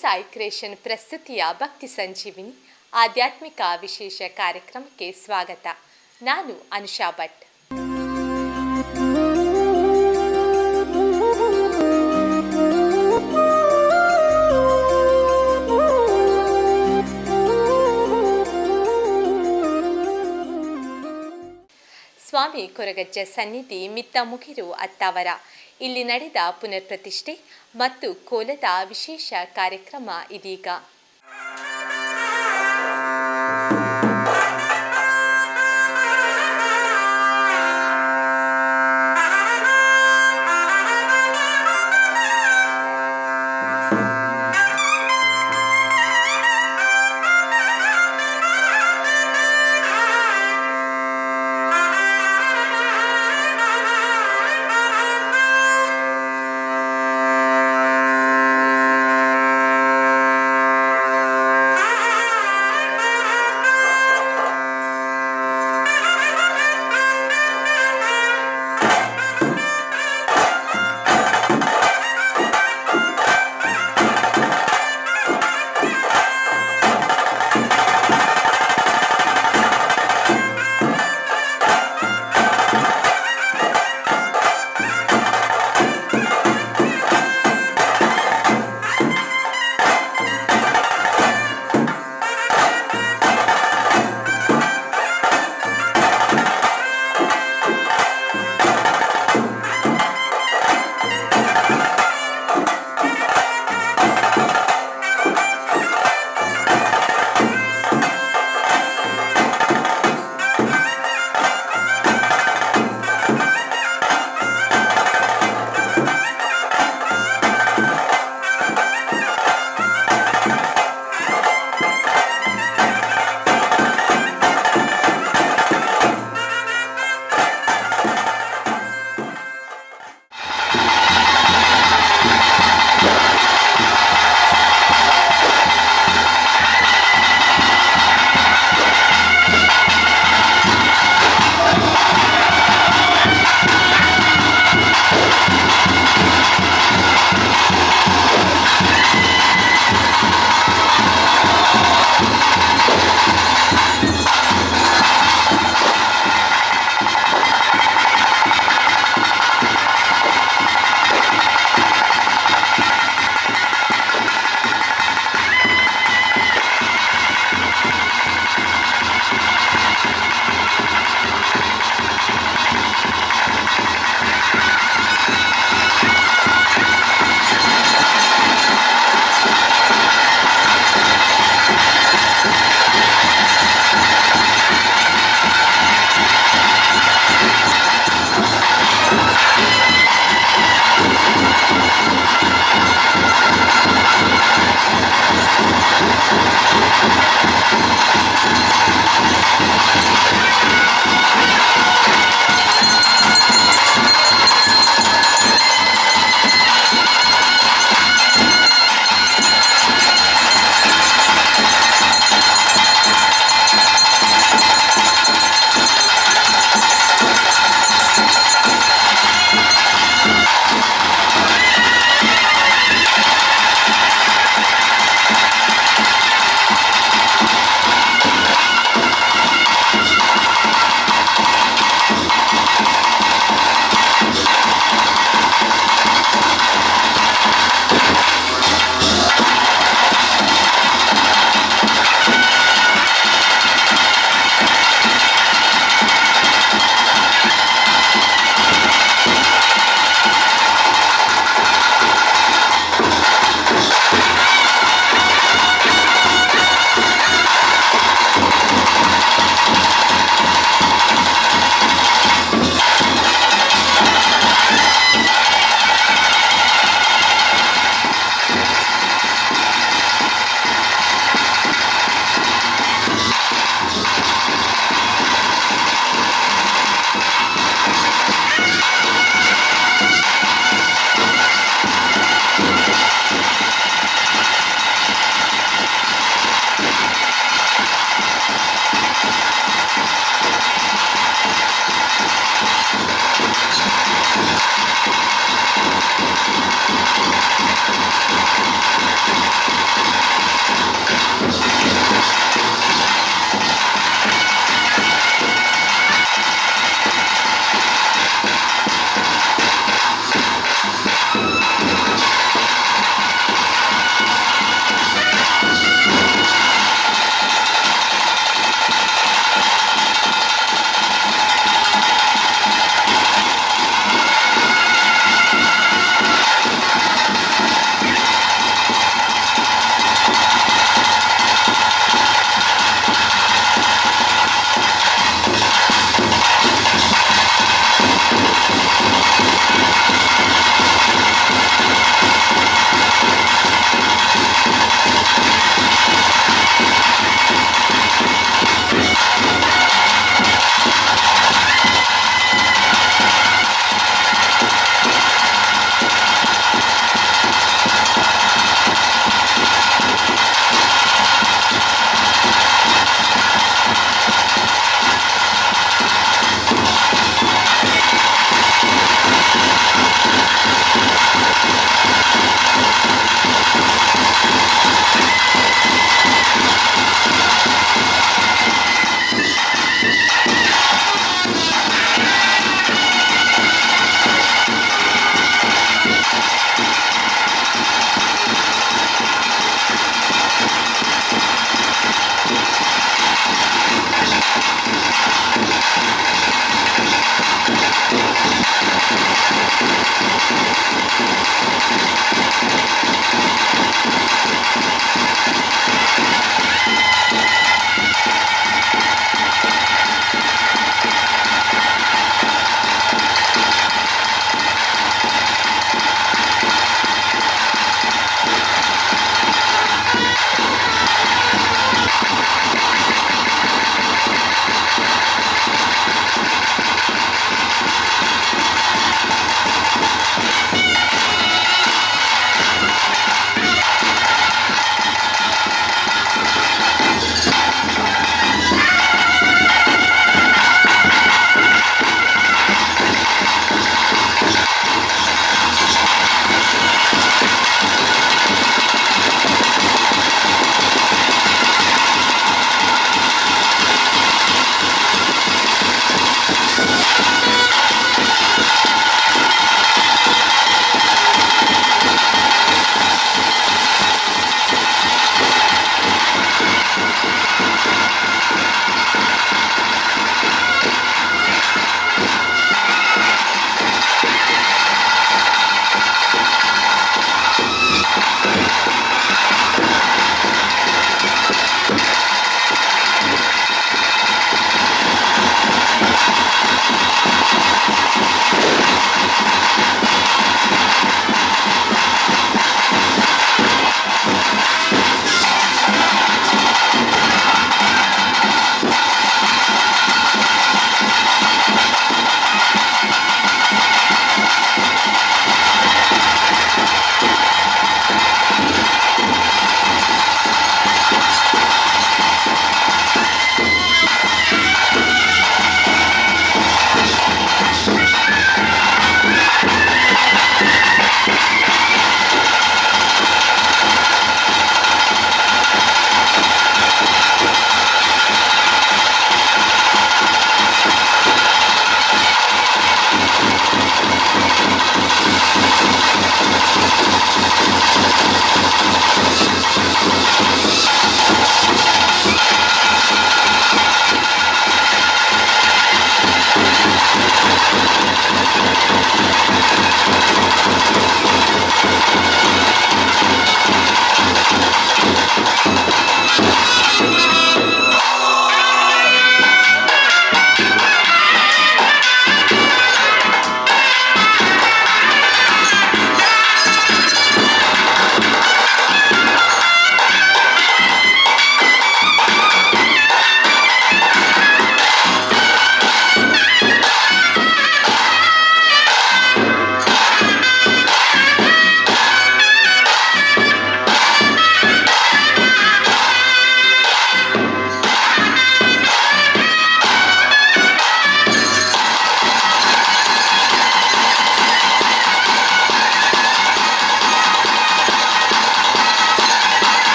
Sai creation ಪ್ರಸ್ತುತಿಯ ಭಕ್ತಿ ಸಂಜೀವಿನಿ ಆಧ್ಯಾತ್ಮಿಕ ವಿಶೇಷ ಕಾರ್ಯಕ್ರಮಕ್ಕೆ ಸ್ವಾಗತ. ನಾನು ಅನುಷಾ ಭಟ್. ಸ್ವಾಮಿ ಕೊರಗಜ್ಜ ಸನ್ನಿಧಿ ಮಿತ್ತಮುಗಿರು ಅತ್ತಾವರ ಇಲ್ಲಿ ನಡೆದ ಪುನರ್ಪ್ರತಿಷ್ಠೆ ಮತ್ತು ಕೋಲದ ವಿಶೇಷ ಕಾರ್ಯಕ್ರಮ ಇದೀಗ.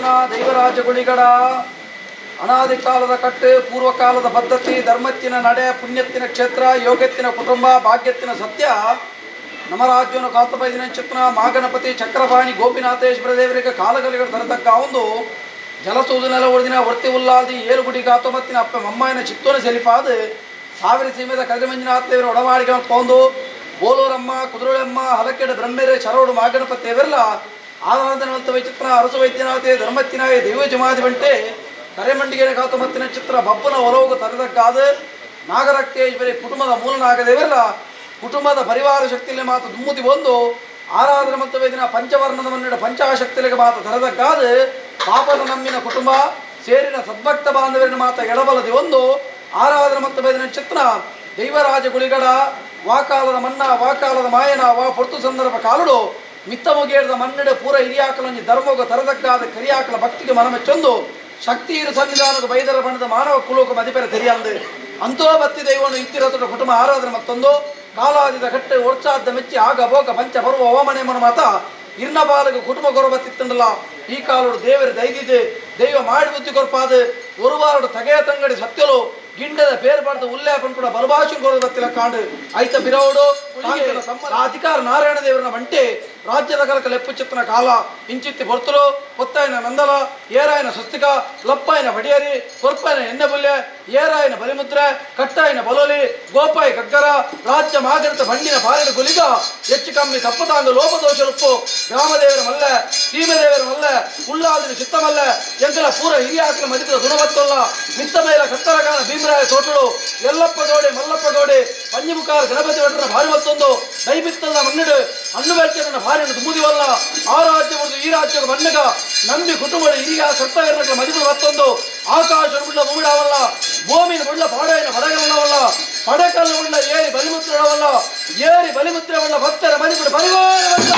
ಚಿತ್ರಣ ದೈವರಾಜ ಗುಳಿಗಡ ಅನಾದಿ ಕಾಲದ ಕಟ್ಟು ಪೂರ್ವಕಾಲದ ಪದ್ಧತಿ ಧರ್ಮತ್ತಿನ ನಡೆ ಪುಣ್ಯತ್ತಿನ ಕ್ಷೇತ್ರ ಯೋಗತ್ತಿನ ಕುಟುಂಬ ಭಾಗ್ಯತ್ತಿನ ಸತ್ಯ ನಮ್ಮ ರಾಜ್ಯವನ್ನು ಕಾತಬೈದಿನ ಚಿತ್ರಣ ಮಾಗಣಪತಿ ಚಕ್ರಪಾಣಿ ಗೋಪಿನಾಥೇಶ್ವರ ದೇವರಿಗೆ ಕಾಲಗಲಿಗಳು ತರತಕ್ಕ ಒಂದು ಜಲಸೂದನೆಲ ಒಡೆದಿನ ವರ್ತಿ ಉಲ್ಲಾದಿ ಏಳುಗುಡಿ ಗಾತೊಮತ್ತಿನ ಅಪ್ಪ ಮಮ್ಮಾಯಿನ ಚಿತ್ತೋನ ಸೆಲಿಪಾದ ಸಾವಿರ ಸೀಮೆದ ಕದ್ರಿ ಮಂಜುನಾಥ ದೇವರ ಒಡಮಾಡಿಗೆ ಪೋಂದು ಬೋಲೂರಮ್ಮ ಕುದುರೆಯಮ್ಮ ಹಲಕೆಡ ಬ್ರಹ್ಮೆರೆ ಶರೋಡು ಮಾಗಣಪತಿ ದೇವರೆಲ್ಲ ಆರಾಧನವಂತ ವೈಚಿತ್ರ ಅರಸು ವೈದ್ಯನಾಥೆ ಧರ್ಮತ್ತಿನಾಯ ದೈವ ಜಮಾದಿ ಬಂಟೆ ಕರೆಮಂಡಿಗೆರೆ ಗಾತುಮತ್ತಿನ ಚಿತ್ರ ಬಬ್ಬನ ಒಲವುಗ ತರದಕ್ಕಾದ ನಾಗರಕ್ತೇಶ್ವರಿ ಕುಟುಂಬದ ಮೂಲನಾಗದೇವೆಲ್ಲ ಕುಟುಂಬದ ಪರಿವಾರ ಶಕ್ತಿಯಲ್ಲಿ ಮಾತು ದುಮ್ಮುತಿ ಒಂದು ಆರಾಧನೆ ಮತ್ತು ವೇದಿನ ಪಂಚವರ್ಣದ ಮನ್ನಿಡ ಪಂಚಾಶಕ್ತಿಗಳಿಗೆ ಮಾತು ತರದಕ್ಕಾದ ಪಾಪದ ನಮ್ಮಿನ ಕುಟುಂಬ ಸೇರಿನ ಸದ್ಭಕ್ತ ಬಾಂಧವರಿನ ಮಾತ ಎಡಬಲದಿ ಒಂದು ಆರಾಧನೆ ಮತ್ತು ವೇದಿನ ಚಿತ್ರ ದೈವರಾಜ ಗುಳಿಗಡ ವಾಕಾಲದ ಮನ್ನ ವಾಕಾಲದ ಮಾಯನ ವಾ ಪೊರ್ತು ಸಂದರ್ಭ ಕಾಲುಡು ಮಿತ್ತಮುಗೇರದ ಮನ್ನಡೆ ಪೂರ ಹಿರಿಯಾಕಲಂಜಿ ಧರ್ಮೋಗ ತರದಕ್ಕಾದ ಕರಿಯಾಕಲ ಭಕ್ತಿಗೆ ಮನಮೆಚ್ಚೊಂದು ಶಕ್ತಿ ಇರು ಸನ್ನಿಧಾನದ ಬೈದರ ಬಣ್ಣದ ಮಾನವ ಕುಲೋಕ ಮದಿಪೆರ ತೆರಿಯಂದು ಅಂತೋ ಬತ್ತಿ ದೈವನು ಇತ್ತಿರತುಡ ಕುಟುಂಬ ಆರಾಧನೆ ಮತ್ತೊಂದು ಕಾಲಾದಿದ ಕಟ್ಟೆ ಒಡ್ಸಾದ ಮೆಚ್ಚಿ ಆಗ ಭೋಗ ಪಂಚ ಬರುವ ಓಮನೆ ಮನ ಮಾತ ಇರ್ನ ಬಾಲಗ ಕುಟುಂಬ ಗೊರಬತ್ತಿತ್ತಂಡಲ್ಲ ಈ ಕಾಲೋಡು ದೇವರ ದೈದಿದೆ ದೈವ ಮಾಡಿ ಬುದ್ಧಿ ಕೊರ್ಪಾದ ಒರುವಾರಡು ತಗೆಯ ತಂಗಡಿ ಸತ್ಯಲು ಗಿಂಡದ ಪೇರು ಪಡೆದ ಉಲ್ಲೇಪನ್ ಕೂಡ ಬಲಭಾಷೆ ಗೊರಬತ್ತಿಲ್ಲ ಕಾಂಡು ಐತ ಬಿರವಡು ಅಧಿಕಾರ ನಾರಾಯಣ ದೇವರನ ಬಂಟೆ ರಾಜ್ಯದ ಕಲಕ ಲೆಪ್ಪು ಚಿತ್ತನ ಕಾಲ ಇಂಚಿತ್ತಿ ಬರ್ತಲು ಹೊತ್ತಾಯಿನ ನಂದಲ ಏರಾಯನ ಸ್ವಸ್ತಿಕ ಲಪ್ಪಾಯಿನ ಬಡಿಯರಿ ಕೊರ್ಪಾಯಿನ ಎಣ್ಣೆಬುಲ್ಲೆ ಏರಾಯಿನ ಬಲಿಮುದ್ರೆ ಕಟ್ಟಾಯಿನ ಬಲೋಲಿ ಗೋಪಾಯಿ ಗಗ್ಗರ ರಾಜ್ಯ ಮಾಗರಿತ ಬಂಡಿನ ಪಾರಿನ ಗುಲಿಗ ಹೆಚ್ಚು ಕಮ್ಮಿ ತಪ್ಪತಾಂಗ ಲೋಪದೋಷ ಲುಪ್ಪು ಗ್ರಾಮದೇವರ ಮಲ್ಲ ಸೀಮೆದೇವರ ಮಲ್ಲ ಉಳ್ಳಾದಿನ ಚಿತ್ತಮಲ್ಲ ಎಂಕಲ ಪೂರ ಹಿರಿಯ ಹಾಕಿನ ಮದಿದ ಗುಣವತ್ತಲ್ಲ ಮಿತ್ತ ಮೇಲ ಕತ್ತರಗಾನ ಭೀಮರಾಯ ಸೋಟಳು ಎಲ್ಲಪ್ಪ ಗೌಡೆ ಮಲ್ಲಪ್ಪ ಗೌಡೆ ಪಂಜಿಮುಖಾರ ಗಣಪತಿ ಭಟ್ರನ ಭಾರಿ ಮತ್ತೊಂದು ದೈಬಿತ್ತದ ಮನ್ನಿಡು ಹಣ್ಣು ಬೆಳ್ತಿರನ್ನ ಭಾರಿ ತುಂಬುದಿವಲ್ಲ ಆ ರಾಜ್ಯ ಮತ್ತು ಈ ರಾಜ್ಯದ ಮಣ್ಣಗ ನಂಬಿ ಕುಟುಂಬದ ಹಿರಿಯ ಸತ್ತವೇರ್ನಗಳ ಮದಿಗಳು ಮತ್ತೊಂದು ಆಕಾಶ ಉಳ್ಳ ಭೂಮಿಡವಲ್ಲ ಭೂಮಿನ ಉಳ್ಳ ಪಾಡೆಯ ಪಡಗಲವಲ್ಲ ಪಡಕಲ್ಲ ಉಳ್ಳ ಏರಿ ಬಲಿಮುದ್ರವಲ್ಲ ಏರಿ ಬಲಿಮುದ್ರವಲ್ಲ ಭಕ್ತರ ಮದಿಗಳು ಪರಿವಾರವಲ್ಲ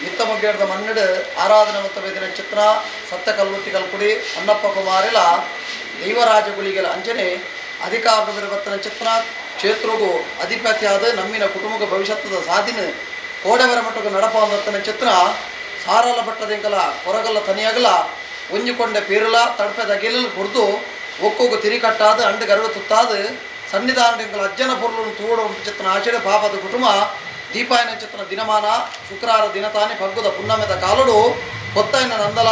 మిత్తముగేర్ద మన్నడు ఆరాధన మొత్తవేదిన చిత్ర సత్య కల్లుట్టి కల్పుడి అన్నప్ప కుమారుల ದೈವರಾಜಗುಳಿಗಳ ಅಂಜನೆ ಅಧಿಕಾರದ ಪರಿವರ್ತನ ಚಿತ್ರ ಕ್ಷೇತ್ರಗೂ ಅಧಿಪತ್ಯಾದ ನಮ್ಮಿನ ಕುಟುಂಬ ಭವಿಷ್ಯದ ಸಾಧಿನ ಕೋಡೆವರ ಮಟ್ಟಕ್ಕೆ ನಡಪವರ್ತನ ಚಿತ್ರ ಸಾರಲ ಬಟ್ಟದಿಂಕಲ ಕೊರಗಲ್ಲ ತನಿಯಾಗಲ ಒಂಜಿಕೊಂಡ ಪೇರುಲ ತಡಪದ ಗೆಲ್ಲಲು ಕುರ್ದು ಒಕ್ಕೋಗು ತಿರಿಕಟ್ಟಾದ ಅಂಡು ಗರ್ವ ತುತ್ತಾದ ಸನ್ನಿಧಾನದಿಂಕಲ ಅಜ್ಜನ ಪೊರ್ಲು ತೂಡು ಚಿತ್ರ ಆಚರಣೆ ಪಾಪದ ಕುಟುಂಬ ದೀಪಾಯನ ಚಿತ್ರ ದಿನಮಾನ ಶುಕ್ರವಾರ ದಿನತಾನೆ ಪಗ್ಗುದ ಪುನ್ನಮೆದ ಕಾಲುಡು ಹೊತ್ತಾಯಿನ ನಂದಲ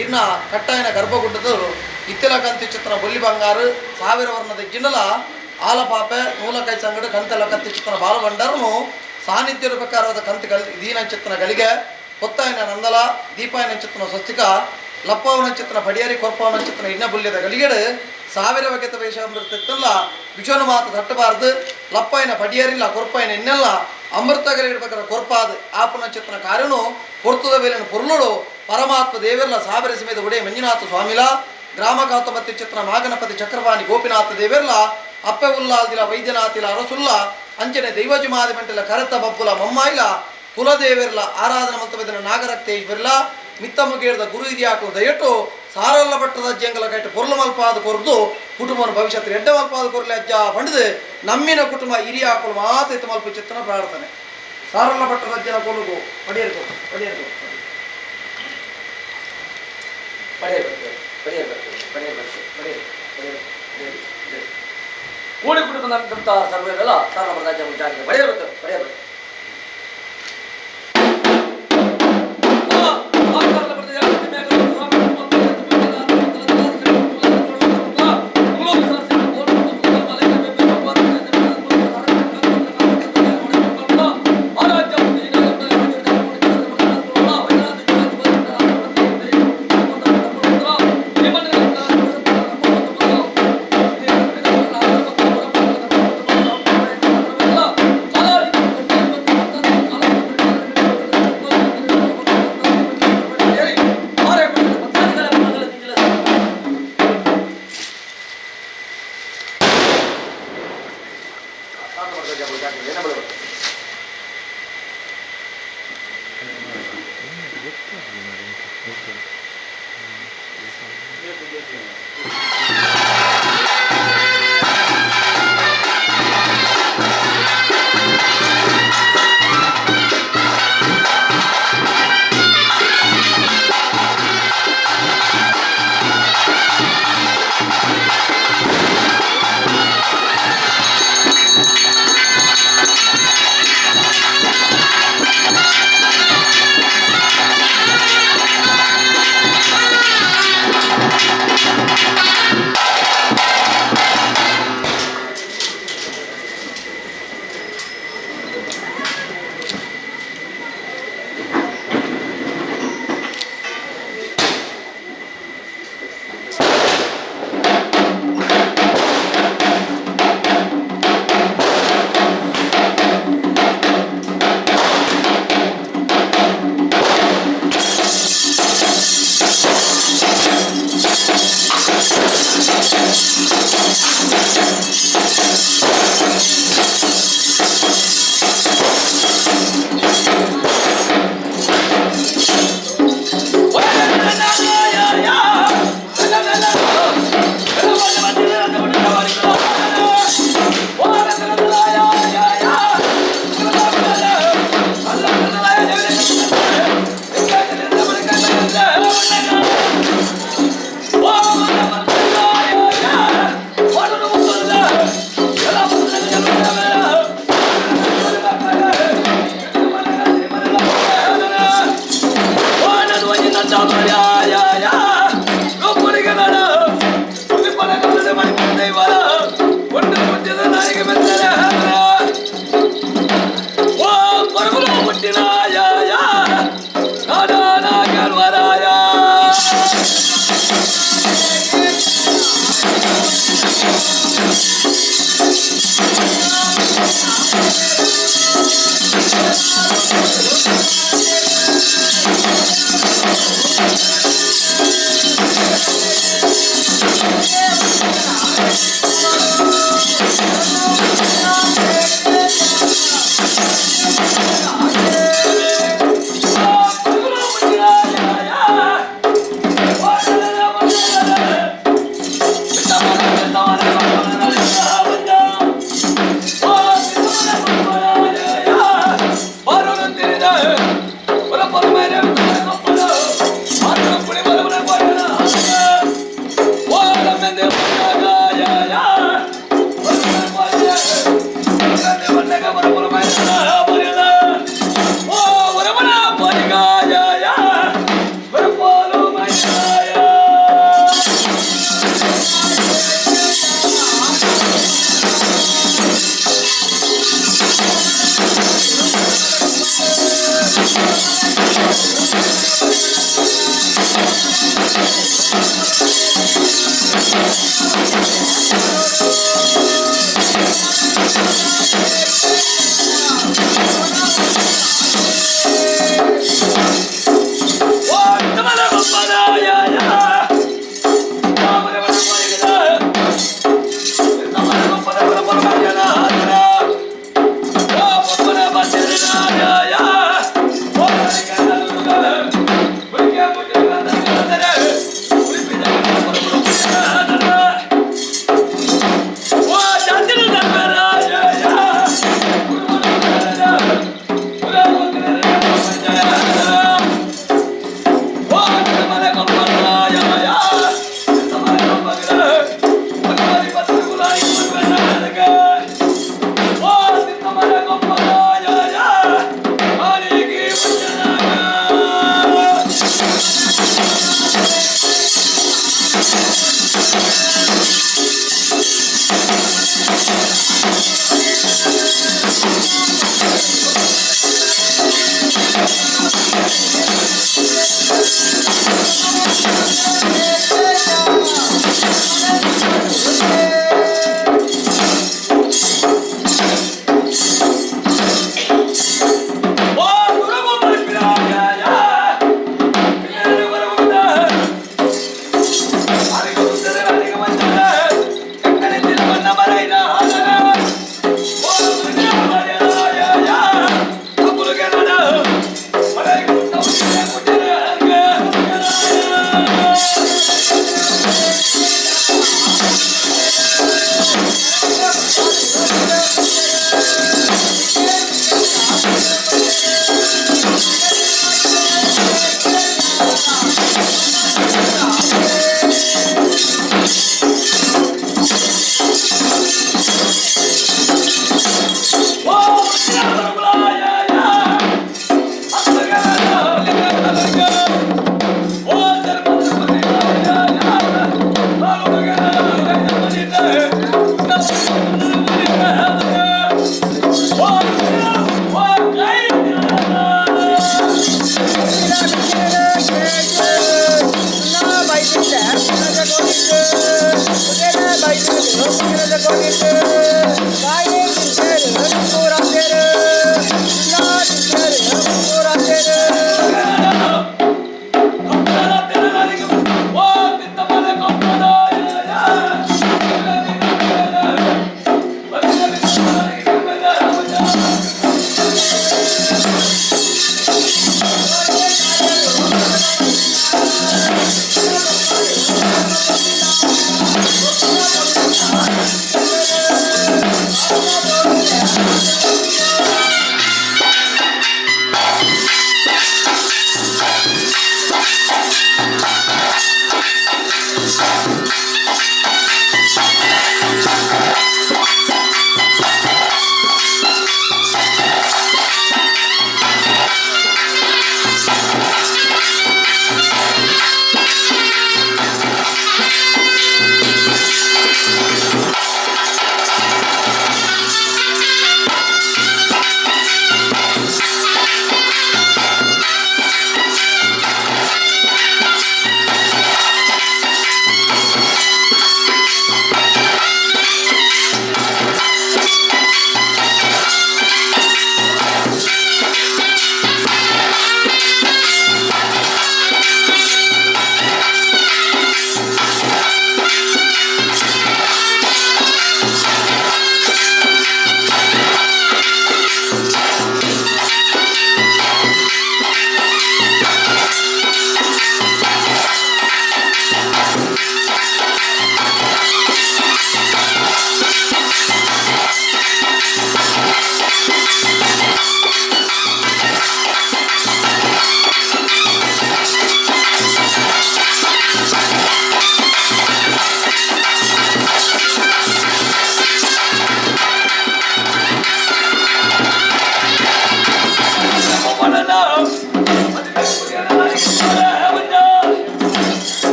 ಇರ್ನ ಕಟ್ಟಾಯಿನ ಗರ್ಭಗುಡ್ಡದರು ಇತ್ತಿಲಕಂತಿ ಚಿತ್ರ ಬೊಲ್ಲಿ ಬಂಗಾರು ಸಾವಿರ ವರ್ಣದ ಜಿಂಡಲ ಆಲಪಾಪೆ ನೂಲಕೈ ಸಂಗಡ ಕಂತೆಲ ಕತ್ತಿ ಚಿತ್ರ ಬಾಲಭಂಡಾರನು ಸಾನ್ನಿಧ್ಯದ ಪ್ರಕಾರದ ಕಂತಿ ದೀನ ಚಿತ್ರಗಳಿಗೆ ಹೊತ್ತಾಯಿನ ನಂದಲ ದೀಪಾಯನ ಚಿತ್ರ ಸ್ವಸ್ತಿಕ ಲಪ್ಪವನ ಚಿತ್ರ ಪಡಿಯರಿ ಕೊರ್ಪವನ ಚಿತ್ರ ಇನ್ನ ಬುಲ್ಯದ ಗಲಿಗೆಡು ಸಾವಿರ ಬಗೆತ ವೇಷ ವಿಶ್ವನ ಮಾತು ತಟ್ಟಬಾರ್ದು ಲಪ್ಪಾಯಿನ ಪಡಿಯರಿಲ್ಲ ಕೊರ್ಪಾಯಿನ ಇನ್ನೆಲ್ಲ ಅಮೃತಗಲಿಡ್ಬೇಕಾದ್ರೆ ಕೊರ್ಪಾದು ಆಪನ ಚಿತ್ರ ಕಾರ್ಯನು ಹೊರ್ತದ ಬೇಲಿನ ಪೊರ್ಲುಡು ಪರಮಾತ್ಮ ದೇವೆಲ್ಲ ಸಾವಿರ ಸಮೇತ ಒಡೆ ಮಂಜುನಾಥ ಸ್ವಾಮಿಲ ಗ್ರಾಮ ಕಾತಮತ್ತಿ ಚಿತ್ರ ಮಾಗನಪತಿ ಚಕ್ರಪಾಣಿ ಗೋಪಿನಾಥ ದೇವೆಲ್ಲ ಅಪ್ಪೆ ಉಲ್ಲಾಲ್ದಿಲ ವೈದ್ಯನಾಥಿಲ ಅರಸುಲ್ಲ ಅಂಚನೆ ದೈವಜುಮಾದಿ ಮೆಂಟಲ ಕರತ ಬಬ್ಬುಲ ಮಮ್ಮಾಯಿಲ ಕುಲದೇವೆರ್ಲ ಆರಾಧನ ಮಂತವೆದಿನ ನಾಗರಕ್ತೇಶ್ವರಿಲ ಮಿತ್ತಮುಗೇರ್ದ ಗುರು ಹಿರಿಯಾಕಲು ದಯಟು ಸಾರಲ್ಲ ಬಟ್ಟದ ಅಜ್ಜಂಗಲ ಕೈಟ್ ಪೊರ್ಲು ಮಲ್ಪಾದ ಕೊರ್ದು ಕುಟುಂಬನ ಭವಿಷ್ಯತ್ ಎಡ್ಡ ಮಲ್ಪಾದ ಕೊರ್ಲೆ ಅಜ್ಜ ಪಂಡಿದು ನಮ್ಮಿನ ಕುಟುಂಬ ಹಿರಿಯಾಕಲು ಮಾತು ಇತ್ತು ಮಲ್ಪ ಚಿತ್ರ ಪ್ರಾರ್ಥನೆ ಸಾರಲ್ಲ ಬಟ್ಟದ ಅಜ್ಜನ ಕೊಲುಗು ಪಡೆಯರ್ಕೊ ಪಡೆಯರ್ಕೊ ಕೂಡಿ ಕುಟುಂಬ ನಮ್ಮ ಸರ್ವೇದಲ್ಲ ಸಾರಲ್ಲ ಬಟ್ಟದ ಅಜ್ಜ ಮುಂಚಾರಿಗೆ ಪಡೆಯಬೇಕು ಪಡೆಯಬೇಕು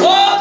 Oh!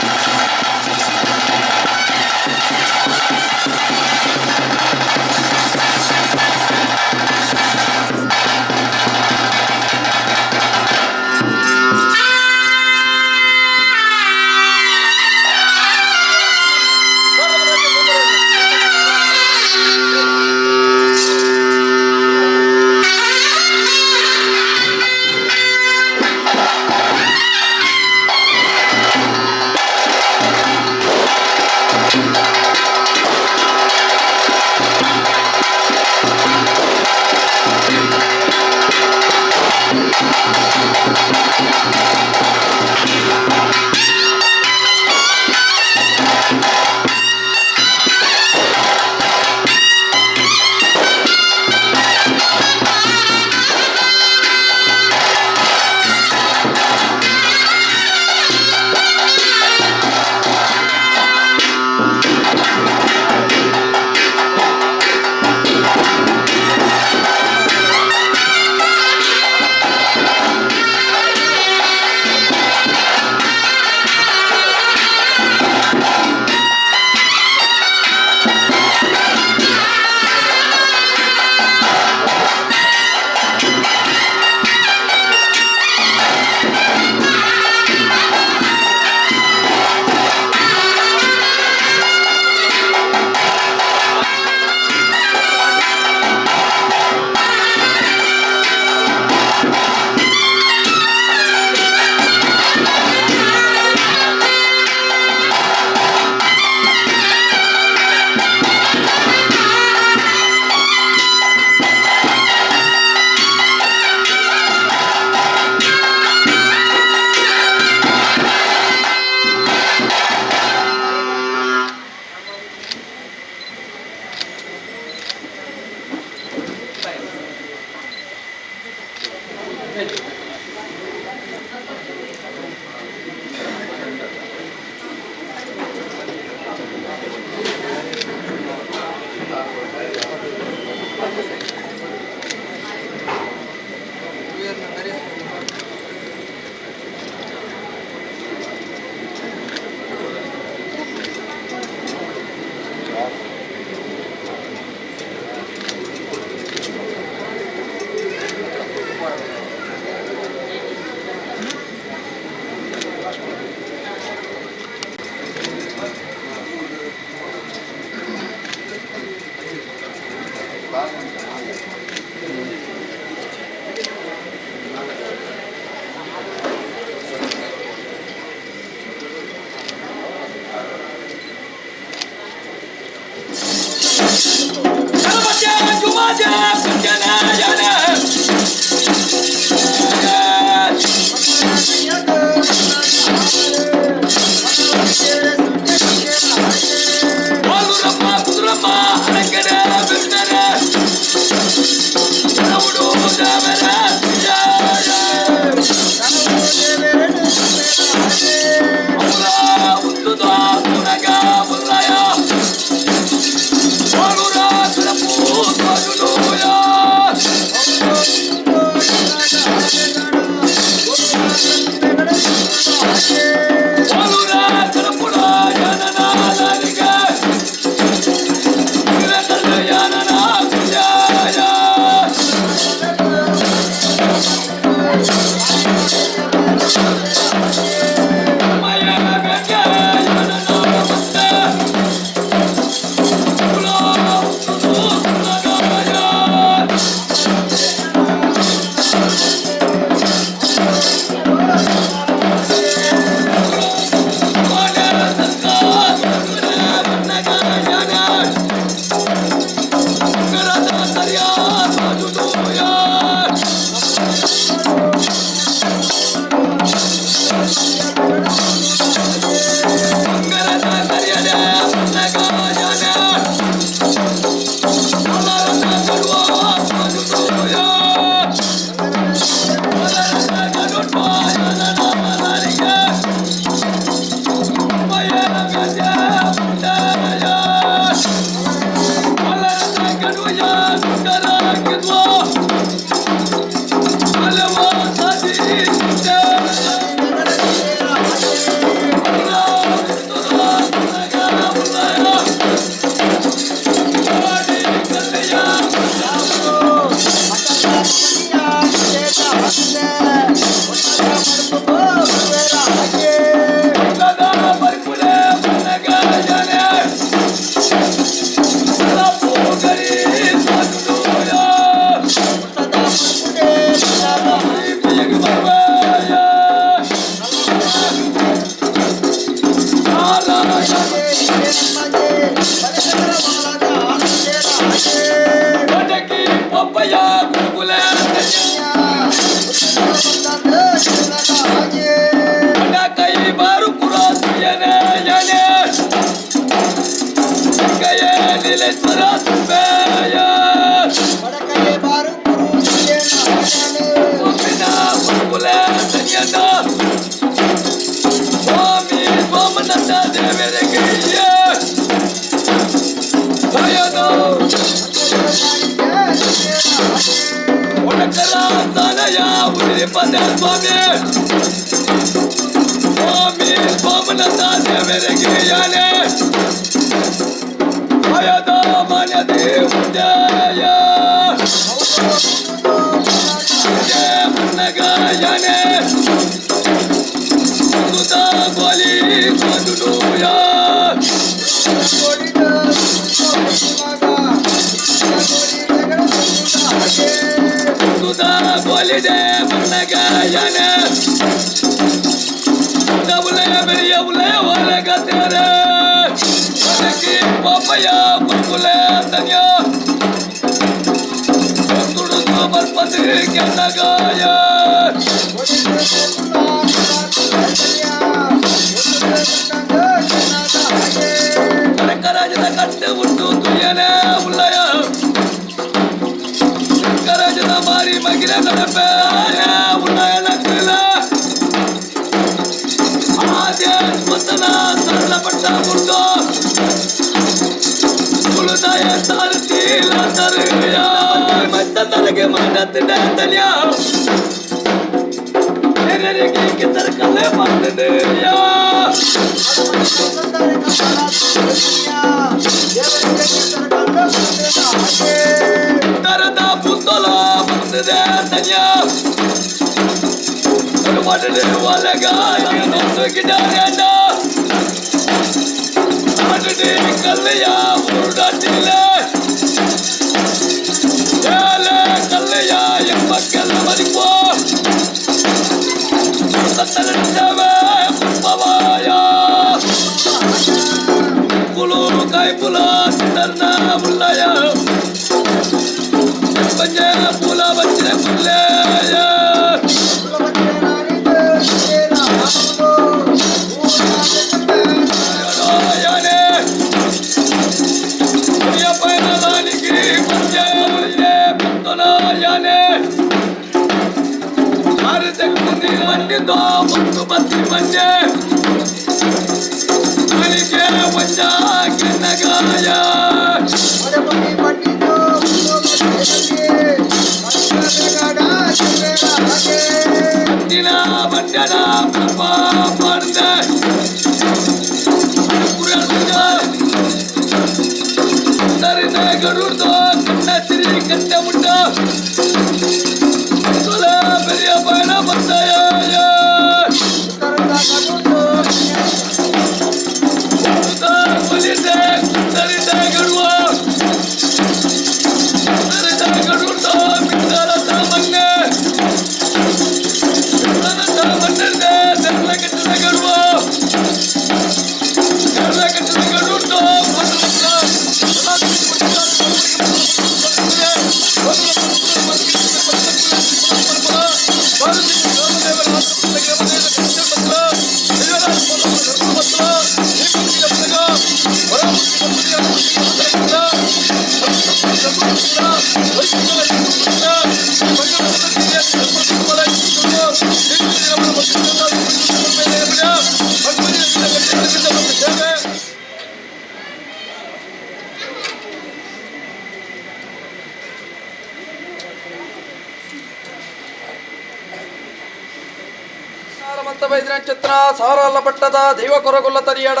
ಚಿತ್ರ ಸಾರಲ್ಲ ಪಟ್ಟದ ದೈವ ಕೊರಗೊಲ್ಲ ತರಿಯಡ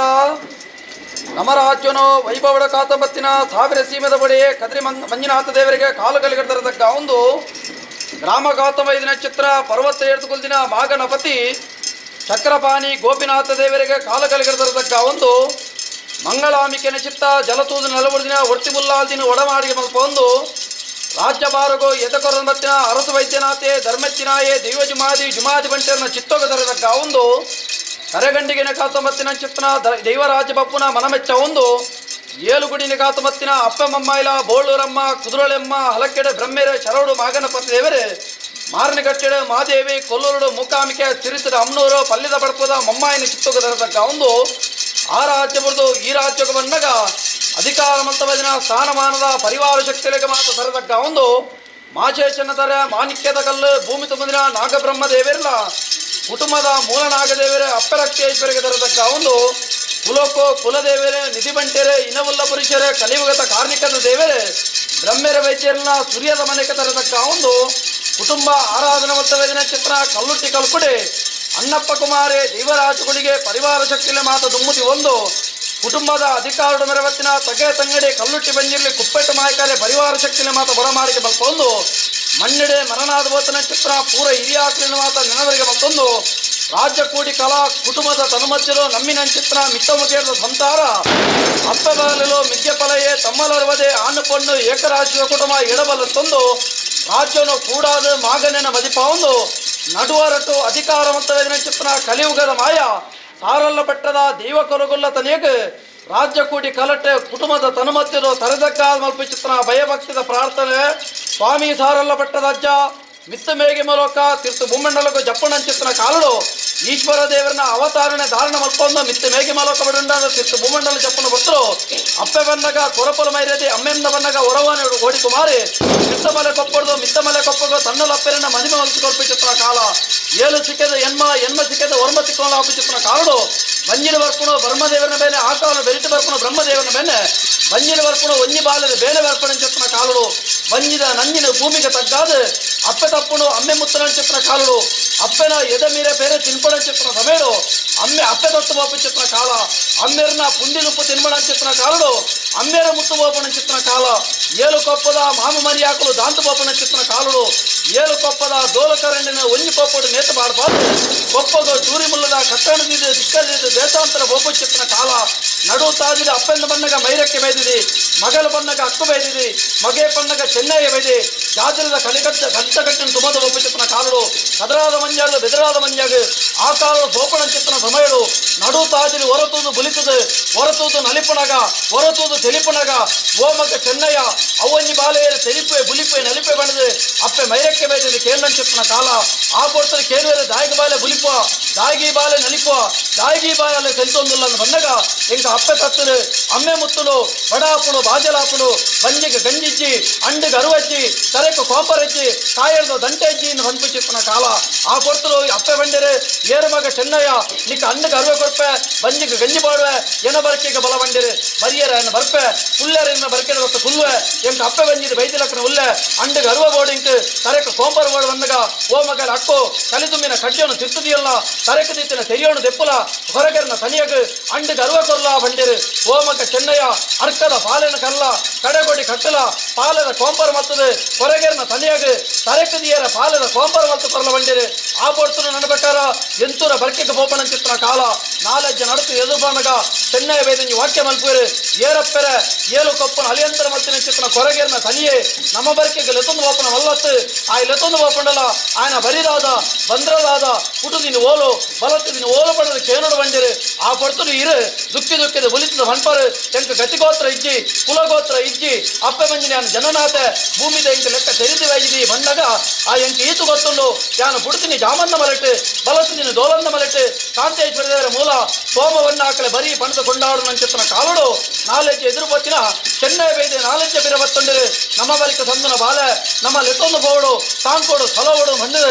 ನಮರಾಜ್ಯನು ವೈಭವಡ ಕಾತಂಬತ್ತಿನ ಸಾವಿರ ಸೀಮೆದ ಬಳಿ ಕದ್ರಿ ಮಂಜುನಾಥ ದೇವರಿಗೆ ಕಾಲುಗಲಿಗಡತಕ್ಕ ಒಂದು ಗ್ರಾಮ ಕಾತಂಬೈದಿನ ಚಿತ್ರ ಪರ್ವತ ಏರ್ದುಕೊಲ್ದಿನ ಮಾಗನಪತಿ ಚಕ್ರಪಾಣಿ ಗೋಪಿನಾಥ ದೇವರಿಗೆ ಕಾಲುಗಲಿಗಡತಕ್ಕ ಒಂದು ಮಂಗಳಾಂಬಿಕೆನ ಚಿತ್ತ ಜಲತೂದು ನೆಲಬುಡಿದಿನ ಒರ್ತಿಬುಲ್ಲಾಲ್ದಿನ ಒಡಮಾಡಿಗೆ ಮಲ್ಪ ಒಂದು ರಾಜ್ಯ ಬಾರಗೋ ಎದಕೊರಂಬತ್ತಿನ ಅರಸು ವೈದ್ಯನಾಥೆ ಧರ್ಮಚ್ಚಿನಾಯೆ ದೈವ ಜುಮಾದಿ ಬಂಟರ್ನ ಚಿತ್ತೋಗ ತರದಕ್ಕ ಒಂದು ಕರೆಗಂಡಿಗೆನ ಕಾತೊಂಬತ್ತಿನ ಚಿತ್ತನ ದೈವರಾಜ ಬಪ್ಪುನ ಮನಮೆಚ್ಚ ಒಂದು ಏಳುಗುಡಿನ ಕಾತೊಂಬತ್ತಿನ ಅಪ್ಪಮ್ಮಯ್ಲ ಬೋಳೂರಮ್ಮ ಕುದುರಳೆಮ್ಮ ಹಲಕೆಡೆ ಬ್ರಹ್ಮೆರೆ ಶರವಡು ಮಾಗನಪತಿ ದೇವರೇ ಮಾರನಗಟ್ಟೆಡೆ ಮಾದೇವಿ ಕೊಲ್ಲೂರುಡು ಮೂಕಾಂಬಿಕೆ ಸಿರಿಸದ ಅಮ್ನೂರು ಪಲ್ಯದ ಬಡಪದ ಮೊಮ್ಮಾಯಿನ ಚಿತ್ತೋಗದರತಕ್ಕ ಒಂದು ಆ ರಾಜ್ಯ ಬರೆದು ಈ ರಾಜ್ಯಕ್ಕೆ ಬಂದಾಗ ಅಧಿಕಾರವಂತವದಿನ ಸ್ಥಾನಮಾನದ ಪರಿವಾರ ಶಕ್ತಿಗಳಿಗೆ ಮಾತ್ರ ತರತಕ್ಕ ಒಂದು ಮಾಚೇಚನದರ ಮಾಣಿಕ್ಯದ ಕಲ್ಲು ಭೂಮಿ ತುಂಬಿನ ನಾಗಬ್ರಹ್ಮ ದೇವರಿಲ್ಲ ಕುಟುಂಬದ ಮೂಲ ನಾಗದೇವರೇ ಅಪ್ಪರಕ್ಷೇಶ್ವರಿಗೆ ತರತಕ್ಕ ಒಂದು ಕುಲಕ್ಕೋ ಕುಲದೇವರೇ ನಿಧಿ ಬಂಟೆರೆ ಇನವುಲ್ಲ ಪುರುಷರೇ ಕಲಿಯುಗದ ಕಾರ್ಮಿಕದ ದೇವರೇ ಬ್ರಹ್ಮೆರ ವೈದ್ಯರನ್ನ ಸೂರ್ಯದ ಮನೆಗೆ ತರತಕ್ಕ ಒಂದು ಕುಟುಂಬ ಆರಾಧನವಂತವೇದಿನ ಚಿತ್ರ ಕಲ್ಲುಟ್ಟಿ ಕಲ್ಪುಡೆ ಅಣ್ಣಪ್ಪ ಕುಮಾರಿ ದೈವರಾಜಗುಡಿಗೆ ಪರಿವಾರ ಶಕ್ತಿಯಲ್ಲಿ ಮಾತ ದುಮ್ಮುತಿ ಒಂದು ಕುಟುಂಬದ ಅಧಿಕಾರದ ಮೆರವತ್ತಿನ ತಗೆ ತಂಗಡಿ ಕಲ್ಲುಟ್ಟಿ ಬಂಜಿರ್ಲಿ ಕುಪ್ಪೆಟ್ಟು ಮಾಯಕಾರೆ ಪರಿವಾರ ಶಕ್ತಿಯಲ್ಲಿ ಮಾತ ಬರಮಾಡಿಕೆ ಬಲ್ಕೊಂದು ಮಣ್ಣೆಡೆ ಮರನಾದ ಬೋತನ ಚಿತ್ರ ಪೂರ ಹಿರಿಯ ಆಕಲಿನ ಮಾತ ನೆನವರಿಗೆ ಮತ್ತೊಂದು ರಾಜ್ಯ ಕೂಡಿ ಕಲಾ ಕುಟುಂಬದ ತನುಮಜ್ಜಲು ನಮ್ಮಿನ ಚಿತ್ರ ಮಿತ್ತಮುಗೇರದ ಸಂಸಾರ ಅಪ್ಪಬಾಲಲು ಮಿಗ್ಗೆ ಪಲಯೇ ತಮ್ಮಲರವದೆ ಆಣ್ಣು ಪೊಣ್ಣು ಏಕರಾಶಿಯ ಕುಟುಂಬ ಎಡಬಲತ್ತೊಂದು ರಾಜ್ಯವನ್ನು ಕೂಡಾದ ಮಾಗನೆನ ಮದಿಪ ಒಂದು ನಡುವರಟು ಅಧಿಕಾರವಂತವೇದಿನ ಚಿತ್ರ ಕಲಿಯುಗದ ಮಾಯ ಸಾರಲ್ಲ ಬೆಟ್ಟದ ದೈವ ಕೊರಗುಲ್ಲ ತನಿಯಗೆ ರಾಜ್ಯ ಕೂಡಿ ಕಲಟೆ ಕುಟುಂಬದ ತನುಮತ್ತಿರು ತರದಕ್ಕಾದ ಮಲ್ಪ ಚಿತ್ರ ಭಯಭಕ್ತಿದ ಪ್ರಾರ್ಥನೆ ಸ್ವಾಮಿ ಸಾರಲ್ಲ ಬೆಟ್ಟದ ಅಜ್ಜ ಮಿತ್ತ ಮೇಗೆ ಮೂಲಕ ತೀರ್ಥ ಭೂಮಂಡಲಕ್ಕೂ ಜಪ್ಪಣ ಚಿತ್ರ ಕಾಲುಡು ಈಶ್ವರ ದೇವರನ್ನ ಅವತಾರಣೆ ಧಾರಣ ಮಲ್ಕೊಂಡು ಮಿತ್ತ ಮೇಗೆ ಮೂಲಕ ಬಿಡುಂಡ ತೀರ್ಥ ಭೂಮಂಡಲ ಜಪ್ಪಣ ಬರ್ತರು ಅಪ್ಪೆ ಬನ್ನಗ ಕೊರಪಲ ಮೈರದಿ ಅಮ್ಮೆಂದ ಬನ್ನಗ ಹೊರವಾನೆ ಓಡಿ ಕುಮಾರಿ ಮಿತ್ತ ಮಲೆ ಕೊಪ್ಪಡ್ದು ಮಿತ್ತ ಮಲೆ ಕೊಪ್ಪಗ ತನ್ನಲಪ್ಪೆರನ್ನ ಮದಿಮೆ ಮಲ್ಸಿ ಕೊರ್ಪಿ ಚಿತ್ರ ಕಾಲ ಏಳು ಸಿಕ್ಕದ ಎನ್ಮ ಸಿಕ್ಕದ ಒರ್ಮ ತಿಕ್ಕೊಂಡ ಹಾಪಿ ಚಿತ್ರ ಕಾಲುಡು ಬಂಜಿನ ಬರ್ಪುಣು ಬ್ರಹ್ಮದೇವರನ ಬೇನೆ ಆಕಾಲ ಬೆರಿಟು ಬರ್ಪುಣು ಬ್ರಹ್ಮದೇವರನ ಬೇನೆ ಬಂಜಿನ ಬರ್ಪುಣು ಒಂಜಿ ಬಾಲದ ಬೇನೆ ಬರ್ಪಣ ಚಿತ್ರ ಕಾಲುಡು ಬಂಜಿದ ನಂಜಿನ ಭೂಮಿಗೆ ತಗ್ಗಾದ ಅಪ್ಪೆ ತಪ್ಪುಣು ಅಮ್ಮೆ ಮುತ್ತನ ಚಿತ್ರ ಕಾಲುಡು ಅಪ್ಪೆನ ಎದೆ ಮೀರೆ ಬೇರೆ ತಿನ್ಪಣ ಚಿತ್ರ ಸಮೇಡು ಅಮ್ಮೆ ಅಪ್ಪೆ ತೊಟ್ಟು ಬೋಪ ಚಿತ್ರ ಕಾಲ ಅಮ್ಮೆರನ ಪುಂಡಿಲುಪ್ಪು ತಿನ್ಮಣ ಚಿತ್ರ ಕಾಲುಡು ಅಮ್ಮೆರ ಮುತ್ತು ಬೋಪಣ ಚಿತ್ರ ಕಾಲ ಏಳು ಕೊಪ್ಪದ ಮಾಮು ಮರಿ ಹಾಕಲು ದಾಂತು ಬೋಪಣ ಚಿತ್ರ ಕಾಲುಡು ಏಳು ಕೊಪ್ಪದ ದೋಲಕರಂಡಿನ ಒಂಜಿ ಕೊಪ್ಪಡು ನೇತು ಮಾಡಬಾರ್ದು ಕೊಪ್ಪಗ ಚೂರಿ ಮುಲ್ಲದ ಕಟ್ಟಣದಿದ್ದು ದಿಕ್ಕದಿದ್ದು ದೇಶಾಂತರ ಬೋಪು ಚಿತ್ರ ಕಾಲ ನಡು ತಾದಿದ ಅಪ್ಪೆಂದ ಬಣ್ಣಗ ಮೈರಕ್ಕೆ ಬೈದಿದೆ ಮಗಳ ಬಣ್ಣಗ ಅಕ್ಕು ಬೈದಿದೆ ಮಗೆ ಬಣ್ಣಗ ಚೆನ್ನೈ ಬೈದೆ ಜಾತಿರದ ಕಲಿಕಟ್ಟಿನ ತುಮದ ಬೋಪು ಚಿತ್ರ ಕಾಲುಡು ಕದರಾದ ಮಂಜಾದ ಬೆದರಾದ ಮಂಜಾಗ ಆ ಕಾಲದ ಬೋಪಣ ಚಿತ್ರ ಸಮಯಡು ನಡು ತಾದಿಲಿ ಹೊರತೂದು ಬುಲಿತದೆ ಹೊರತೂದು ನಲಿಪಣಗ ಹೊರತೂದು ತೆಲಿಪಣಗ ಓಮಗ ಚೆನ್ನಯ್ಯ ಅವನ್ನಿ ಬಾಲೆಯಲ್ಲಿ ತೆಲಿಪೆ ಬುಲಿಪೆ ನಲಿಪೆ ಬಣ್ಣದೆ ಅಪ್ಪೆ ಮೈರಕ್ಕೆ ಬೈದಿದೆ ಕೇಂದ್ರ ಚಿತ್ರನ ಕಾಲ ಆ ಕೊಡ್ತಾರೆ ಕೇಳುವರೆ ದಾಯಿಗೆ ಬಾಲೆ ಬುಲಿಪ ದಾಯಿಗಿ ಬಾಲೆ ನಲಿಪ ದಾಯಿಗಿ ಬಾಲೆ ಸೆಲ್ತೊಂದಿಲ್ಲ ಬಂದಾಗ ಎಂಕ ಅಪ್ಪೆ ತತ್ತದು ಅಮ್ಮೆ ಮುತ್ತುಡು ಬಡಾಪುಡು ಬಾಜಲಾಪುಡು ಬಂಜಿಗೆ ಗಂಜಿಜ್ಜಿ ಅಂಡಿಗೆ ಅರುವಜ್ಜಿ ತರೆಕು ಕೋಪರಜ್ಜಿ ಕಾಯರ್ದು ದಂಟೆಜ್ಜಿ ಇನ್ನು ಹೊಂಪು ಚಿತ್ರನ ಕಾಲ ಆ ಕೊಡ್ತರು ಅಪ್ಪೆ ಬಂಡಿರೆ ಏರು ಮಗ ಚೆನ್ನಯ್ಯ ನಿಕ್ಕ ಅಂಡಿಗೆ ಅರುವೆ ಕೊಡ್ಪೆ ಬಂಜಿಗೆ ಗಂಜಿ ಬಾಡುವೆ ಏನ ಬರ್ಕಿಗೆ ಬಲ ಬಂಡಿರೆ ಬರಿಯರ ಎನ್ನ ಬರ್ಪೆ ಕುಲ್ಲೆರ ಬರ್ಕೆದ ಹೊತ್ತು ಕುಲ್ವೆ ಎಂಕ ಅಪ್ಪೆ ಬಂಜಿದ ಬೈದಿಲಕ್ಕನ ಉಲ್ಲೆ ಅಂಡಿಗೆ ಅರುವ ಬೋಡಿಂಕ್ ತರೆಕು ಕೋಂಪರ ಬೋಡು ಬಂದಾಗ ಓ ಮಗಲ ಅಕ್ಕು ಕಲಿತುಂಬಿನ ಕಡ್ಡಿಯನ್ನು ತಿರ್ತದಿಯಲ್ಲ ತರೆಕು ದಿತ್ತಿನ ತೆರಿಯೋಣ ದೆಪ್ಪುಲ ಹೊರಗೆರ್ನ ತನಿಯಗ ಅಂಡಿಗೆ ಅರುವ ಕೊರ್ಲ ಬಂಡಿರು ಓ ಮಗ ಚೆನ್ನಯ್ಯ ಅರ್ಕದ ಪಾಲೆನ ಕಲ್ಲ ಕಡೆಗೊಡಿ ಕಟ್ಟಲ ಪಾಲದ ಕೋಂಪರ ಮತ್ತದು ಹೊರಗೆರ್ನ ತನಿಯಗ ತರೆಕು ದಿಯರ ಪಾಲದ ಕೋಂಪರ ಮತ್ತು ಕೊರ್ಲ ಬಂಡಿರು ಆ ಬೋಡ್ತನು ನಡಬೇಕಾರ ಎಂತೂರ ಬರ್ಕೆಗೆ ಬೋಪಣ ಚಿತ್ರ ಕಾಲ ನಾಲೆಜ್ಜ ನಡತು ಎದುಬಾನಗ ಚೆನ್ನೈ ಬೇದಂಜಿ ವಾಕ್ಯ ಮಲ್ಪುರು ಏರಪ್ಪೆರೆ ಏಳು ಕೊಪ್ಪನ ಅಲಿಯಂತರ ಮತ್ತಿನ ಚಿತ್ರ ಕೊರಗೆರ್ನ ತನಿಯೇ ನಮ್ಮ ಬರ್ಕೆಗೆ ಲೆತೊಂದು ಬೋಪನ ವಲ್ಲತ್ತು ಆ ಲೆತೊಂದು ಬೋಪಂಡಲ ఆయన ಬರಿದಾದ ಬಂದ್ರದಾದ ಕುಟುದಿನ ಓಲು ಬಲತ್ತಿನ ಓಲು ಪಡೆದ ಕೇನೋಡು ಬಂಡಿರು ಆ ಪಡ್ತನು ಇರು ದುಕ್ಕಿದ ಬಲಿತದ ಮಣ್ಪರು ಎಂಕ ಗತಿಗೋತ್ರ ಇಜ್ಜಿ ಕುಲಗೋತ್ರ ಇಜ್ಜಿ ಅಪ್ಪೆ ಮಂಜಿನ ಯಾನು ಜನನಾತೆ ಭೂಮಿದ ಎಂಕ ಲೆಕ್ಕ ತೆರಿದಿವಾಗಿದೆ ಬಂದಾಗ ಆ ಎಂಕ ಈತು ಗೊತ್ತುಂಡು ಯಾನು ಬುಡ್ತಿನಿ ಜಾಮನ್ನ ಮಲೆಟ್ಟು ಬಲತ್ತಿನ ದೋಲನ್ನ ಮಲೆಟ್ಟು ಕಾಂತೇಶ್ವರ ದೇವರ ಮೂಲ ಸೋಮವನ್ನ ಆಕಲೆ ಬರೀ ಪಣದ ಕೊಂಡಾಡು ನಂಚಿತ್ತನ ಕಾಲುಡು ನಾಲೆಜ್ಜೆ ಎದುರು ಬತ್ತಿನ ಚೆನ್ನೈ ಬೈದೆ ನಾಲೆಜ್ಜೆ ಬಿರ ಬತ್ತೊಂಡಿರು ನಮ್ಮ ಬಲಿಕ ಸಂದನ ಬಾಲೆ ನಮ್ಮ ಲೆತ್ತೊಂದು ಬೋಡು ಸಾಂಕೋಡು ಸಲೋಡು ಮಣ್ಣು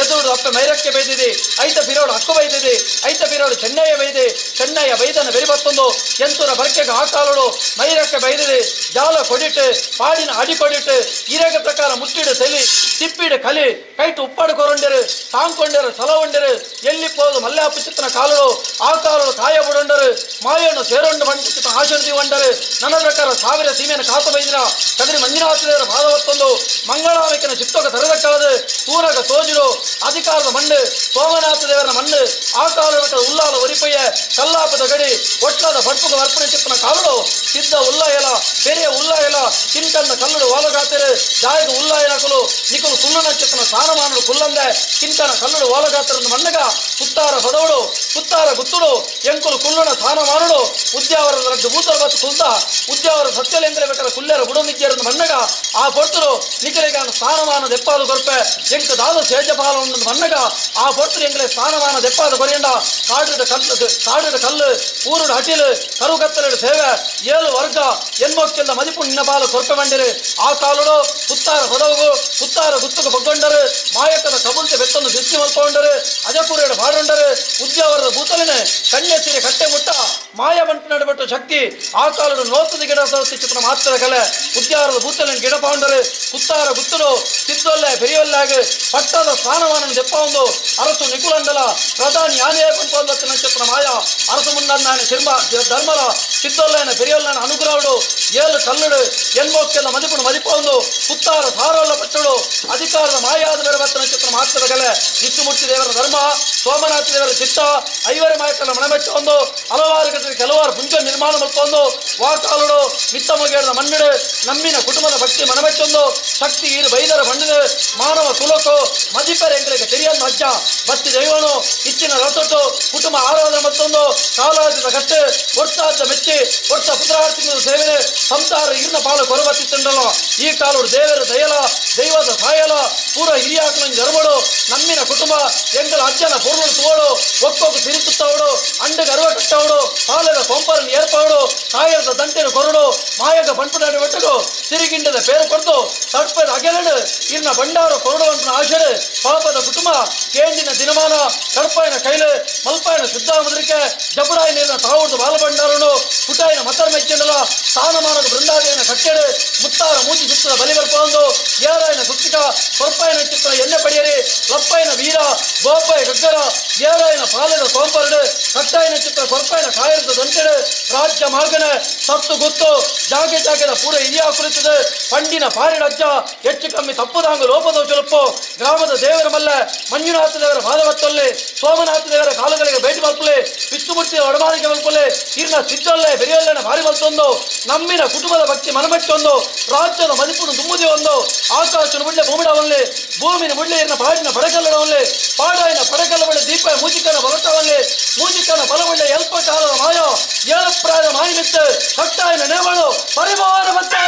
ಎದುರು ಅಪ್ಪೆ ಮೈರಕ್ಕೆ ಬೈದಿದೆ ಐತ ಬಿರೋಡು ಹಕ್ಕು ಬೈದಿದೆ ಐತ ಬಿರೋಡು ಚೆನ್ನಯ್ಯ ಬೈದೆ ಚೆನ್ನಯ್ಯ ಬೈದನ ಬೆರಿಬತ್ತೊಂದು ಎಂತೂರ ಬರ್ಕೆಗೆ ಹಾಕಾಲೋಡು ಮೈರಕ್ಕೆ ಬೈದಿದೆ ಜಾಲ ಕೊಡಿಟ್ಟು ಪಾಡಿನ ಅಡಿ ಕೊಡಿಟ್ಟು ಹಿರೇಗ ಪ್ರಕಾರ ಮುಟ್ಟಿಡು ಸೆಲಿ ತಿಪ್ಪಿಡು ಕಲಿ ಕೈಟು ಉಪ್ಪಾಡು ಕೊರಂಡಿರು ಸಾಂಕೊಂಡಿರು ಸಲವಂಡಿರು ಎಲ್ಲಿ ಪೋದು ಮಲ್ಲಾಪು ಚಿತ್ರನ ಕಾಲುಡು ಆ ಕಾಲುಡು ಕಾಯ ಬಿಡೊಂಡರು ಮಾಯನ್ನು ಸೇರೊಂಡು ಬಂಡಿಸಿದ ಆಶೀರ್ದಿ ವಂಡರು ನನ್ನ ಪ್ರಕಾರ ಸಾವಿರ ಸೀಮೆಯನ್ನು ಕಾತ ಬೈದಿನ ಕದರಿ ಮಂಜುನಾಥ ದೇವರ ಪಾದವತ್ತೊಂದು ಮಂಗಳಾಮಿಕನ ಚಿತ್ತೋಗ ತೆರೆದ ಕಳೆದು ತೂರಗ ತೋಜಿರು ಅಧಿಕಾರದ ಮಣ್ಣು ಸೋಮನಾಥ ದೇವರ ಮಣ್ಣು ಆ ಕಾಲದ ಉಲ್ಲಾಲ ಒರಿಪಯ್ಯ ಕಲ್ಲಾಪದ ಗಡಿ ಒಟ್ಲಾದ ಪಟ್ಪುಗ ಅರ್ಪಣೆ ಚಿಪ್ಪನ ಕಾಲುಡು ಸಿದ್ಧ ಉಲ್ಲಾಯಲ ಪೆರಿಯ ಉಲ್ಲಾಯಲ ಕಿನ್ಕಂದ ಕಲ್ಲುಡು ಓಲಗಾತಿರು ಜಾಯದ ಉಲ್ಲಾಯನಕಲು ನಿಕಲು ಕುಲ್ಲನ ಚಿಪ್ಪನ ಸ್ಥಾನಮಾನಲು ಕುಲ್ಲಂದೆ ಕಿನ್ಕನ ಕಲ್ಲುಡು ಓಲಗಾತಿರನ್ನು ಮಣ್ಣಗ ಪುತ್ತಾರ ಪದವಡು ಪುತ್ತಾರ ಗುತ್ತುಡು ಎಂಕುಲು ಕುಲ್ಲನ ಸ್ಥಾನಮಾನುಡು ಉದ್ಯಾವರದ ರಡ್ಡು ಭೂತರ ಬತ್ತು ಕುಲ್ದ ಉದ್ಯಾವರ ಸತ್ಯಲೆಂದರೆ ಬೆಟ್ಟರ ಕುಲ್ಲೆರ ಬುಡಮಿಜ್ಜರನ್ನು ಮಣ್ಣಗ ಆ ಪೊರ್ತರು ನಿಖಲೆಗಾನ ಸ್ಥಾನಮಾನ ದೆಪ್ಪಾದ ಕೊರ್ಪೆ ಎಂಕ ದಾದ ಸೇಜಪಾಲ ಮಣ್ಣಗ ಆ ಪೊರ್ತರು ಎಂಕಲೆ ಸ್ಥಾನಮಾನ ದೆಪ್ಪಾದ ಕೊರಿಯಂಡ ಕಾಡಿಡ ಕಲ್ಲು ಊರುಡು ಹಟಿಲು ಕರುಗತ್ತಲೆಡು ಸೇವೆ ಏಳು ವರ್ಗ ಎನ್ಮೊಕ್ಕೆಲ್ಲ ಮದಿಪು ನಿನ್ನ ಪಾಲು ಕೊರ್ಪೆ ಮಂಡಿರು ಆ ಕಾಲುಡು ಪುತ್ತಾರ ಪದವು ಪುತ್ತಾರ ಗುತ್ತುಗ ಬಗ್ಗೊಂಡರು ಮಾಯಕದ ಕಬುಲ್ತೆ ಬೆತ್ತೊಂದು ದೃಷ್ಟಿ ಮಲ್ಕೊಂಡರು ಅಜಪುರೇಡ ಬಾಡೊಂಡರು ಉದ್ಯಾವರದ ಭೂತಲಿನ ಕಣ್ಣೆತ್ತಿರಿ ಕಟ್ಟೆ ಮುಟ್ಟ ಮಾಯ ಬಂಟು ನಡುಬಟ್ಟು ಶಕ್ತಿ ಆ ಕಾಲುಡು ನೋತದ ಗಿಡ ಚಿತ್ರ ಮಾತ್ರ ಕಲೆ ಉದ್ಯಾವರದ ಭೂತಲಿನ ಗಿಡ ಪಾಂಡರು ಪುತ್ತಾರ ಗುತ್ತುಡು ಸಿದ್ದೊಲ್ಲೆ ಪೆರಿಯೊಲ್ಲಾಗ ಪಟ್ಟದ ಸ್ಥಾನಮಾನ ದೆಪ್ಪ ಒಂದು ಅರಸು ನಿಕುಲಂಡಲ ಪ್ರಧಾನಿ ಆನೆಯ ಪಂಪೊಂದತ್ತು ನಕ್ಷತ್ರ ಮಾಯ ಅರಸು ಮುಂಡನ್ನಾನೆ ಧರ್ಮಲ ಸಿದ್ದೊಲ್ಲೆನ ಪೆರಿಯೊಲ್ಲನ ಅನುಗ್ರಹಡು ಏಳು ಕಲ್ಲುಡು ಎನ್ಮೋಕ್ಕೆಲ್ಲ ಮದಿಪುಡು ಮದಿಪೊಂದು ಪುತ್ತಾರ ಸಾರೊಲ್ಲ ಪಟ್ಟಡು ಅಧಿಕಾರದ ಮಾಯಾದ ಬೆರಬತ್ತ ನಕ್ಷತ್ರ ಮಾತ್ರದ ಕಲೆ ವಿಷ್ಣುಮೂರ್ತಿ ದೇವರ ಧರ್ಮ ಸೋಮನಾಥ ದೇವರ ಚಿತ್ತ ಐವರ ಮಾಯಕಲ್ಲ ಮಣಮೆಚ್ಚ ಒಂದು ಹಲವಾರು ಗಟ್ಟರೆ ಕೆಲವಾರು ಪುಂಜ ನಿರ್ಮಾಣ ಮತ್ತೊಂದು ವಾಕಾಲುಡು ಮಿತ್ತಮುಗೇರದ ಮಣ್ಣಿಡು ನಮ್ಮಿನ ಕುಟುಂಬದ ಭಕ್ತಿ ಮನಮೆಚ್ಚೊಂದು ಶಕ್ತಿ ಈರು ಬೈದರ ಮಣ್ಣಿದು ಮಾನವ ಕುಲಕು ಮದಿಪರ ಎಂಗಳಿಗೆ ತೆರಿಯಂದು ಅಜ್ಜ ಭಕ್ತಿ ದೈವನು ಇಚ್ಚಿನ ರಥೊಟ್ಟು ಕುಟುಂಬ ಆರಾಧನೆ ಮತ್ತೊಂದು ಕಾಲಾಜಿದ ಕಟ್ಟು ಒಟ್ಟಾದ ಮೆಚ್ಚಿ ಒಟ್ಟ ಪುತ್ರಾರ್ಥಿಗಳ ಸೇವೆ ಸಂಸಾರ ಇರ್ನ ಪಾಲು ಕೊರಬತ್ತಿತ್ತಂಡಲ್ಲ ಈ ಕಾಲುಡು ದೇವರ ದಯಲ ದೈವದ ಸಾಯಲ ಪೂರ ಹಿರಿಯಾಕನ ಜರ್ಮಡು ನಮ್ಮಿನ ಕುಟುಂಬ ಎಂಗಳ ಅಜ್ಜನ ಪೂರ್ಣ ತೋಡು ಒಕ್ಕೊಕ್ಕು ತಿರುಸುತ್ತವಡು ಅಂಡಗ ಅರುವ ಕಟ್ಟವಡು ಪಾಲದ ಕೊಂಪರನ್ನು ಏರ್ಪಾಡು ಕಾಯದ ದಂಟೆನ ಕೊರಡು ಮಾಯಗ ಬಂಟುನಾಡಿ ಒಟ್ಟಡು ತಿರುಗಿಂಡದ ಪೇರು ಕೊಡ್ದು ತಡ್ಪದ ಅಗೆಲಡು ಇರ್ನ ಬಂಡಾರು ಕೊರಡು ಅಂತ ಆಶಡು ಪಾಪದ ಕುಟುಂಬ ಕೇಂದಿನ ದಿನಮಾನ ಕಡ್ಪಾಯನ ಕೈಲು ಮಲ್ಪಾಯನ ಶುದ್ಧ ಮುದ್ರಿಕೆ ಜಬುರಾಯ ನೀರಿನ ತಾವುಡು ಬಾಲಬಂಡಾರನು ಪುಟಾಯಿನ ಮತರ ಮೆಚ್ಚಂಡಲ ಸ್ಥಾನಮಾನದ ಬೃಂದಾದೇವಿನ ಕಟ್ಟೆಡು ಮುತ್ತಾರ ಮೂತಿ ಸುತ್ತದ ಬಲಿಬರ್ಪೊಂದು ಏರಾಯನ ಸುತ್ತಿಕ ಕೊರ್ಪಾಯನ ಚಿತ್ರ ಎಣ್ಣೆ ಪಡೆಯರಿ ಲಪ್ಪಾಯನ ವೀರ ಗೋಪಾಯ ಗಗ್ಗರ ಏರಾಯನ ಪಾಲದ ಕೋಂಪರಡು ಕಟ್ಟಾಯನ ಚಿತ್ರ ಕೊರ್ಪಾಯನ ಕಾಯರದ ದಂಟೆಡು ರಾಜ್ಯ ಮಾರ್ಗನ ಸತ್ತು ಗೊತ್ತು ಜಾಗೆ ಜಾಗದ ಪೂರ ಹಿರಿಯ ಕುರಿತದು ಪಂಡಿನ ಪಾರಿಡಜ್ಜ ಹೆಚ್ಚು ಕಮ್ಮಿ ತಪ್ಪುದಾಂಗ ಲೋಪದ ಚೊಲಪ್ಪು ಗ್ರಾಮದ ದೇವರ ಮಲ್ಲ ಮಂಜುನಾಥ ದೇವರ ಪಾದವತ್ತಲ್ಲಿ ಸೋಮನಾಥ ದೇವರ ಕಾಲುಗಳಿಗೆ ಭೇಟಿ ಮಲ್ಪಲೆ ವಿಷ್ಣುಮೂರ್ತಿಯ ಒಡಮಾಳಿಗೆ ಮಲ್ಪಲೆ ಇರ್ನ ಸಿದ್ದೊಲ್ಲೆ ಬೆರಿಯೊಲ್ಲೆನ ಭಾರಿ ಮಲ್ತೊಂದು ನಮ್ಮಿನ ಕುಟುಂಬದ ಭಕ್ತಿ ಮನಮೆಚ್ಚೊಂದು ರಾಜ್ಯದ ಮದಿಪುಡು ತುಂಬುದಿ ಒಂದು ಆಕಾಶನ ಮುಳ್ಳೆ ಭೂಮಿಡವಲ್ಲಿ ಭೂಮಿನ ಮುಳ್ಳೆ ಇರ್ನ ಪಾಡಿನ ಪಡಕಲ್ಲಡವಲ್ಲಿ ಪಾಡಾಯಿನ ಪಡಕಲ್ಲ ಬಳ್ಳೆ ದೀಪ ಮೂಜಿಕನ ಬಲಟವಲ್ಲಿ ಮೂಜಿಕನ ಬಲವಳ್ಳೆ ಎಲ್ಪ ಕಾಲದ ಮಾಯ ಏಳು ಪ್ರಾಯದ ಮಾಯಿಮಿತ್ತು ಕಟ್ಟಾಯಿನ ನೇವಳು ಪರಿವಾರ ಮತ್ತೆ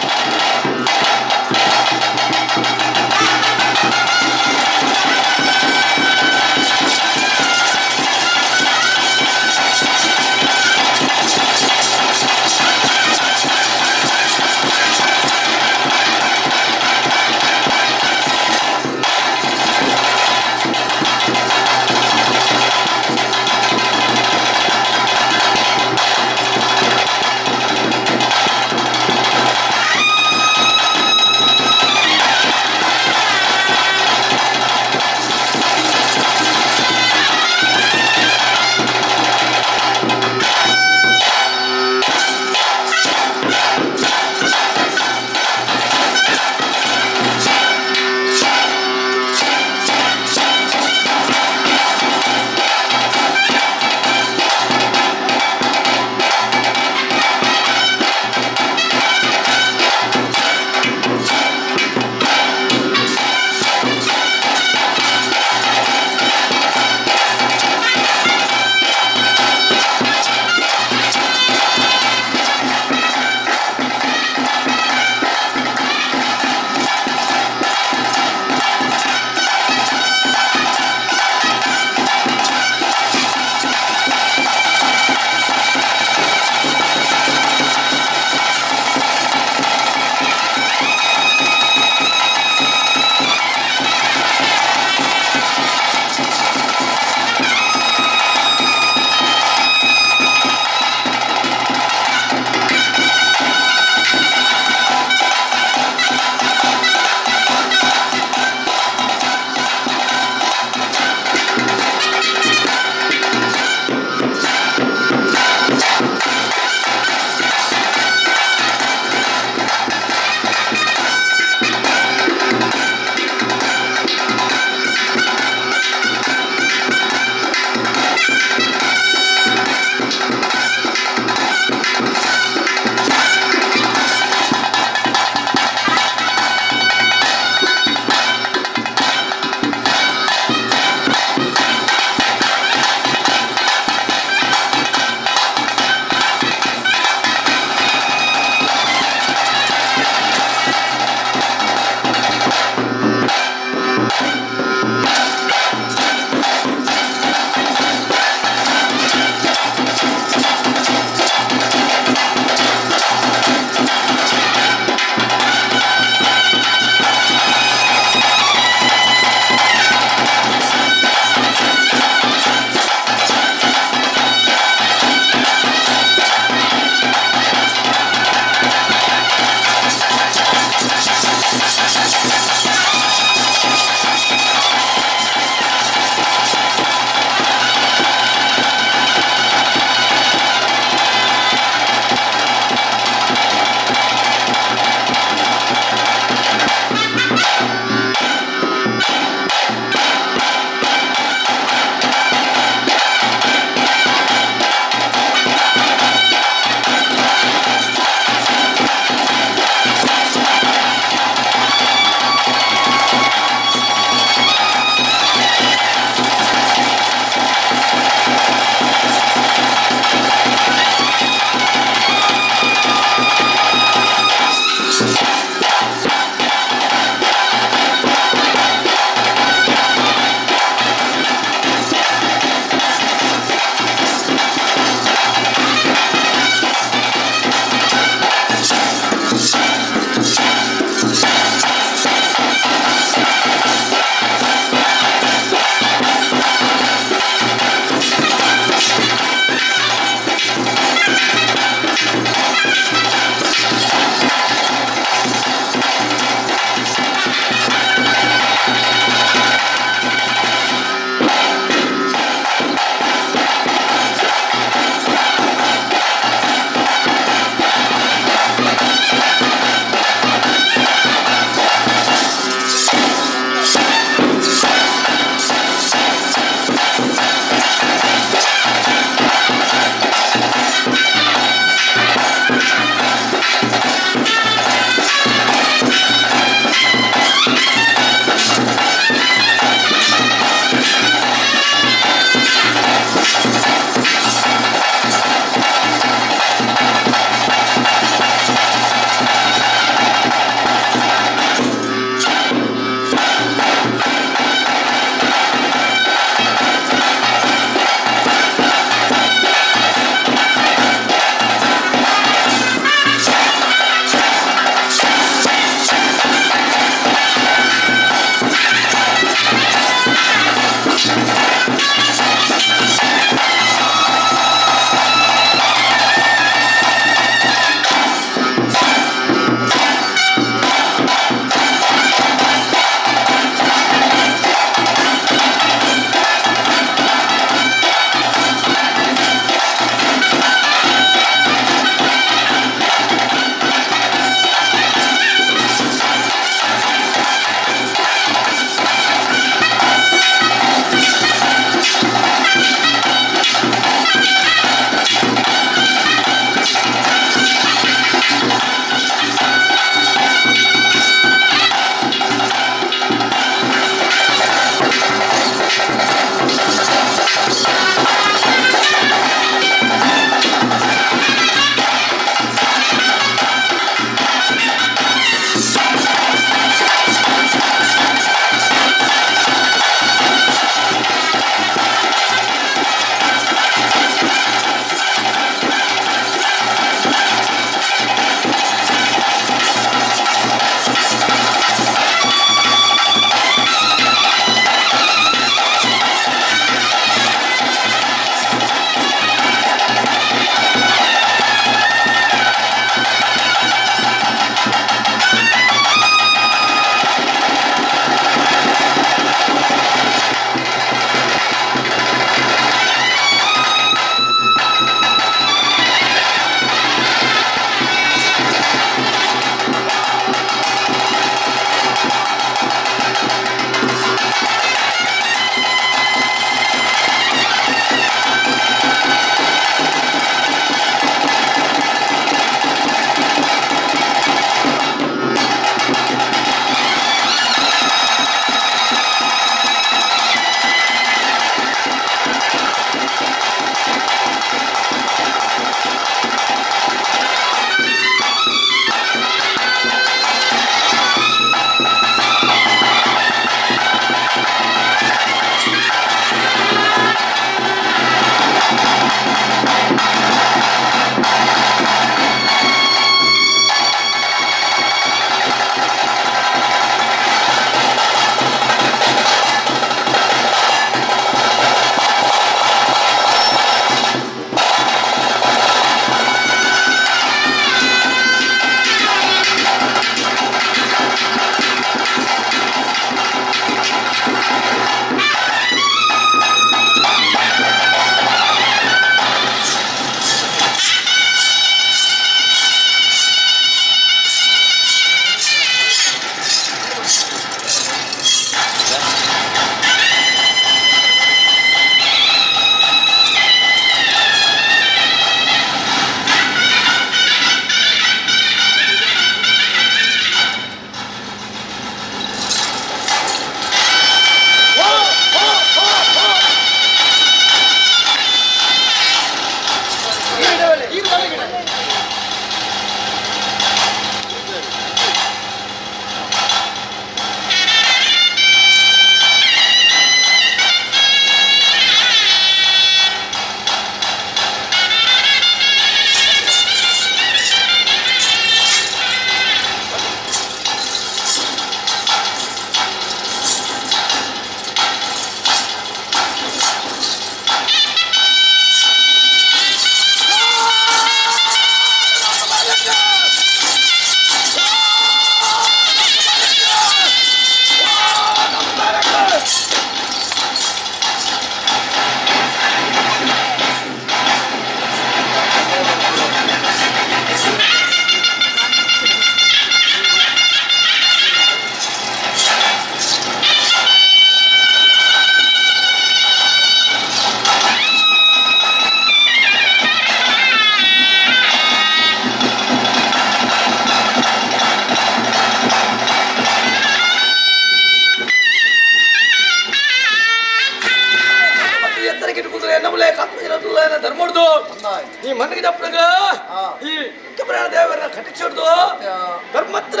ಧರ್ಮತ್ರ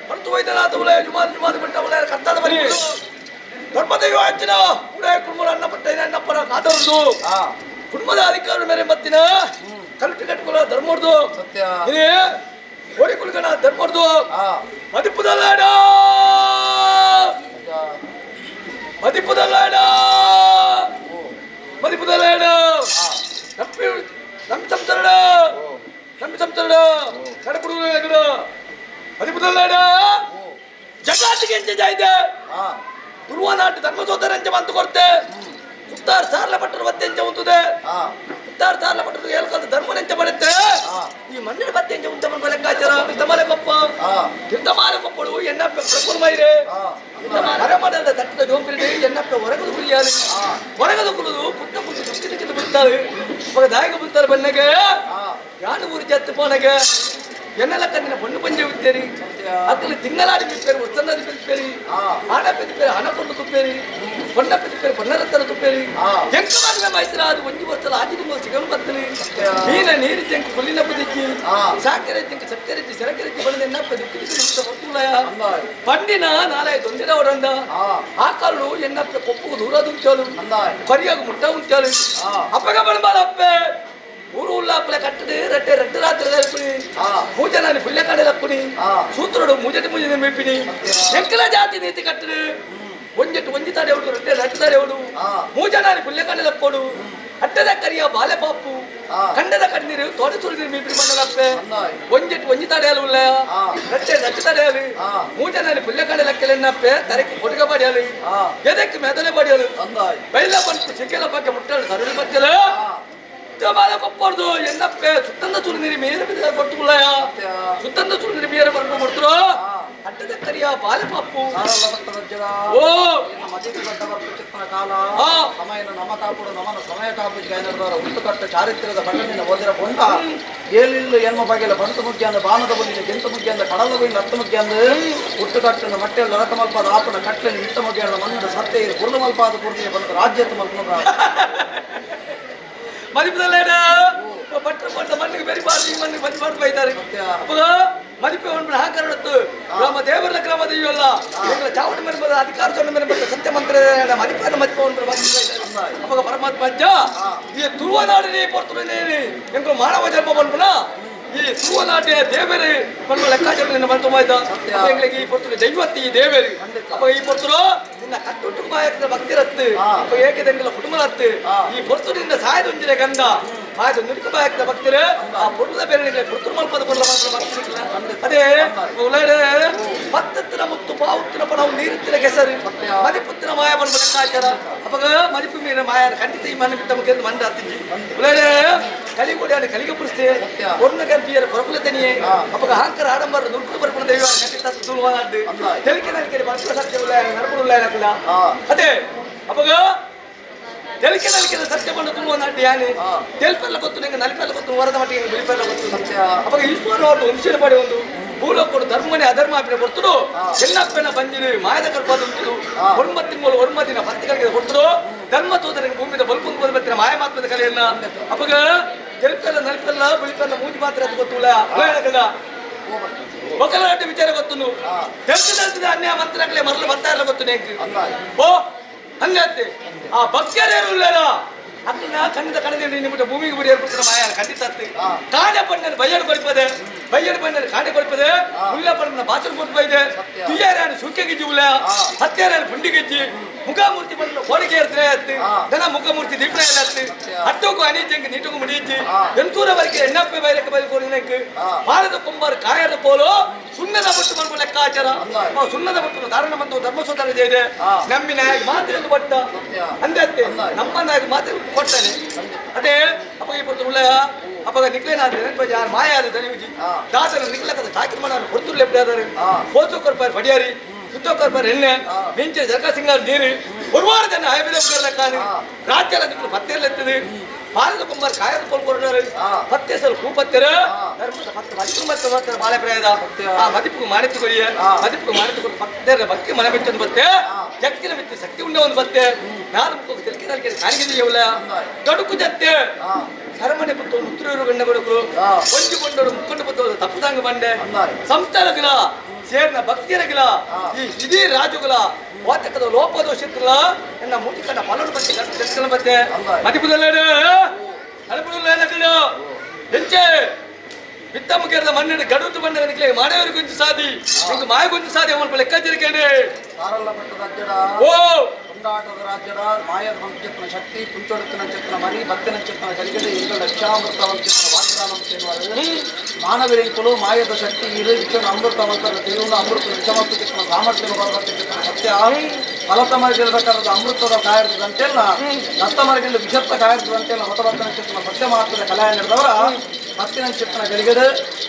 ಹೊರತು ವೈದ್ಯನಾಥ ಉಲಯ ಜುಮಾರಿ ಜುಮಾರಿ ಬಿಟ್ಟ ಉಲಯ ಕರ್ತಾದ ಬರೀ ಧರ್ಮದ ಯೋಚನ ಉಡಯ ಕುಟುಂಬ ಅನ್ನಪಟ್ಟ ಅನ್ನಪ್ಪನ ಕಾದವರದು ಕುಟುಂಬದ ಅಧಿಕಾರ ಮೇರೆ ಮತ್ತಿನ ಕಲ್ಟಿ ಕಟ್ಕೊಳ್ಳೋ ಧರ್ಮದ್ದು ಸತ್ಯ ಓಡಿ ಕುಲ್ಕಣ ಧರ್ಮದ್ದು ಮದಿಪುದಲ್ಲಾಡ ಮದಿಪುದಲ್ಲಾಡ ಮದಿಪುದಲ್ಲಾಡ ನಮ್ಮಿ ಸಂತರಣ ನಮ್ಮಿ ಸಂತರಣ ಕಡಪುಡು ಮದಿಪುದಲ್ಲಾಡ ಜಗತ್ತಿಗೆ ಎಂಚ ಜಾಯ್ದೆ ತುಳುವನಾಟ್ಟು ಧರ್ಮ ಸೋದರಂಚ ಬಂತು ಕೊಡ್ತೆ ಉತ್ತಾರ ಸಾರ್ಲ ಪಟ್ಟರು ಬತ್ತೆಂಚ ಉಂತದೆ ಉತ್ತಾರ ಸಾರ್ಲ ಪಟ್ಟರು ಹೇಳ್ಕೊಂಡ ಧರ್ಮನೆಂಚ ಬರುತ್ತೆ ಈ ಮಣ್ಣಿನ ಬತ್ತೆಂಚ ಉಂಟ ಬಂದ ಲೆಕ್ಕಾಚಾರ ಇಂತಮಾಲೆ ಕೊಪ್ಪ ಇಂತಮಾಲೆ ಕೊಪ್ಪಳು ಎನ್ನಪ್ಪ ಪ್ರಕುಲ್ ಮೈರೆ ಮರಮಡದ ತಟ್ಟದ ಜೋಂಪಿರಿ ಎನ್ನಪ್ಪ ಹೊರಗದು ಕುಲಿಯಾలి ಹೊರಗದು ಕುಲುದು ಪುಟ್ಟ ಪುಟ್ಟ ದುಕ್ಕಿದಕ್ಕಿಂತ ಬಿಡ್ತಾರೆ ಇವಾಗ ದಾಯಿಗೆ ಬಿಡ್ತಾರೆ ಬಣ್ಣಗೆ ಯಾನು ಊರು ಜತ್ತು ಪೋನಗೆ ಎನ್ನೆಲ್ಲ ಕಣ್ಣಿನ ಬಣ್ಣು ಪಂಜೆ ಉತ್ತೇರಿ ಅಕ್ಕಲ್ಲಿ ತಿಂಗಳಾಡಿ ಬಿಪ್ಪೇರಿ ವಸ್ತನ್ನಾದಿ ಬಿಪ್ಪೇರಿ ಹಣ ಪೆದಿಪೇರಿ ಹಣ ಕೊಂಡು ತುಪ್ಪೇರಿ ಬಣ್ಣ ಪೆದಿಪೇರಿ ಬಣ್ಣರತ್ತರ ತುಪ್ಪೇರಿ ಎಂಕ ಮಾಡಿದ ಮೈತ್ರ ಅದು ಒಂಜಿ ವರ್ಷದ ಆಜಿನ ಮೂಲ ಸಿಗಲು ಬರ್ತಲಿ ಮೀನ ನೀರಿದ್ದ ಎಂಕ ಕೊಲ್ಲಿನ ಬದುಕಿ ಸಾಕೆರೆ ಎಂಕ ಸತ್ಯರೆತ್ತಿ ಸೆರಕೆರೆತ್ತಿ ಬಣ್ಣದ ಎನ್ನಪ್ಪ ದಿಕ್ಕಿದ ಹೊರ್ತುಲಯ ಪಂಡಿನ ನಾಳೆ ತೊಂದರೆ ಅವರಂದ ಆ ಕಾಲು ಎನ್ನಪ್ಪ ಕೊಪ್ಪು ದೂರ ಉಂಚಾಲು ಪರಿಯಾಗ ಮುಟ್ಟ ಉಂಚಾಲು ಅಪ್ಪಗ ಬಣಬಾಲಪ್ಪೆ ಊರು ಉಲ್ಲಾಪಲೆ ಕಟ್ಟದೆ ರಟ್ಟೆ ರಟ್ಟು ರಾತ್ರಿ ಮೂಜನಾನಿ ಪುಲ್ಯ ಕಡೆಲಪ್ಪುನಿ ಸೂತ್ರೋಡು ಮುಜಟಿ ಮುಜಿ ಮೇಪಿನಿ ಎಂಕಲ ಜಾತಿ ನೀತಿ ಕಟ್ಟದು ಒಂಜೆಟ್ಟು ಒಂಜಿ ತಾಡೆ ಹೊಡು ರಟ್ಟೆ ರಟ್ಟು ತಾಡೆ ಹೊಡು ಮೂಜನಾನಿ ಪುಲ್ಯ ಕಡೆಲಪ್ಪೋಡು ಅಟ್ಟದ ಕರಿಯ ಬಾಲೆ ಪಾಪು ಕಂಡದ ಕಣ್ಣೀರು ತೋಟ ಸುರಿದಿರು ಮೀಪಿನಿ ಬಂದಲಪ್ಪೆ ಒಂಜೆಟ್ಟು ಒಂಜಿ ತಾಡೆಯಲು ಉಲ್ಲ ರಟ್ಟೆ ರಟ್ಟು ತಾಡೆಯಲು ಮೂಜನಾನಿ ಪುಲ್ಯ ಕಡೆಲಕ್ಕೆಲೆನ್ನಪ್ಪೆ ತರಕ್ಕೆ ಕೊಡುಗ ಬಡಿಯಲು ಎದಕ್ಕೆ ಮೆದಲೆ ಬಡಿಯಲು ಬೈಲ ಬಂತು ಸಿಕ್ಕೆಲ ಬಗ್ಗೆ ಮುಟ್ಟಲು ಸರಳಿ ಬಚ್ಚಲು ಮಾಲೆ ಕೊಪ್ಪರ್ದು ಎನ್ನಪ್ಪೆ ಸುತ್ತಂದ ಸುರಿದಿರಿ ಮೇರೆ ಕೊಟ್ಟುಕೊಳ್ಳಯ ಸುತ್ತಂದ ಸುರಿದಿರಿ ಮೇರೆ ಬರ್ಕೊಂಡು ಕೊಡ್ತರು ಅಡ್ಡದ ಕರಿಯ ಬಾಲೆ ಪಪ್ಪು ಓ ಕಾಲ ಸಮಯ ನಮ ಕಾಪುಡು ನಮನ ಸಮಯ ಕಾಪು ಜೈನರ ಹುಟ್ಟುಕಟ್ಟ ಚಾರಿತ್ರ್ಯದ ಬಣ್ಣನಿನ ಓದಿರ ಕೊಂಡ ಏಲಿಲ್ಲು ಎನ್ಮ ಬಗೆಲ ಬಂತು ಮುಗ್ಗಿ ಅಂದ ಬಾಣದ ಬಲ್ಲಿನ ಕೆಂತ ಮುಗ್ಗಿ ಅಂದ ಕಡಲ ಬೈನ ಹತ್ತು ಮುಗ್ಗಿ ಅಂದ ಹುಟ್ಟುಕಟ್ಟನ ಮಟ್ಟೆಲ್ಲ ನರಕ ಮಲ್ಪಾದ ಆಪನ ಕಟ್ಲಿನ ನಿತ್ತ ಮುಗ್ಗಿ ಅಂದ ಮಂದ ಸತ್ಯ ಗುರುಳು ಮಲ್ಪಾದ ಪೂರ್ತಿಗೆ ಬಂದ ರಾಜ್ಯದ ಮಲ್ಪನ ಮದಿಪದಲ್ಲೇಡ ಪಟ್ಟಣ ಪಟ್ಟ ಮಣ್ಣಿಗೆ ಬೇರೆ ಬಾರಿ ಮಣ್ಣಿಗೆ ಬಂದು ಮಾಡಿ ಬೈತಾರೆ ಮದಿಪೆ ಒಂದು ಹಾಕರತ್ತು ಗ್ರಾಮ ದೇವರ ಗ್ರಾಮ ದೆಯ್ಯವಲ್ಲ ಎಂಗಳ ಚಾವಡಿ ಮೇಲೆ ಬಂದ ಅಧಿಕಾರ ಸೊನ್ನೆ ಮೇಲೆ ಬಂದ ಸತ್ಯ ಮಂತ್ರ ಮದಿಪನ ಮದಿಪ ಒಂದು ಅವಾಗ ಪರಮಾತ್ಮ ಅಜ್ಜ ಈ ತುಳುವನಾಡಿನಿ ಪೊರ್ತುನೇನಿ ಎಂಗಳು ಮಾನವ ಜನ್ಮ ಬಂದ್ಬಿಡ ಈ ತುಳುವನಾಡಿಯ ದೇವರೇ ಬಂದ ಲೆಕ್ಕಾಚಾರ ಬಂತು ಮಾಯ್ದ ಎಂಗಳಿಗೆ ಈ ಪೊರ್ತುಲು ದೈವತ್ತಿ ಈ ದೇವರಿ ಅವಾಗ ಈ ಪೊರ್ತುಲು ನಿನ್ನ ಕಟ್ಟುಟ್ಟು ಮಾಯಕದ ಭಕ್ತಿರತ್ತು ಏಕೆದಂಗೆಲ್ಲ ಕುಟುಂಬರತ್ತು ಈ ಪೊರ್ತುನಿಂದ ಸಾಯದೊಂದಿನ ಗಂಧ ಆಯ್ತು ನುಡುಕು ಬಾಯಕದ ಭಕ್ತರು ಆ ಪುರುಷದ ಬೇರೆ ಪುರ್ತುರು ಮಲ್ಪದ ಪುರ್ಲ ಭಕ್ತಿರಿಲ್ಲ ಅದೇ ಉಳ್ಳಾಡೆ ಪತ್ತತ್ತಿನ ಮುತ್ತು ಪಾವುತ್ತಿನ ಪಣವು ನೀರುತ್ತಿನ ಕೆಸರು ಮದಿಪುತ್ತಿನ ಮಾಯ ಬಂದ ಲೆಕ್ಕಾಚಾರ ಅವಾಗ ಮದಿಪು ಮೀನ ಮಾಯ ಖಂಡಿತ ಈ ಮನೆ ಬಿಟ್ಟ ಮುಖ ಮಂಡ ಹತ್ತಿಜಿ ಉಳ್ಳಾಡೆ ಕಲಿಗೋಡಿ ಕಲಿಗೆ ಪುರಿಸ್ತೆ ಒರ್ಣ ಗಂಪಿಯರ ಕೊರಕುಲ ತನಿಯೇ ಅವಾಗ ಅಹಂಕಾರ ಆಡಂಬರ ನುಡುಕು ಬರ್ಪಣ ದೈವ ಖಂಡಿತ ತುಳುವಾದ್ದು ತೆಲಿಕೆ ನಲಿಕೆ ಬಂದ ಸತ್ಯ ಉಳ್ಳಾಯ ನರಪುರ ಉಳ್ಳಾಯನಲ್ಲ ಅದೇ ಅವಾಗ ತೆಲಿಕೆ ನಲಿಕೆ ಸತ್ಯ ಬಂದು ತುಳುವನಾಟಿ ಯಾನೆ ತೆಲ್ಪೆಲ್ಲ ಗೊತ್ತು ನಿಂಗೆ ನಲಿಪೆಲ್ಲ ಗೊತ್ತು ವರದ ಮಟ್ಟಿಗೆ ಬಿಳಿಪೆಲ್ಲ ಗೊತ್ತು ಅವಾಗ ಈಶ್ವರ ಅವರು ವಂಶದ ಪಡೆ ಒಂದು ಭೂಲೋಕರು ಧರ್ಮನೆ ಅಧರ್ಮ ಆಪಿನ ಕೊಡ್ತರು ಎನ್ನಪ್ಪನ ಬಂದಿರು ಮಾಯದ ಕಲ್ಪಾದ ಉಂಟು ಒರ್ಮದಿನ ಭಕ್ತಿಗಳಿಗೆ ಕೊಡ್ತರು ಧರ್ಮ ತೋದರಿಗೆ ಭೂಮಿದ ಬಲ್ಪುಂದು ಬಂದ ಮಾಯ ಮಾತ್ಮದ ಕಲೆಯನ್ನ ಅವಾಗ ತೆಲ್ಪೆಲ್ಲ ನಲಿಪೆಲ್ಲ ಬಿಳಿಪೆಲ್ಲ ಮೂಜಿ ಮಾತ್ರ ಅದು ಗೊತ್ತುಲ್ಲ ಒಕ್ಕಲಾಟ ವಿಚಾರ ಗೊತ್ತು ತೆಲ್ಪದ ಅನ್ಯ ಮಂತ್ರಗಳೇ ಮರಳು ಬರ್ತಾ ಇಲ್ಲ ಗೊತ್ತು ನೆಂಕು ಓ ಹಂಗತ್ತೆ ಆ ಭಕ್ತರೇನು ಇಲ್ಲರ ಅದನ್ನ ಖಂಡಿತ ಕಣದಿಂದ ನಿಮ್ಮಿಟ ಭೂಮಿಗೆ ಬಿಡಿ ಏರ್ಪಡ್ತಾರೆ ಮಾಯ ಖಂಡಿತ ಕಾಣೆ ಪಣ್ಣನ ಬಯ್ಯಡು ಕೊಡ್ಪದೆ ಬಯ್ಯಡು ಪಣ್ಣನ ಕಾಣೆ ಕೊಡ್ಪದೆ ಉಲ್ಲ ಪಣ್ಣನ ಬಾಸರು ಕೊಡ್ಪದೆ ತುಯ್ಯಾರ ಸುಕ್ಕೆಗಿಜ್ಜಿ ಉಲ್ಲ ಹತ್ಯಾರ ಪುಂಡಿಗಿಜ್ಜಿ ಮುಖಮೂರ್ತಿ ಪಣ್ಣನ ಹೋಳಿಗೆ ಇರ್ತದೆ ಅತ್ತು ದನ ಮುಖಮೂರ್ತಿ ದೀಪನ ಎಲ್ಲ ಅತ್ತು ಹಟ್ಟೋಕು ಅನಿಜಂಗೆ ನೀಟೋಕು ಮುಡಿಯಿಜ್ಜಿ ಎಂತೂರವರೆಗೆ ಎಣ್ಣಪ್ಪೆ ಬೈಲಕ್ಕೆ ಬೈಲ್ಕೋಲಿನಕ್ಕೆ ಪಾಲದ ಕುಂಬಾರ ಕಾಯದ ಪೋಲು ಸುಣ್ಣದ ಬಟ್ಟು ಮಲ್ಪು ಲೆಕ್ಕಾಚಾರ ಸುಣ್ಣದ ಬಟ್ಟು ಧಾರಣ ಬಂದು ಧರ್ಮಸೋದರ ಇದೆ ನಮ್ಮಿನ ಮಾತ್ರ ಬಟ್ಟ ಅಂದೆ ನಮ್ಮ ಮಾತ್ರ ಕೊಡ್ತಾನೆ ಅದೇ ಅಪ್ಪ ಈ ಪುತ್ರ ಉಳ್ಳ ಅಪ್ಪಗ ನಿಕ್ಲೇನಾದ್ರೆ ಯಾರು ಮಾಯ ಆದ ದನಿವಿಜಿ ದಾಸನ ನಿಕ್ಲಕ್ಕದ ಠಾಕಿರ್ ಮನ ಹೊರ್ತುರ್ಲೆ ಬಿಡಾದಾರೆ ಪೋಚೋ ಕೊರ್ಪಾರ್ ಬಡಿಯಾರಿ ಸುತ್ತೋ ಕೊರ್ಪಾರ್ ಎಣ್ಣೆ ಮಿಂಚೆ ಜರ್ಕ ಸಿಂಗಾರ ನೀರು ಒರ್ವಾರ ಜನ ಆಯ್ಬಿದ ಕಾಣಿ ರಾಜ್ಯ ನಿಕ್ಲು ಪತ್ತೆಯಲ್ಲೆತ್ತದೆ ಪಾಲದ ಕುಂಬಾರ ಕಾಯದ ಕೊಲ್ಕೊರ್ಡಾರೆ ಪತ್ತೆ ಸಲ ಕೂಪತ್ತೆರ ಧರ್ಮದ ಪತ್ತೆ ಮದಿಪು ಮತ್ತೆ ಬರ್ತಾರೆ ಬಾಳೆ ಪ್ರಾಯದ ಆ ಮದಿಪು ಮಾಡಿತು ಕೊರಿಯ ಮದಿಪು ಮಾಡಿತು ಕೊಟ್ಟು ಪತ್ತೆರ ಭಕ್ತಿ ಮನೆ ಬಿಟ್ಟೊಂದು ಬತ್ತೆ ಜಕ್ತಿನ ಬಿತ್ತು ಶಕ್ತಿ ಉಂಡ ಒಂದು ಬತ್ತೆ ನಾನು ಮುಖ ತೆಲಕೆ ಕಾಣಿಗೆ ದೊಡುಕು ಜತ್ತೆ ಅರಮನೆ ಪುತ್ತೂರು ಮುತ್ತೂರು ಗಂಡ ಕೊಡುಕರು ಕೊಂಚಿಕೊಂಡವರು ಮುಕ್ಕೊಂಡು ಪುತ್ತೂರು ತಪ್ಪದಂಗ ಬಂಡೆ ಸಂಸ್ಥಾನಗಳ ಸೇರಿನ ಭಕ್ತಿಯರಗಳ ಈ ಇಡೀ ರಾಜುಗಳ ವಾತಕದ ಲೋಪದೋಷಗಳ ಎನ್ನ ಮುಟ್ಟಿಕಂಡ ಮಲರು ಬಗ್ಗೆ ದರ್ಶನ ಬಗ್ಗೆ ಮತಿಪುದಲ್ಲೇಡು ಅನುಪುದಲ್ಲೇಡು ಹೆಂಚೆ ಮಿತ್ತಮುಗೆರದ ಮಣ್ಣಿನ ಗಡುತ್ತು ಬಂಡವನಿಗೆ ಮಾನವರಿಗೆ ಗುಂಜು ಸಾದಿ ನಿಂಗೆ ಮಾಯ ಗುಂಜು ಸಾದಿ ಅವನ ಲೆಕ್ಕಾಚಾರಿಕೆ ಓ ಕೊಂಡಾಟದ ರಾಜ್ಯದ ಮಾಯದ ಮಂಚತ್ನ ಶಕ್ತಿ ಕುಂಚೊಡುತ್ತಿನ ಚಕ್ರ ಮರಿ ಭಕ್ತಿನ ಚಕ್ರ ಕಲಿಗಡೆ ಇಂದು ಲಕ್ಷಾಮೃತವಂಚಿನ ವಾಗ್ದಾನ ಮಾನವರಿಂಕಲು ಮಾಯದ ಶಕ್ತಿ ಇರು ಇಚ್ಚನ ಅಮೃತವಂತರ ತಿರುವಿನ ಅಮೃತ ವಿಷಮತ್ತು ಚಕ್ರ ಸಾಮರ್ಥ್ಯ ಬರಬರ್ತಿನ ಸತ್ಯ ಫಲತಮರಿಗಿರಬೇಕಾದ ಅಮೃತದ ಕಾಯರ್ದಂತೆಲ್ಲ ದತ್ತಮರಿಗಿಂದ ವಿಷತ್ತ ಕಾಯರ್ದಂತೆಲ್ಲ ಹೊತಭಕ್ತನ ಚಕ್ರ ಸತ್ಯ ಮಾತ್ರದ ಕಲಾಯ ನಡೆದವರ ಭಕ್ತಿನ ಚಕ್ರ ಗಲಿಗಡೆ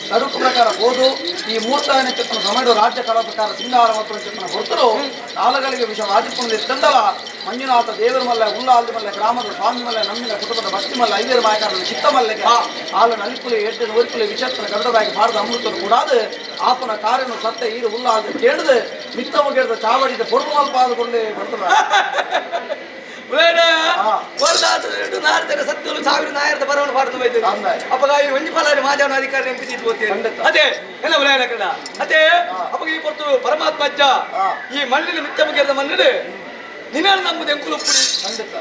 ತಡುಕು ಪ್ರಕಾರ ಓದು ಈ ಮೂರ್ತಾಯನ ಚಕ್ರ ಸಮಯದ ರಾಜ್ಯ ಕಲಾ ಪ್ರಕಾರ ಸಿಂಗಾರ ಮತ್ತು ಚಕ್ರ ಹೊರತರು ಕಾಲಗಳಿಗೆ ವಿಷ ವಾದಿಪುಣದ ತಂಡಲ ಮಂಜುನಾಥ ದೇವರ ಮಲ್ಲ ಉಲ್ಲಾಲ್ದ ಮಲ್ಲ ಗ್ರಾಮದ ಸ್ವಾಮಿ ಮಲ್ಲ ನಮ್ಮಿನ ಕುಟುಂಬದ ಭಕ್ತಿ ಮಲ್ಲ ಐದರ ಮಾಯಕಾರನ ಚಿತ್ತ ಮಲ್ಲಿಗೆ ಹಾಲು ನಲಿಕುಲೆ ಎಡ್ಡು ನೋರಿಕುಲೆ ವಿಷತ್ತನ ಗಡ್ಡದಾಗಿ ಭಾರತ ಅಮೃತರು ಕೂಡಾದು ಆಪನ ಕಾರ್ಯನು ಸತ್ತ ಈರು ಉಲ್ಲಾಲ್ದ ಕೇಳಿದು ಮಿತ್ತಮುಗೆರದ ಚಾವಡಿದ ಪೊರ್ಲು ಮಲ್ಪಾದ ಕೊಂಡೇ ಬರ್ತದ ಸತ್ಯಗಳು ಸಾವಿರ ನಾಯರದ ಬರವಣ ಪಾಡ್ತಾ ಇದ್ದೇನೆ ಅಪ್ಪಗ ಈ ಒಂಜಿ ಫಲಾರಿ ಮಾಜಾವನ ಅಧಿಕಾರಿ ನೆನಪಿಸಿದ್ಬೋತೇನೆ ಅದೇ ಎಲ್ಲ ಉಲಯನ ಕಡ ಅದೇ ಅಪ್ಪಗ ಈ ಪೊರ್ತು ಪರಮಾತ್ಮ ಅಜ್ಜ ಈ ಮಣ್ಣಿನ ಮಿತ್ತಮುಗೆರದ ಮಣ್ಣಿನ ನಿನ್ನ ನಮ್ಮದು ಎಂಕುಲು ಪುಡಿ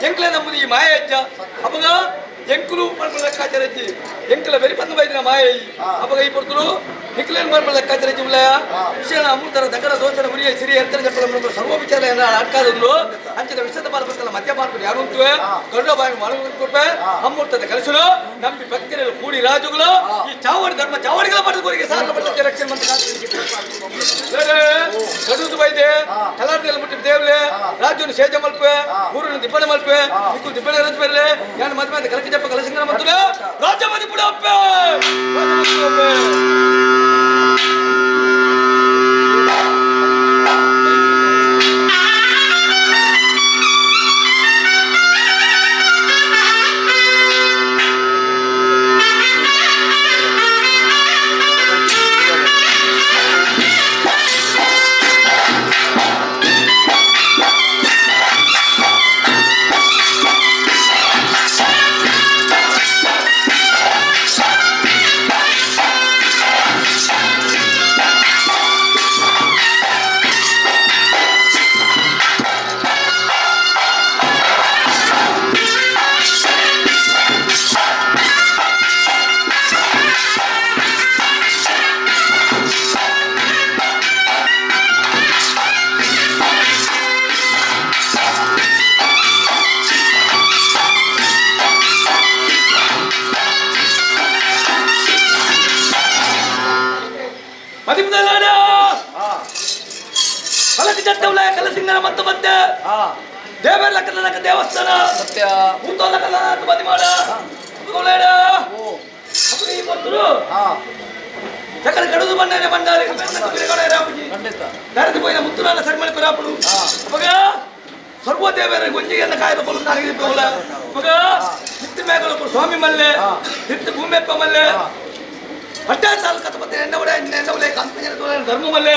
ಎಂಕ್ಲೆ ನಮ್ಮದು ಈ ಮಾಯ ಅಜ್ಜ ಅಪ್ಪಗ ಎಂಕುಲು ಮರ್ಮಲ ಲೆಕ್ಕಾಚಾರಜ್ಜಿ ಎಂಕಲ ಬೆರಿ ಬಂದು ಬೈದಿನ ಮಾಯ ಅಪ್ಪಗ ಈ ಪೊರ್ತರು ನಿಕ್ಲೇನ್ ಮರ್ಮಲ ಲೆಕ್ಕಾಚಾರಜ್ಜಿ ಉಳ್ಳಯ ವಿಷಯನ ಅಮೃತರ ದಗಡ ದೋಚನ ಮುರಿಯ ಸಿರಿ ಎತ್ತರ ಜಪ್ಪಲ ಸರ್ವ ವಿಚಾರ ಅಡ್ಕಾದೊಂದು ಅಂಚದ ವಿಷದ ಪಾಲ್ಪಡ್ತಲ್ಲ ಮಧ್ಯ ಮಾಡ್ಕೊಂಡು ಯಾರು ಉಂಟುವೆ ದೊಡ್ಡ ಬಾಯಿ ಮಳಕೊಡ್ಪೆ ಅಮೃತದ ಕಲಸಲು ನಂಬಿ ಭಕ್ತಿಯಲ್ಲಿ ಕೂಡಿ ರಾಜುಗಳು ಈ ಚಾವಡಿ ಧರ್ಮ ಚಾವಡಿಗಳ ಪಡೆದವರಿಗೆ ಸಾಲ ಪಡ್ತಕ್ಕೆ ರಕ್ಷಣೆ ಮಂತ್ರ ಕಡುದು ಬೈದೆ ಕಲಾರದಲ್ಲಿ ಮುಟ್ಟಿದ ದೇವ್ಲೆ ರಾಜ್ಯವನ್ನು ಸೇಜ ಮಲ್ಪೆ ಊರಿನ ದಿಬ್ಬಣೆ ಮಲ್ಪೆ ಇಕ್ಕು ದಿಬ್ಬಣೆ ರಚ ಬೇರೆ ಯಾರು ಮದುವೆ ಕಲಕಿ ಜಪ್ಪ ಕಲಸಿಂಗನ ಮತ್ತು ರಾಜ್ಯ ಮದಿ ಬಿಡಪ್ಪೆ ಕಲಸಿಂಗನ ಮತ್ತು ಮತ್ತೆ ದೇವರ ಕನ್ನಡ ದೇವಸ್ಥಾನ ಸತ್ಯ ಭೂತೋಲ ಕನ್ನಡ ಬದಿ ಮಾಡ ಚಕರ ಕಡುದು ಬಂಡಾರೆ ಬಂಡಾರೆ ನಡೆದು ಪೋಯಿನ ಮುತ್ತುನಾಳ ಸರಿಮಳಿ ಪರಾಪುಡು ಅವಾಗ ಸರ್ವ ದೇವರ ಗೊಂಜಿಗೆಲ್ಲ ಕಾಯ್ದು ಕೊಳ್ಳು ನನಗೆ ಅವಾಗ ನಿತ್ಯ ಮೇಘಲು ಸ್ವಾಮಿ ಮಲ್ಲೆ ನಿತ್ಯ ಭೂಮೆಪ್ಪ ಮಲ್ಲೆ ಪಟ್ಟೆ ಸಾಲು ಕತ್ತ ಮತ್ತೆ ಎಣ್ಣೆ ಕಂಪನಿ ಧರ್ಮ ಮಲ್ಲೆ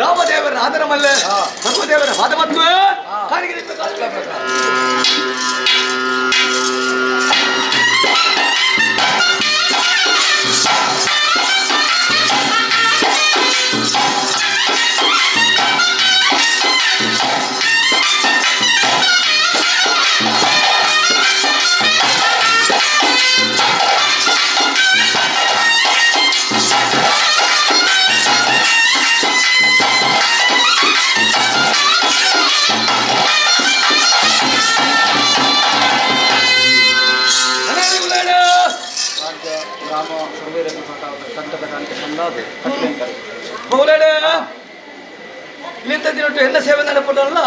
ರಾಮದೇವರ ಆದರ ಮಲ್ಲೆ ಸರ್ವದೇವರ ಪಾದ ಮತ್ತು ಕಾಣಿಗೆ ಎಲ್ಲ ಸೇವೆ ನಡೆಪಡಲ್ಲ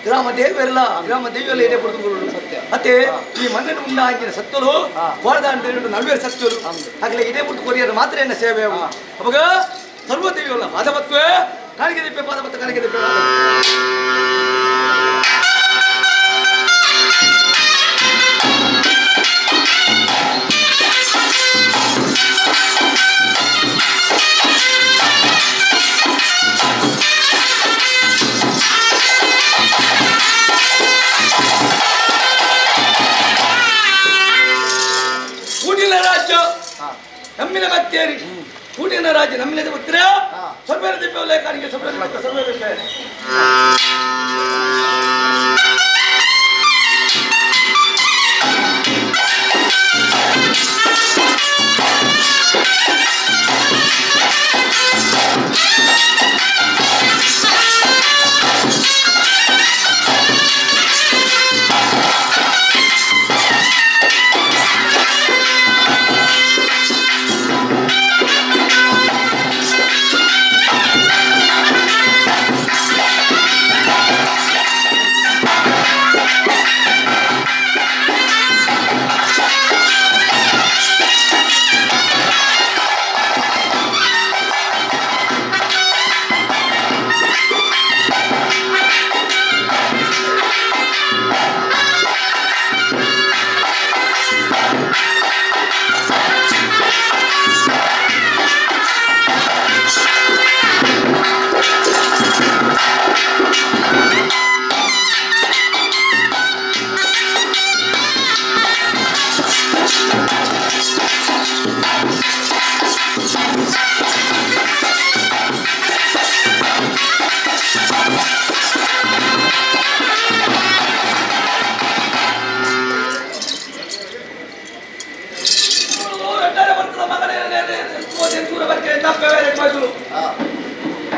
ಗ್ರಾಮ ದೇವರೆಲ್ಲ ಗ್ರಾಮ ದೈವೆಲ್ಲ ಇದೆ ಪಡ್ಕೊಂಡು ಮತ್ತೆ ಈ ಮಣ್ಣಿನ ಮುಂದೆ ಹಾಕಿನ ಸತ್ತಲು ಕೋಳದ ಅಂತ ನಡುವೆ ಸತ್ತಲು ಹಾಗೆ ಇದೇ ಬಿಟ್ಟು ಕೊರಿಯರು ಮಾತ್ರ ಏನ ಸೇವೆ ಅವಾಗ ಸರ್ವ ದೈವಲ್ಲ ಪಾದಪತ್ವೇ ಕಾಣಿಗೆ ದಿಪ್ಪೆ ಪಾದಪತ್ತ ಕಾಣಿಗೆ ದಿಪ್ಪೆ ಸರ್ವೇರ ದಿವ್ಯವಲಯ ಕಾಣಿಕೆ ಸರ್ವೇರ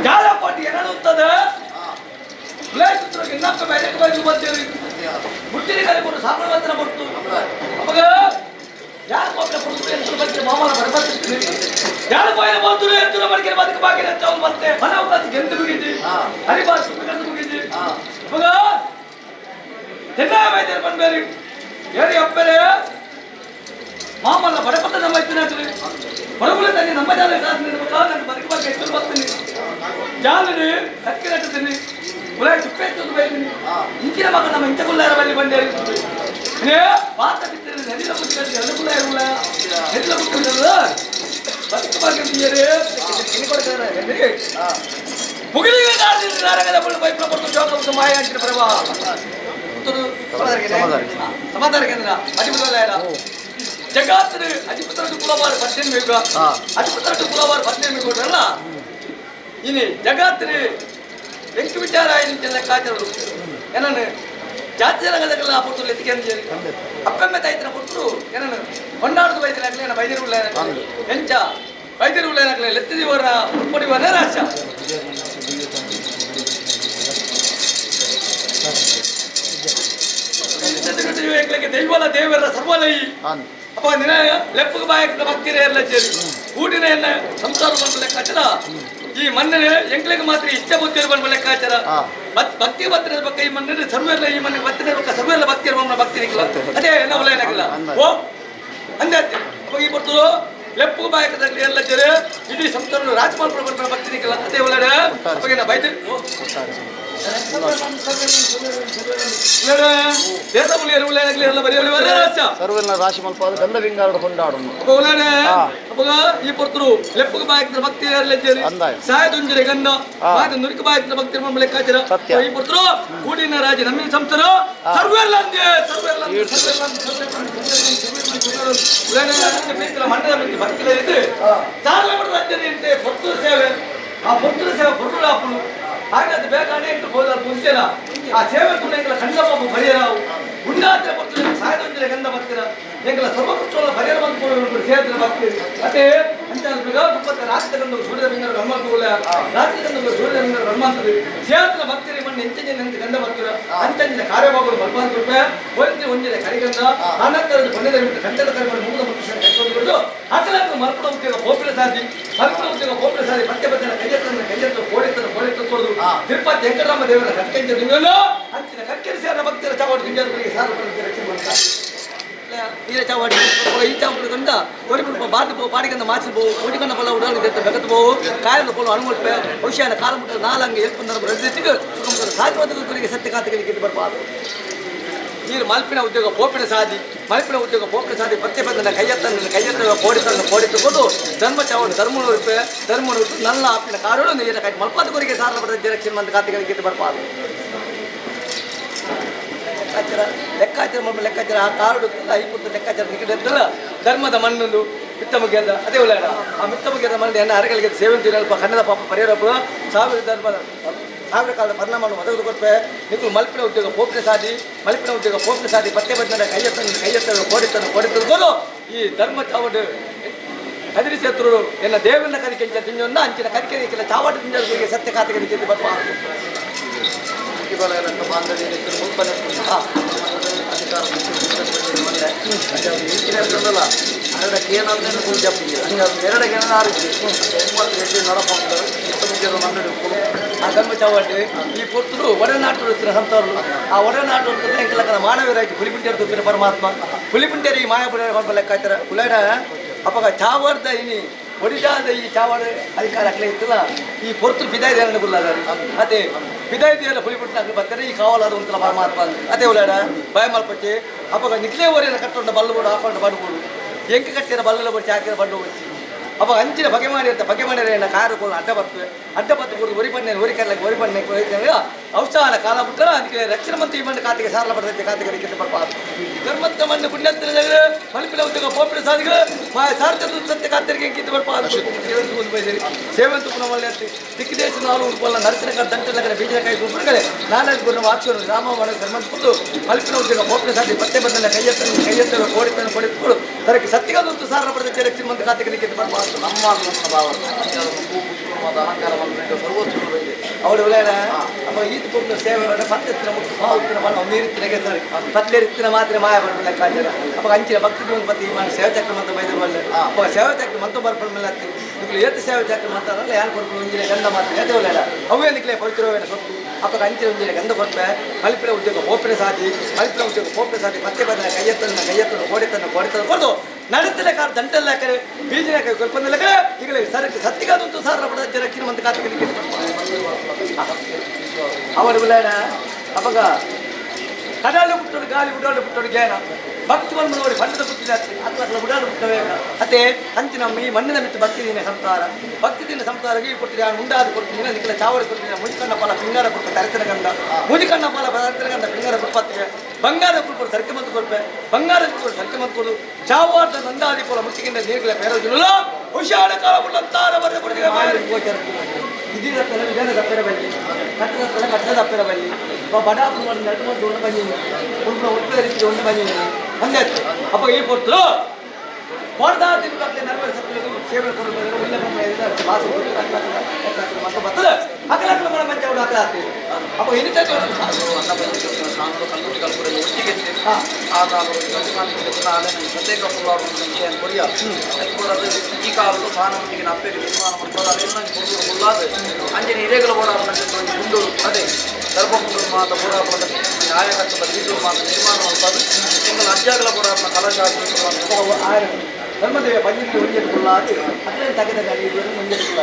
ಜಾಲಪಾಟಿ ಏನಾಗುತ್ತದೆ ಇನ್ನೊಬ್ಬ ಬೇರೆ ಬರ್ತೇವೆ ಮುಟ್ಟಿನ ಕೊಟ್ಟು ಸಾಂಪ್ರದಾಯ ಕೊಟ್ಟು ಅವಾಗ ಯಾರು ಕೊಟ್ಟು ಬಗ್ಗೆ ಮಾಮೂಲ ಬರ್ಬರ್ತೀನಿ ಯಾರು ಬಾಯಿನ ಬಂತು ಎತ್ತಿನ ಬಡಿಗೆ ಬದುಕು ಬಾಗಿನ ಚೌಲ್ ಮತ್ತೆ ಮನವಕಾಸ ಗೆಂದು ಮುಗಿದ್ದಿ ಹರಿಬಾಸ್ ಮುಗಿದ್ದಿ ಅವಾಗ ಎಲ್ಲ ವೈದ್ಯರು ಬಂದ್ಬೇರಿ ಹೇಳಿ ಅಪ್ಪರೇ ಮಾಮಲ್ಲ ಬಡಪಟ್ಟ ನಮ್ಮ ಇತ್ತಿನ ಹೊರಗುಳ ತಂಗಿ ನಮ್ಮ ಜಾಲ ನಾನು ಬದುಕು ಬಗ್ಗೆ ಎತ್ತು ಬರ್ತೀನಿ ಜಾಲನಿ ಹಕ್ಕಿ ನಟ್ಟತೀನಿ ಗುಲಾಯಿ ತುಪ್ಪ ಎತ್ತು ಬೈತೀನಿ ಇಂಚಿನ ಮಗ ನಮ್ಮ ಇಂಚ ಗುಲ್ಲಾರ ಬಳಿ ಬಂದೇ ಪಾತ ಬಿದ್ದರೆ ನೆಲಿಲ ಮುಟ್ಟಿದ್ರೆ ಎರಡು ಗುಲಾಯ ಗುಲ ನೆಲಿಲ ಮುಟ್ಟಿದ್ರೆ ಬದುಕು ಬಗ್ಗೆ ಮುಗಿಲಿಗೆ ನಾರಗದ ಬಳ್ಳಿ ಬೈಪ್ಲ ಕೊಟ್ಟು ಜೋಗ ಮಾಯ ಅಂಚಿನ ಪ್ರಭಾ ಸಮಾಧಾನ ಕೇಂದ್ರ ಅಧಿಪತಿಲ್ಲ ಜಗತ್ತಿನ ಅಧಿಪತಿ ಕುಲವಾರ 18 ಅಧಿಪತಿ ಕುಲವಾರ 18 ಅಲ್ಲ ಇನಿ ಜಗತ್ತಿನ ಎಂಟು ವಿಚಾರ ಐದು ಲೆಕ್ಕಾಚಾರಗಳು ಏನನ್ನು ಜಾತಿ ರಂಗದಲ್ಲ ಪುರ್ತರು ಎತ್ತಿಗೆ ಅಪ್ಪೆಮ್ಮೆ ತಾಯ್ತಿನ ಪುರ್ತರು ಏನನ್ನು ಕೊಂಡಾಡದು ವೈದ್ಯರಾಗಲಿ ವೈದ್ಯರು ಉಳ್ಳಾಗಲಿ ಎಂಚ ವೈದ್ಯರು ಉಳ್ಳಾಗಲಿ ಲೆತ್ತಿದಿವರ ಉಟ್ಪಡಿವನೇ ರಾಶ ದೈವಲ ದೇವರ ಸರ್ವಲೈ ಅಪ್ಪ ನಿನ್ನ ಲೆಪ್ಪಗೆ ಬಾಯಕ ಭಕ್ತಿರೇ ಎಲ್ಲ ಸೇರಿ ಊಟಿನ ಎನ್ನ ಸಂಸಾರ ಬಂದ ಲೆಕ್ಕಾಚಾರ ಈ ಮಣ್ಣಿನ ಎಂಕ್ಳಿಗೆ ಮಾತ್ರ ಇಷ್ಟ ಬುದ್ಧಿರು ಬಂದ ಲೆಕ್ಕಾಚಾರ ಭಕ್ತಿ ಭಕ್ತಿನ ಬಗ್ಗೆ ಈ ಮಣ್ಣಿನ ಸರ್ವೆಲ್ಲ ಈ ಮಣ್ಣಿಗೆ ಭಕ್ತಿನ ಬಗ್ಗೆ ಸರ್ವೆಲ್ಲ ಭಕ್ತಿ ಇರುವ ಭಕ್ತಿ ನಿಕ್ಕಿಲ್ಲ ಅದೇ ಎಲ್ಲ ಒಳ್ಳೆಯನಾಗಿಲ್ಲ ಓ ಅಂದೆ ಅಪ್ಪ ಈ ಬರ್ತರು ಲೆಪ್ಪು ಬಾಯಕದಲ್ಲಿ ಎಲ್ಲ ಸೇರಿ ಇಡೀ ಸಂಸಾರ ರಾಜಮಾಲ್ ಪ್ರಬಂಧ ಭಕ್ತಿ ನಿಕ್ಕಿಲ್ಲ ಅದೇ ಒಳ್ಳೆಯ ಬಗ್ಗೆ ನಾ ಬೈದು ರಾಶಿ ಮಲ್ಪ ಗಂಧ ವಿಂಗಾರ ಕೊಂಡಾಡುನು ಈ ಪುರ್ತರು ಲೆಪ್ಪಗ ಬಾಯಕ ಭಕ್ತಿ ಸಾಯದುಂಜರೆ ಗಂಧ ಬಾಯ ನುರಿಕ ಬಾಯಕ ಭಕ್ತಿ ಲೆಕ್ಕಾಚಾರ ಈ ಪುರ್ತರು ಕೂಡಿನ ರಾಜ ನಮ್ಮ ಸಂಸ್ಥರ ಸರ್ವೆಲ್ಲ ಮಂಡಲ ಭಕ್ತಿ ಇದೆ ರಾಜ್ಯದಂತೆ ಭಕ್ತರ ಸೇವೆ ಆ ಭಕ್ತರ ಸೇವೆ ಬರುಳು ಹಾಪುಳು ಹಾಗೆ ಅದು ಬೇಕಾನೆ ಇಟ್ಟು ಹೋದ ಮುಂಚೆನ ಆ ಸೇವೆ ತುಣೆಗಳ ಕಂಡಬಾಬು ಬರೆಯರಾವು ಉಂಡಾದ್ರೆ ಬರ್ತಾರೆ ಸಾಯದೊಂದಿರ ಗಂಧ ಬರ್ತೀರ ಎಂಗಳ ಸರ್ವಕೃಷ್ಣ ಬರೆಯಲು ಬಂದು ಸೇರಿದ್ರೆ ಬರ್ತೀರಿ ಅದೇ ಅಂತ ದುಪ್ಪತ್ತ ರಾಜ್ಯದ ಗಂಧ ಸೂರ್ಯದ ಮಿಂಗರ ಹನುಮಂತುಗಳ ರಾಜ್ಯದ ಗಂಧ ಸೂರ್ಯದ ಮಿಂಗರ ಹನುಮಂತರು ಸೇರಿದ್ರೆ ಬರ್ತೀರಿ ಮಣ್ಣು ಎಂಚಂಜಿನ ಗಂಧ ಬರ್ತೀರ ಅಂಚಂಜಿನ ಕಾರ್ಯಭಾಗಗಳು ಬಲ್ಬಂತ ರೂಪಾಯಿ ಒಂದಿನ ಕರಿಗಂಧ ಅನಂತರದ ಬಂಡದ ಗಂಧದ ಕರಿಗಳು ಮುಗಿದ ಮುಖ್ಯ ಕೈಗೊಂಡು ಅಕಲನ್ನು ಮರ್ಪಡ ಉದ್ಯೋಗ ಗೋಪಿನ ಸಾಧಿ ಮರ್ಪಡ ಉದ್ಯೋಗ ಗೋಪಿನ ಸಾಧಿ ಮತ್ತೆ ಬರ್ತನ ಕೈಯತ್ತ ಕೋಡಿತ ತೋಡು ತಿರುಪತಿ ವೆಂಕಟರಾಮ ದೇವರ ಕಟ್ಕೆಂಜ ನಿಂಗಲು ಅಂಚಿನ ಕಟ್ಕೆರೆ ಸೇರ ಭಕ್ತರ ಚಾವಾಡಿ ಗಿಂಜರಿಗೆ ಸಾರು ರಕ್ಷಣೆ ಮಾಡ್ತಾರೆ ನೀರ ಚಾವಾಡಿ ಈ ಚಾವಡಿ ಕಂಡ ಕೋಡಿಪುಲ್ಪ ಬಾದಿ ಪೋ ಪಾಡಿಗಂದ ಮಾಚಿ ಪೋ ಕೋಡಿಕಂಡ ಪಲ್ಲ ಉಡಾಲಿ ದೆತ್ತ ಬೆಗತ್ತು ಪೋ ಕಾಯಲು ಪೋಲು ಅನುಮುಟ್ಪೆ ಔಷಧ ಕಾಲಮುಟ್ಟ ನಾಲಂಗೆ ಎಲ್ಪಂದರ ರದ್ದಿಟ್ಟಿಗೆ ಸಾಧ್ಯವಾದ ಗುರಿಗೆ ಸತ್ಯ ಕಾಂತಿಗೆ ಬರ್ಬಾರ್ದು ನೀರು ಮಲ್ಪಿನ ಉದ್ಯೋಗ ಪೋಪಿನ ಸಾಧಿ ಮಲ್ಪಿನ ಉದ್ಯೋಗ ಪೋಪಿನ ಸಾಧಿ ಪತ್ತೆ ಬಂದ ಕೈಯತ್ತ ಕೋಡಿತುಕೊಂಡು ಧರ್ಮ ಚಾವಡಿ ಧರ್ಮೂರು ರೂಪಾಯಿ ಧರ್ಮೂರು ನಲ್ಲ ಆಪಿನ ಕಾರಣ ನೀರಿನ ಕೈ ಮಲ್ಪಾದ ಗುರಿಗೆ ಸಾಲ ಪಡೆದ ರಕ್ಷಣೆ ಮಂದಿ ಕಾಂತಿಗೆ ಬರ್ಬಾರ್ದು ಲೆಕ್ಕಾಚಾರ ಲೆಕ್ಕಾಚಾರ ಆ ಕಾರಡು ಐಪುತ್ತ ಲೆಕ್ಕಾಚಾರ ನಿಕಟ ಧರ್ಮದ ಮಣ್ಣೊಂದು ಮಿತ್ತಮುಗೆದ ಅದೇ ಉಳ್ಳಾಡ ಆ ಮಿತ್ತಮುಗೆದ ಮನೆ ಎನ್ನ ಅರಗಳಿಗೆ ಸೇವಂತಿ ನೆನಪ ಕನ್ನಡ ಪಾಪ ಪರಿಹಾರಪ್ಪು ಸಾವಿರ ಕಾಲದ ಪರಿಣಾಮವನ್ನು ಒದಗಿದು ಕೊಟ್ಟೆ ನೀವು ಮಲ್ಪಿನ ಉದ್ಯೋಗ ಪೋಪಿನ ಸಾಧಿ ಪತ್ತೆ ಬದ್ದ ಕೈಯತ್ತ ಕೋಡಿತನು ಈ ಧರ್ಮ ಚಾವಡು ಕದಿರಿ ಶತ್ರು ಎನ್ನ ದೇವನ ಕರಿಕೆಂಚ ತಿಂಜೊಂದು ಅಂಚಿನ ಕರಿಕೆ ಚಾವಡು ತಿಂಜರಿಗೆ ಸತ್ಯ ಖಾತೆಗೆ ಬರ್ಪ ಆ ಧರ್ಮ ಚಾವಟ್ಟು ಈ ಪುತ್ತರು ಒಡನಾಟು ಸಂತವರು ಆ ಒಡನಾಟು ಎಂಕಲಕ್ಕನ ಮಾನವರಾಗಿ ಪುಲಿಪಿಂಟೇರು ಪರಮಾತ್ಮ ಪುಲಿಪಿಂಟೇರಿ ಈ ಮಾಯಾಪುರ ಲೆಕ್ಕ ಆಯ್ತಾರ ಉಳ್ಳಾಡ ಅಪ್ಪಗ ಚಾವರ್ದ ಇನಿ ಒಡಿಜಾದ ಈ ಚಾವಡ ಅಧಿಕಾರ ಅಕ್ಲೆ ಇತ್ತಲ್ಲ ಈ ಪೊರ್ತರು ಪಿದಾಯಿದೇರನ್ನು ಗುಲ್ಲಾದಾರಿ ಅದೇ ಪಿದಾಯಿದೇರ ಪುಲಿಪಿಟ್ಟು ಬರ್ತಾರೆ ಈ ಕಾವಲಾದ ಉಂಟಲ್ಲ ಪರಮಾತ್ಮ ಅದೇ ಉಳ್ಳಾಡ ಭಯ ಮಲ್ಪಚ್ಚಿ ಅಪ್ಪಗ ನಿಕ್ಲೇ ಓರಿಯನ್ನು ಕಟ್ಟೊಂಡ ಬಲ್ಲು ಕೂಡ ಹಾಕೊಂಡು ಬಂಡುಗಳು ಎಂಕ ಕಟ್ಟಿರ ಬಲ್ಲಲ ಬಚ್ಚಿ ಹಾಕಿರ ಬಂಡು ಬಚ್ಚಿ ಅಪ್ಪ ಅಂಚಿನ ಬಗೆ ಮಾಡಿರ ಕಾರು ಅಡ್ಡ ಬತ್ತು ಕೊಡು ಒರಿ ಕರ್ಲಕ್ಕೆ ಒರಿ ಬಣ್ಣೆ ಔಷಧಾನ ಕಾಲ ಬಿಟ್ಟರೆ ಅದಕ್ಕೆ ರಕ್ಷಣಾ ಮಂತ್ರಿ ಮಂಡ ಖಾತೆಗೆ ಸಾಲ ಬರ್ತೈತೆ ಖಾತೆಗೆ ಅದಕ್ಕೆ ಬರ್ಪ ಧರ್ಮದ ಮಣ್ಣು ಪುಣ್ಯತ್ರ ಮಲ್ಪಿನ ಉದ್ಯೋಗ ಪೋಪಿನ ಸಾಧಿಗಳು ಸಾರ್ಥ ಸತ್ಯ ಖಾತೆಗೆ ಕಿತ್ತು ಬರ್ಪ ಸೇವಂತು ಪುನಃ ದಿಕ್ಕಿದೇಶ ನಾಲು ಉಳ್ಕೊಳ್ಳ ನರಸಿನ ದಂಟಲಗರ ಬೀಜಕಾಯಿ ಗುಂಪುಗಳೇ ನಾಲ್ಕು ಗುರು ಆಕ್ಷರು ರಾಮವನ ಧರ್ಮಂತದ್ದು ಮಲ್ಪಿನ ಉದ್ಯೋಗ ಪೋಪಿನ ಸಾಧಿ ಪತ್ತೆ ಬಂದಲ್ಲ ಕೈಯತ್ತಲು ಕೋಡಿತನು ತರಕ್ಕೆ ಸತ್ಯಗಂತೂ ಸಾಲ ಬರ್ತೈತೆ ರಕ್ಷಣಾ ಮಂತ್ರಿ ಖಾತೆಗೆ ಕಿತ್ತು ಬರ್ಪ ನಮ್ಮ ಭಾವ ಅವರು ವಿಳಾಡ ಅಪ್ಪ ಈತ ಕೊಟ್ಟು ಸೇವೆ ಪತ್ತೆತ್ತಿನ ಮುಟ್ಟು ಪಾವುತ್ತಿನ ಬಣ್ಣ ನೀರಿತ್ತಿನಗೆ ಸರಿ ಪತ್ತೆರಿತ್ತಿನ ಮಾತ್ರ ಮಾಯ ಬರ್ಬಿಲ್ಲ ಕಾಜಿರ ಅಪ್ಪ ಅಂಚಿನ ಭಕ್ತಿ ಪತಿ ಮಾಡಿ ಸೇವೆ ಚಕ್ರ ಮಂತ ಬೈದರು ಬಲ್ಲ ಅಪ್ಪ ಸೇವೆ ಚಕ್ರ ಮಂತ ಬರ್ಕೊಂಡು ಮೇಲೆ ಹತ್ತಿ ನಿಕ್ಲು ಏತ ಸೇವೆ ಚಕ್ರ ಮಂತಾರಲ್ಲ ಯಾರು ಕೊಡ್ಕೊಂಡು ಒಂಜಿನ ಗಂಧ ಮಾತ್ರ ಅದೇ ವಿಳಾಡ ಅವೇ ನಿಕ್ಲೆ ಪವಿತ್ರವೇನ ಸೊತ್ತು ಅಪ್ಪ ಅಂಚಿನ ಒಂಜಿನ ಗಂಧ ಕೊಟ್ಟೆ ಮಲ್ಪಿನ ಉದ್ಯೋಗ ಪೋಪಿನ ಸಾಧಿ ಪತ್ತೆ ಬಂದ ಕೈಯತ್ತನ್ನು ಕೋಡಿತನ್ನು ಕೊಡು ನಡೀತಿಲ್ಲ ಕಾಲ ದಂಟೆಲ್ಲ ಹಾಕರೆ ಬೀಜನ ಹಾಕಿ ಕೊಲ್ಪಂದಿಲ್ಲ ಈಗ ಸರಕ್ಕೆ ಸತ್ತಿಗಾದಂತೂ ಸಾರ ಪಡೆದ ರಕ್ಷಣೆ ಮಂತ್ ಖಾತೆಗೆ ಅವರು ವಿಳಾಡ ಅಪ್ಪಗ ಕಡಾಳು ಬಿಟ್ಟೋಡು ಗಾಳಿ ಉಡಾಡು ಬಿಟ್ಟೋಡು ಜ್ಞಾನ ಭಕ್ತಿ ಬಂದು ನೋಡಿ ಬಣ್ಣದ ಬಿಟ್ಟಿಲ್ಲ ಅಥವಾ ಉಡಾಡು ಬಿಟ್ಟವೇ ಅದೇ ಹಂಚಿನ ಈ ಮಣ್ಣಿನ ಮಿತ್ತು ಭಕ್ತಿದೀನ ಸಂಸಾರ ಈ ಕೊಟ್ಟಿದೆ ಮುಂಡಾದ ಕೊಡ್ತೀನಿ ನಿಖಲ ಚಾವಡಿ ಕೊಡ್ತೀನಿ ಮುಜಿಕಣ್ಣ ಪಾಲ ಪಿಂಗಾರ ಕೊಟ್ಟು ತರತಿನ ಗಂಡ ಮುಜಿಕಣ್ಣ ಪಾಲ ತರತಿನ ಗಂಡ ಪಿಂಗಾರ ಕೊಡ್ಪತ್ತಿಗೆ ಬಂಗಾರ ಕುಡ್ಕೊಡು ಸರ್ಕೆ ಮಂತ್ ಕೊಡ್ಪೆ ಬಂಗಾರ ಕುಡ್ಕೊಡು ಸರ್ಕೆ ಮಂತ್ ಕೊಡು ಚಾವಾದ ನಂದಾದಿ ಪೋಲ ಮುಚ್ಚಿಗಿಂದ ನೀರ್ಗಳ ಬೇರೋದಿಲ್ಲ ಹುಷಾರ ಕಾಲ ಬಿಡಂತಾರ ಬರೆದು ಕೊಡ್ತೀವಿ ಇದೀರ ವಿಧಾನ ತಪ್ಪಿರ ಬಲ್ಲಿ ಕಟ್ಟದ ತಪ್ಪಿರ ಬಲ್ಲಿ ಬಡಾಪು ನಡ್ಕೊಂಡು ಒಂದು ಬಂದಿನಿ ಒಟ್ಟು ರೀತಿ ಒಂದು ಬಂದಿನಿ ಒಂದೇ ಅಪ್ಪ ಈ ಕೊಟ್ಟು ಹೊಡೆದಾದ ನರ್ವರ್ ಸೇವೆ ಕೊಡಬೇಕು ಬರ್ತದೆ ಅಕಲ ಮನ ಮಂಚ ಅಕಲ ಆಗ್ತದೆ ಅಪ್ಪ ಇನ್ನು ಕಲ್ಲೂರಿ ಕಲ್ಪುರಲ್ಲಿ ಒಟ್ಟಿಗೆ ಆದ ಪ್ರತ್ಯೇಕ ಕೊರಿಯ ಈ ಕಾಲದ ಸಾನಮಂದಿಗೆ ಅಪ್ಪೆಗೆ ನಿರ್ಮಾಣ ಮಾಡ್ತಾರೆ ಅದೇನಾಗಿ ಅಂಜನೆ ಹಿರೇಗಲ ಮುಂದು ಅದೇ ಧರ್ಮಪುರ ಮಾತ ಪುರಾಪುರದ ಆಯಕಟ್ಟದ ಬೀಜರು ಮಾತ ನಿರ್ಮಾಣ ಮಾಡ್ತಾರೆ ಎಂಗಲ ಅಜ್ಜಾಗಲ ಪುರಾಪುರ ಕಲಶಾಸ್ತ್ರ ಧರ್ಮದೇವ ಬಂದಿದ್ದು ಹೊಂದಿರಲಿಲ್ಲ ಅದೇ ತಗದ ಹೊಂದಿರಲಿಲ್ಲ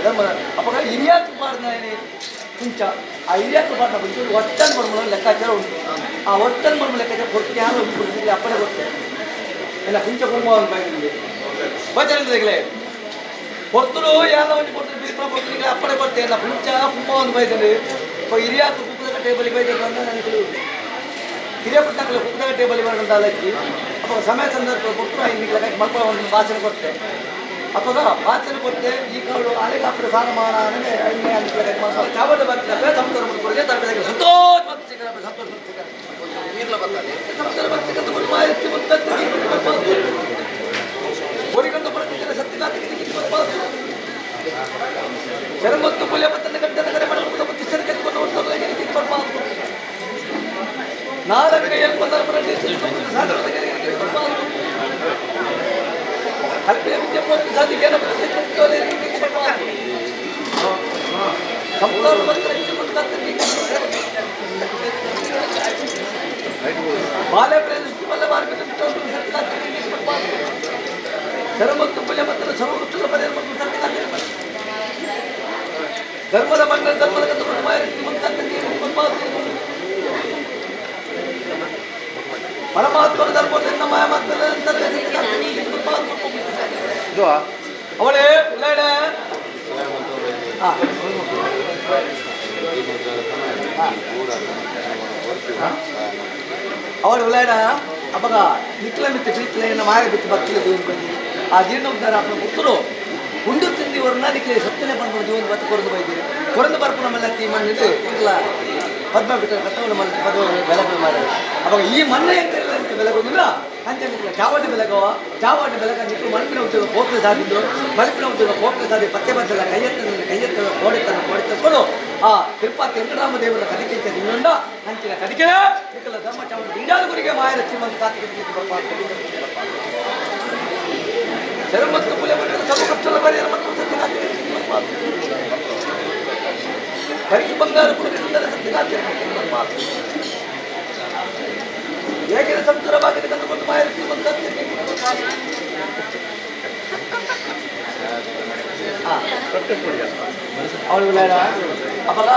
ಧರ್ಮ ಅಪ್ಪ ಹಿರಿಯಾತು ಪಾಡ್ನೇ ಕುಂಚ ಆ ಹಿರಿಯಾತು ಪಾಡ್ನ ಬಂದು ಒಟ್ಟನ್ ಬರ್ಮಲ ಲೆಕ್ಕಾಚಾರ ಉಂಟು ಆ ಒಟ್ಟನ್ ಬರ್ಮ ಲೆಕ್ಕಾಚಾರ ಕೊಟ್ಟು ಯಾರು ಕೊಡ್ತಿದ್ದೆ ಅಪ್ಪನೇ ಕೊಡ್ತೇನೆ ಎಲ್ಲ ಕುಂಚ ಕುಂಭವನ್ನು ಬೈದಿದ್ದೆ ಬಜರಿದ್ರೆ ಕೊಡ್ತರು ಯಾರೋ ಒಂದು ಕೊಡ್ತಾರೆ ಬಿರಿಪ ಕೊಡ್ತೀನಿ ಅಪ್ಪನೇ ಕೊಡ್ತೇನೆ ಎಲ್ಲ ಕುಂಚ ಕುಂಭವನ್ನು ಬೈದಲ್ಲಿ ಹಿರಿಯಾತು ಕುಪ್ಪದ ಟೇಬಲಿಗೆ ಬೈದರು ಅಂತ ನನಗೆ ಹಿರಿಯ ಪುಟ್ಟಗಳು ಕುಪ್ಪದ ಟೇಬಲಿಗೆ ಬರೋಂಥ ಅಲ್ಲಕ್ಕಿ ಅಪ್ಪ ಸಮಯ ಸಂದರ್ಭ ಕೊಟ್ಟರು ಐದು ಮಕ್ಕಳ ಒಂದು ಭಾಷಣ ಕೊಡ್ತೆ ಅಪ್ಪಗ ಭಾಷಣ ಕೊಡ್ತೆ ಈ ಕಾಳು ಅಲೆಗೆ ಹಾಕಿದ ಸಾಲಮಾನ ಅಂದರೆ ಎಣ್ಣೆ ಅಂತ ಚಾವಡ ಬರ್ತಿದ್ದಾರೆ ಸಂಸಾರ ಕೊಡುಗೆ ತರಬೇತಿ ಸಂತೋಷ ಮತ್ತು ಸಿಗಲ್ಲ ಸಂತೋಷ ನೀರ್ಲ ಬರ್ತಾರೆ ಸಂಸಾರ ಬರ್ತಕ್ಕಂಥ ಮಾಹಿತಿ ಹೊರಿಗಂತ ಬರ್ತಿದ್ದಾರೆ ಸತ್ಯನಾಥಿಗೆ ಶರಮತ್ತು ಮೂಲ್ಯ ಪತ್ತನ ಗಂಟೆ ಕರೆ ಮಾಡಬಹುದು ಮತ್ತು ಕೆತ್ಕೊಂಡು ಬರ್ಬಾರ್ದು ನಾಲ್ಕು ಕಲ್ಪನೆ ವಿದ್ಯಾಭ್ಯಾಸ ಸಾಧಿಗೆ ಬಾಲ್ಯ ಪ್ರದೇಶಕ್ಕೆ ಬಲ್ಲ ಮಾರ್ಗ ಶರಮತ್ತು ಪುಲ್ಯ ಮತ್ತು ಸರ್ವೋತ್ತಮ ಪರಿಹಾರ ಮತ್ತು ಧರ್ಮದ ಮಣ್ಣ ಧರ್ಮದ ಪರಮಾತ್ಮನ ಧರ್ಮದಿಂದ ಮಾಯಮಾತ್ಮನ ಅವಳೇ ಉಳ್ಳಾಡ ಅವಳು ಉಳ್ಳಾಡ ಅವಾಗ ನಿಕ್ಲ ಮಿತ್ತು ಪ್ರೀತಿನ ಮಾಯ ಬಿಟ್ಟು ಭಕ್ತಿಗೆ ಬಂದು ಆ ಜೀರ್ಣೋದ್ಧಾರ ಅಪ್ಪನ ಪುತ್ತರು ಉಂಡು ತಿಂದಿವರನ್ನ ಅದಕ್ಕೆ ಸತ್ತನೆ ಬಂದು ಜೀವನ ಬತ್ತು ಕೊರದು ಬೈದಿರಿ ಕೊರದು ಬರ್ಪು ನಮ್ಮೆಲ್ಲ ಈ ಮಣ್ಣಿದೆ ಇಲ್ಲ ಪದ್ಮ ಬಿಟ್ಟ ಕಟ್ಟವನ್ನು ಪದ್ಮ ಬೆಳಕು ಮಾಡಿದೆ ಅವಾಗ ಈ ಮಣ್ಣೆ ಎಂತೆಲ್ಲ ಅಂತ ಬೆಳಗೋದಿಲ್ಲ ಅಂತ ಚಾವಾಟಿ ಬೆಳಗವ ಚಾವಾಟಿ ಬೆಳಗ ನಿಟ್ಟು ಮಲ್ಪಿನ ಉದ್ಯೋಗ ಕೋಪೆ ಸಾಧಿದ್ರು ಮಲ್ಪಿನ ಉದ್ಯೋಗ ಕೋಪೆ ಸಾಧಿ ಪತ್ತೆ ಬದ್ದಲ್ಲ ಕೈಯೆತ್ತ ಕೋಡೆ ಆ ತಿರುಪತಿ ವೆಂಕಟರಾಮ ದೇವರ ಕಡಿಕೆ ಇನ್ನೊಂಡ ಅಂಚಿನ ಕಡಿಕೆ ನಿಕ್ಕಲ ಧರ್ಮ ಚಾವಟಿ ದಿಂಡಾದ ಗುರಿಗೆ ಮಾಯರ ಶ್ರೀಮಂತ ಕಾತಿಗೆ ಮತ್ತು ಪುಲೆ ಸ್ವಲ್ಪ ಕಷ್ಟದ ಪರಿಹಾರ ಮತ್ತು ಸತ್ಯನಾಥಿಗೆ ಕರಿಗೆ ಬಂಗಾರ ಕುಡಿದರೆ ಸತ್ಯನಾಥಿಗೆ ಹೇಗೆ ಸಂತರವಾಗಿ ಕಂಡುಕೊಂಡು ಮಾಯರ ಶ್ರೀಮಂತ ಅವಳು ಅವಾಗ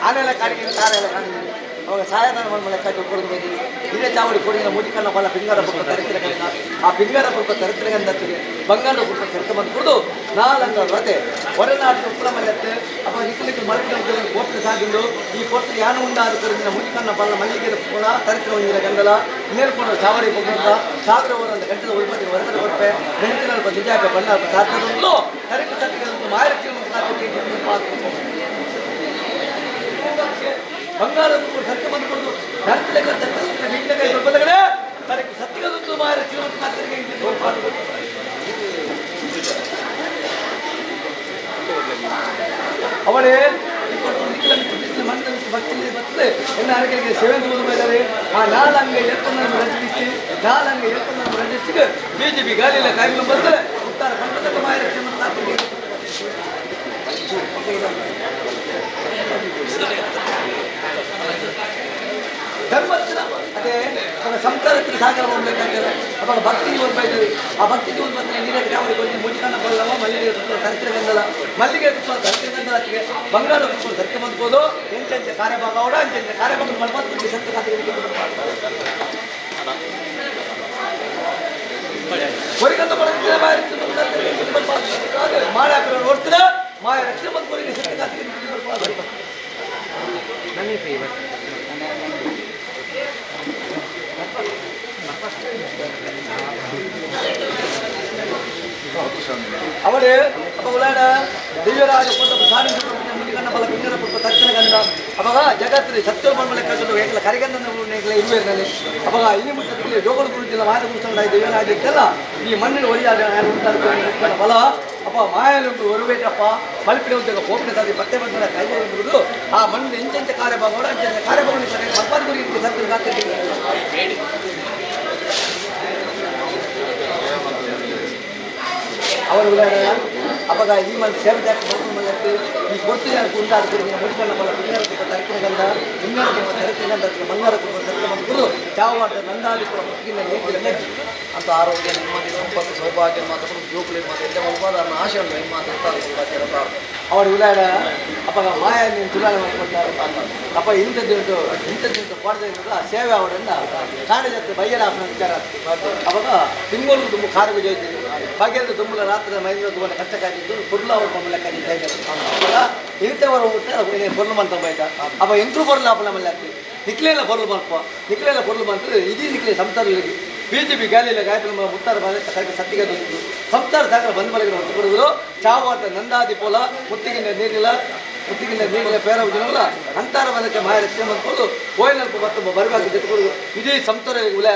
ಆನೆಲ್ಲ ಕಾಡಿಗೆ ತಾರೆಲ್ಲ ಕಾಣಿದೆ ಅವಾಗ ಸಾಯದಾನ ಮಾಡಿ ಲೆಕ್ಕ ಕೊಡೋದು ಬಂದು ಇದೇ ಚಾವಡಿ ಕೊಡಿನ ಮುದಿಕನ್ನ ಬಲ್ಲ ಪಿಂಗಾರ ಪುಕ್ಕ ತರಿತಿರಗಳಿಂದ ಆ ಪಿಂಗಾರ ಪುಕ್ಕ ತರಿತಿರಗಂದತ್ತಿಗೆ ಬಂಗಾರ ಪುಕ್ಕ ಸೆರೆತ ಬಂದು ಕೊಡು ನಾಲ್ಕು ರತೆ ಒಡನಾಡು ಉಪ್ಪಳ ಮಲ್ಲತ್ತೆ ಅವಾಗ ನಿಕ್ಕಲಿಕ್ಕೆ ಮಲ್ಪಿನ ಕೋಟೆ ಸಾಗಿದ್ದು ಈ ಕೋಟೆ ಯಾನು ಉಂಡಾದ ಕೊಡಿನ ಮುದಿಕನ್ನ ಬಲ್ಲ ಮಲ್ಲಿಗೆ ಪುಣ ತರಿತಿರ ಹೊಂದಿರ ಗಂಗಲ ನೇರ್ಕೊಂಡು ಚಾವಡಿ ಪುಕ್ಕ ಸಾವಿರ ಅಂತ ಗಂಟದ ಉಳ್ಪಟ್ಟಿಗೆ ಹೊರಗಡೆ ಕೊಟ್ಟೆ ನೆಂಚಿನ ನಿಜಾಕ ಬಣ್ಣ ಸಾಧ್ಯ ಕರೆಕ್ಟ್ ಸತ್ತಿಗೆ ಮಾಹಿತಿ ಬಂಗಾರ ಸತ್ಯ ಬಂದುಕೊಂಡು ಕೈ ಬಂದಗಡೆ ಕರೆಕ್ಟ್ ಸತ್ಯಗದಂತೂ ಮಾರ ಜೀವಂತ ಮಾತರಿಗೆ ಅವಳೇ ಮಣ್ಣಿನ ಭಕ್ತಿಯಲ್ಲಿ ಬರ್ತದೆ ಎಲ್ಲ ಅರಕೆಗೆ ಸೇವೆಂದು ಬಂದಿದ್ದಾರೆ ಆ ನಾಲ್ಂಗೆ ಎತ್ತನ್ನು ರಚಿಸಿ ನಾಲ್ಂಗೆ ಎತ್ತನ್ನು ರಚಿಸಿಗೆ ಬಿಜೆಪಿ ಗಾಲಿಲ್ಲ ಕಾಯಿಲೆ ಬರ್ತದೆ ಉತ್ತರ ಕನ್ನಡ ಮಾಯ ಜೀವಂತ ಮಾತರಿಗೆ ಧರ್ಮಸ್ಥಳ ಅದೇ ಸಂಸ್ಕಾರಕ್ಕೆ ಸಾಗರ ಹೋಗ್ಬೇಕಾಗ್ತದೆ ಅವಾಗ ಭಕ್ತಿಗೆ ಹೋಗ್ಬೇಕಾದ್ರೆ ಆ ಭಕ್ತಿಗೆ ಒಂದು ಬಂದರೆ ನೀರಿಗೆ ಯಾವ ಮುಡಿಕನ್ನ ಬಲ್ಲವ ಮಲ್ಲಿಗೆ ತರಿಸಿರ ಗಂಧಲ ಮಲ್ಲಿಗೆ ತರಿಸಿರ ಗಂಧಲಕ್ಕೆ ಬಂಗಾಳ ಕುತ್ಕೊಂಡು ತರ್ಕೆ ಬಂದ್ಬೋದು ಎಂಚೆ ಕಾರ್ಯಭಾಗ ಅವಡ ಅಂಚೆ ಕಾರ್ಯಭಾಗ ಮಲ್ಪತ್ತಿ ಸಂತ ಖಾತೆಗೆ ಕೊರಿಗಂತ ಮಾಡ ನೋಡ್ತೀರ ಮಾಯ ರಕ್ಷಣೆ ಬಂದು ಕೊರಿಗೆ ಸಂತ ಖಾತೆಗೆ ಅವರೇ ಅಪಗುಲಾಡ ದಿವ್ಯರಾಜ ಸಾರಿ ಮುನಿಗಣ್ಣ ಬಲ ಪಿಂಗರ ಪುಟ್ಟ ತಕ್ಷಣ ಗಂಧ ಅವಾಗ ಜಗತ್ತಿನ ಸತ್ಯ ಬಂದ ಲೆಕ್ಕ ಏಕಲ ಕರಿಗಂಧ ಇರುವೇನಲ್ಲಿ ಅವಾಗ ಇಲ್ಲಿ ಮುಟ್ಟದಲ್ಲಿ ಯೋಗಗಳು ಗುರುತಿಲ್ಲ ಮಾಯ ಗುರುತಾಗ ದಿವ್ಯರಾಜ ಇಟ್ಟಲ್ಲ ಈ ಮಣ್ಣಿನ ಒಳಿಯಾದ ಬಲ ಅಪ್ಪ ಮಾಯಲುಂಟು ಒರುಬೇಟಪ್ಪ ಮಲ್ಪಿನ ಉದ್ಯೋಗ ಕೋಪನೆ ಸಾಧಿ ಪತ್ತೆ ಬಂದ ಕೈ ಬಿಡುವುದು ಆ ಮಣ್ಣಿನ ಇಂಚೆಂಚ ಕಾರ್ಯಭಾಗ ಅಂಚೆ ಕಾರ್ಯಭಾಗ ಮಲ್ಪಾದ ಗುರಿಗೆ ಸತ್ಯ ಗಾತ್ರ ಅವರು ಅವಾಗ ಈ ಮಂದಿ ಸೇವೆ ಜಾಸ್ತಿ ಮಾಡ್ಕೊಂಡು ಈ ಕೊಡ್ತು ಜನಕ್ಕೆ ಉಂಟಾದ ಮುಡಿಕಣ್ಣ ಬಲ್ಲ ಪಿಂಗಾರ ತರಕಿನ ಗಂಧ ಪಿಂಗಾರ ತರಕಿನ ಗಂಧ ಬಂಗಾರ ಸತ್ಯ ಬಂದು ಚಾವ ಮಾಡ್ತಾರೆ ನಂದಾದಿ ಮುಟ್ಟಿನ ನೀತಿನ ನೆಚ್ಚಿ ಅಂತ ಆರೋಗ್ಯ ನೆಮ್ಮದಿ ಸಂಪತ್ತು ಸೌಭಾಗ್ಯ ಮಾತಾಡೋದು ಜೋಕುಲಿ ಮಾತಾಡಿದ್ರೆ ಒಬ್ಬಾದ ಆಶೆ ಉಂಟು ನಿಮ್ಮ ಮಾತಾಡ್ತಾ ಅವರು ವಿಲಾಡ ಅಪ್ಪಾಗ ಮಾಯ ನೀನು ತುಲಾನೆ ಮಾಡ್ಕೊಳ್ತಾರೆ ಅಪ್ಪ ಇಂಥದ್ದು ಪಡೆದ ಸೇವೆ ಅವರನ್ನ ಕಾಣೆ ಜೊತೆ ಬಯ್ಯರ ಅಪ್ಪನ ವಿಚಾರ ಅವಾಗ ತಿಂಗಳು ತುಂಬ ಕಾರಿಗೆ ಜೊಯ್ತೀರಿ ಬಗೆಯದು ತುಂಬ ರಾತ್ರಿ ಮೈಂದ್ರ ತುಂಬ ಕಷ್ಟಕ್ಕಾಗಿದ್ದು ಪುರ್ಲ ಅವ್ರ ಮಮ್ಮಲ್ಲ ಕೈ ಅವಾಗ ಇಂಥವರು ಹೋಗ್ಬಿಟ್ಟೆ ಪೊರ್ಲು ಮಂತ ಬೈತ ಅಪ್ಪ ಎಂಟ್ರು ಬರಲ್ಲ ಅಪ್ಪ ನಮ್ಮಲ್ಲಿ ಆಗ್ತದೆ ನಿಕ್ಲೆಲ್ಲ ಪೊರ್ಲು ಬಂತಪ್ಪ ನಿಕ್ಲೆಲ್ಲ ಪೊರ್ಲು ಬಂತು ಇದೀ ನಿಕ್ಲೆ ಸಂಸಾರಗಳಿಗೆ ಬಿಜೆಪಿ ಗಾಲಿಲ್ಲ ಗಾಯತ್ರಿ ಮುತ್ತಾರ ಕರೆಕ್ಟ್ ಸತ್ತಿಗೆ ಬಂದಿದ್ದು ಸಂಸಾರ ಸಾಗರ ಬಂದ ಬಲಗಳು ಹೊತ್ತು ಕೊಡುವುದು ಚಾವಾಟ ನಂದಾದಿ ಪೋಲ ಮುತ್ತಿಗಿಂದ ನೀರಿಲ್ಲ ಪೇರ ಉಜ್ಜನಲ್ಲ ಅಂತಾರ ಬಲಕ್ಕೆ ಮಾಯ ರಕ್ಷಣೆ ಬಂದ್ಕೊಂಡು ಓಯ್ನಲ್ಪ ಮತ್ತು ಬರಬೇಕು ಜೊತೆಕೊಡುದು ಇಡೀ ಸಂಸಾರ ಉಲ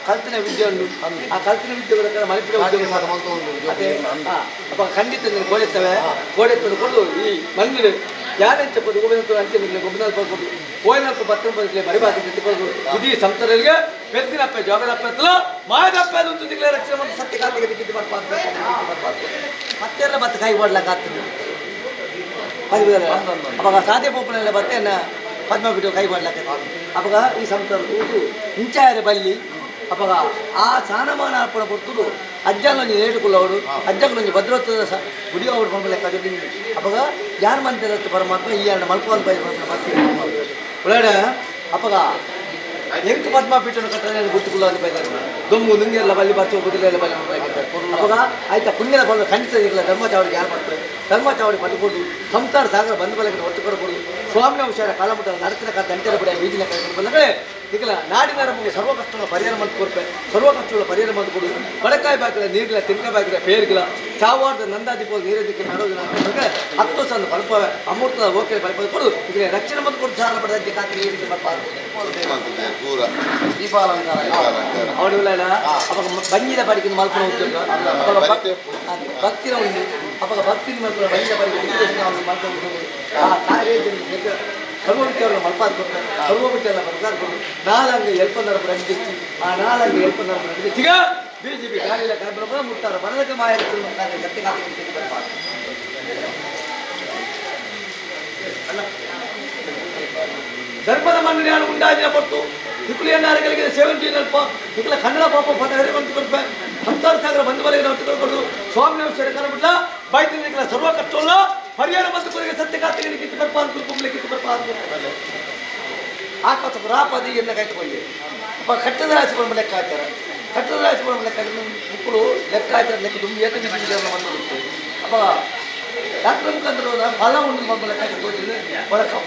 ಕಲ್ತಿನ ವಿದ್ಯೆ ಉಂಟು ಆ ಕಲ್ತಿನ ವಿದ್ಯೆ ಮಲ್ಪಿನ ಉದ್ಯೋಗ ಅದೇ ಅಪ್ಪ ಖಂಡಿತ ನೀನು ಕೋಡೆತ್ತವೆ ಕೊಡು ಈ ಮಣ್ಣಿನ ಯಾನೆಂಚ ಗೊಬ್ಬರ ಅಂಚೆ ಗೊಬ್ಬರ ಕೊಡು ಓಯ್ನಲ್ಪ ಬತ್ತ ಬರಿಬಾಕಿ ಜೊತೆಕೊಡುದು ಇಡೀ ಸಂಸಾರರಿಗೆ ಬೆತ್ತಿನಪ್ಪ ಜೋಗದಪ್ಪ ಎತ್ತಲ ಮಾಯದಪ್ಪ ಅದು ಒಂದು ತಿಂಗಳ ರಕ್ಷಣೆ ಮತ್ತು ಸತ್ಯ ಖಾತೆಗೆ ಟಿಕೆಟ್ ಮತ್ತೆಲ್ಲ ಮತ್ತೆ ಕೈ ಓಡ್ಲಕ್ಕೆ ಆಗ್ತದೆ ಅವಾಗ ಸಾಧ್ಯ ಪೋಪನೆಲ್ಲ ಬತ್ತೆನ್ನ ಪದ್ಮ ಬಿಟ್ಟು ಕೈ ಮಾಡ್ಲಕ್ಕೆ ಅವಾಗ ಈ ಸಂಸಾರ ಇಂಚಾಯರ ಬಲ್ಲಿ ಅವಾಗ ಆ ಸ್ನಾನಮಾನ ಅರ್ಪಣ ಕೊಡ್ತುದು ಅಜ್ಜಂಗೊಂದು ನೇಡುಕೊಳ್ಳೋರು ಅಜ್ಜಂಗೊಂದು ಭದ್ರತ್ವದ ಗುಡಿ ಅವ್ರು ಬಂದ ಲೆಕ್ಕ ಜೊತೆಗೆ ಅವಾಗ ಯಾರು ಮಂತ್ರಿ ಪರಮಾತ್ಮ ಈ ಎರಡು ಮಲ್ಪವನ್ನು ಬೈ ಒಳ್ಳೆ ಅವಾಗ ಎಂಟು ಪದ್ಮ ಪೀಠನ ಕಟ್ಟಡ ಗುರ್ತುಕೊಳ್ಳೋ ಅಂತ ಬೈತಾರೆ ದೊಂಬು ನುಂಗೆಲ್ಲ ಬಲ್ಲಿ ಬರ್ತು ಬುದಿಲೆಲ್ಲ ಬಲ್ಲಿ ಅವಾಗ ಆಯ್ತಾ ಪುಣ್ಯದ ಬಂದು ಖಂಡಿತ ಇರಲಿಲ್ಲ ಧರ್ಮಚಾವಡಿಗೆ ಯಾರು ಮಾಡ್ತಾರೆ ಧರ್ಮಚಾವಡಿ ಪಡ್ಬೋದು ಸಂಸಾರ ಸಾಗರ ಬಂದು ಬಲಕ್ಕೆ ಒತ್ತು ಕೊಡಬಹುದು ಸ್ವಾಮಿ ಹುಷಾರ ಕಾಲಮುಟ್ಟ ನರಕಿನ ಕಾಲ ದಂಟೆರ ಬಿಡ ಬೀದಿನ ಕರ್ಕೊಂಡು ಬಂದರೆ ಈಗಲ ನಾಡಿನ ನಮಗೆ ಸರ್ವ ಕಷ್ಟಗಳ ಪರಿಹಾರ ಮಾಡಿ ಕೊಡ್ಪೆ ಸರ್ವ ಕಷ್ಟಗಳ ಪರಿಹಾರ ಮಾಡಿ ಕೊಡುದು ಬಡಕಾಯಿ ಬಾಕಿಲ್ಲ ನೀರಿಲ್ಲ ತಿನ್ಕಾಯಿ ಬಾಕಿಲ್ಲ ಪೇರ್ಗಿಲ್ಲ ಚಾವಾರ್ದ ನಂದಾದಿಪೋದು ನೀರದಿಕ್ಕೆ ಮಾಡೋದಿಲ್ಲ ಅಂತಂದ್ರೆ 10 ವರ್ಷ ಪಲ್ಪ ಅಮೃತದ ಓಕೆ ಪಲ್ಪ ಕೊಡು ಈಗ ರಕ್ಷಣೆ ಮತ್ತು ಕೊಟ್ಟು ಸಾಲ ಪಡೆದಂತೆ ಖಾತ್ರಿ ಈ ರೀತಿ ದೀಪಾಲಂಕಾರ ಅವಳಿಲ್ಲ ಅವಾಗ ಬಂಜಿದ ಬಾಡಿಗೆ ಮಲ್ಪನ ಉದ್ಯೋಗ ಭಕ್ತಿನ ಉಂಟು ಅವಾಗ ಭಕ್ತಿನ ಮಲ್ಪನ ಬಂಜಿದ ಬಾಡಿಗೆ ಮಲ್ಕೊಂಡು ಆ ಕಾರ್ಯ ಸರ್ವವಿಚಾರ ಮಲ್ಪಾದ ಕೊಡ್ತಾರೆ ಸರ್ವವಿಚಾರ ಮಲ್ಪಾದ ಕೊಟ್ಟು ನಾಲ್ಕು ಎಲ್ಪಂದರ ನಡೆದಿತ್ತು ಆ ನಾಲ್ಕು ಎಲ್ಪಂದರ ನಡೆದಿತ್ತು ಈಗ ಬಿಜೆಪಿ ಗಾಳಿಲ ಕಾರ್ಯಕ್ರಮ ಮುಟ್ಟಾರ ಮನದಕ್ಕೆ ಮಾಯ ಗಟ್ಟಿ ಧರ್ಮದ ಮನ್ನಣೆಯನ್ನು ಉಂಟಾಜಿನ ಕೊಟ್ಟು ವಿಕುಲಿಯನ್ನಾರಗಳಿಗೆ 17 ಅಲ್ಪ ವಿಕಲ ಕನ್ನಡ ಪಾಪ ಪದ ಬಂದು ಕೊಡ್ಬೆ ಸಂಸಾರ ಸಾಗರ ಬಂದು ಬರೆಗೆ ಕೊಟ್ಟು ಸ್ವಾಮಿ ಅವಶ್ಯಕ ಕಾರಣ ಬಾಯ್ತಿನ ಸರ್ವ ಕಷ್ಟವಲ್ಲ ಪರಿಹಾರ ಬಂದು ಕೊರಿಗೆ ಸತ್ಯ ಖಾತೆಗೆ ಕಿತ್ತು ಬರ್ಪಾದ ಕುಂಬಳೆ ಕಿತ್ತು ಬರ್ಪಾದ ಆಕಾಶ ರಾಪದಿ ಎಲ್ಲ ಕೈಟ್ಕೊಂಡೆ ಅಪ್ಪ ಕಟ್ಟದ ರಾಶಿ ಬಂದ ಲೆಕ್ಕಾಚಾರ ಕಟ್ಟದ ರಾಶಿ ಬಂದ ಲೆಕ್ಕಾಚಾರ ಮಕ್ಕಳು ಲೆಕ್ಕಾಚಾರ ಲೆಕ್ಕ ತುಂಬ ಏಕ ವಿಧಿಗಳನ್ನು ಬಂದು ಅಪ್ಪ ಡಾಕ್ಟರ್ ಮುಖಂಡರು ಫಲ ಉಂಟು ಬಂದ ಲೆಕ್ಕಾಚಾರ ತೋರಿಸಿದ್ರೆ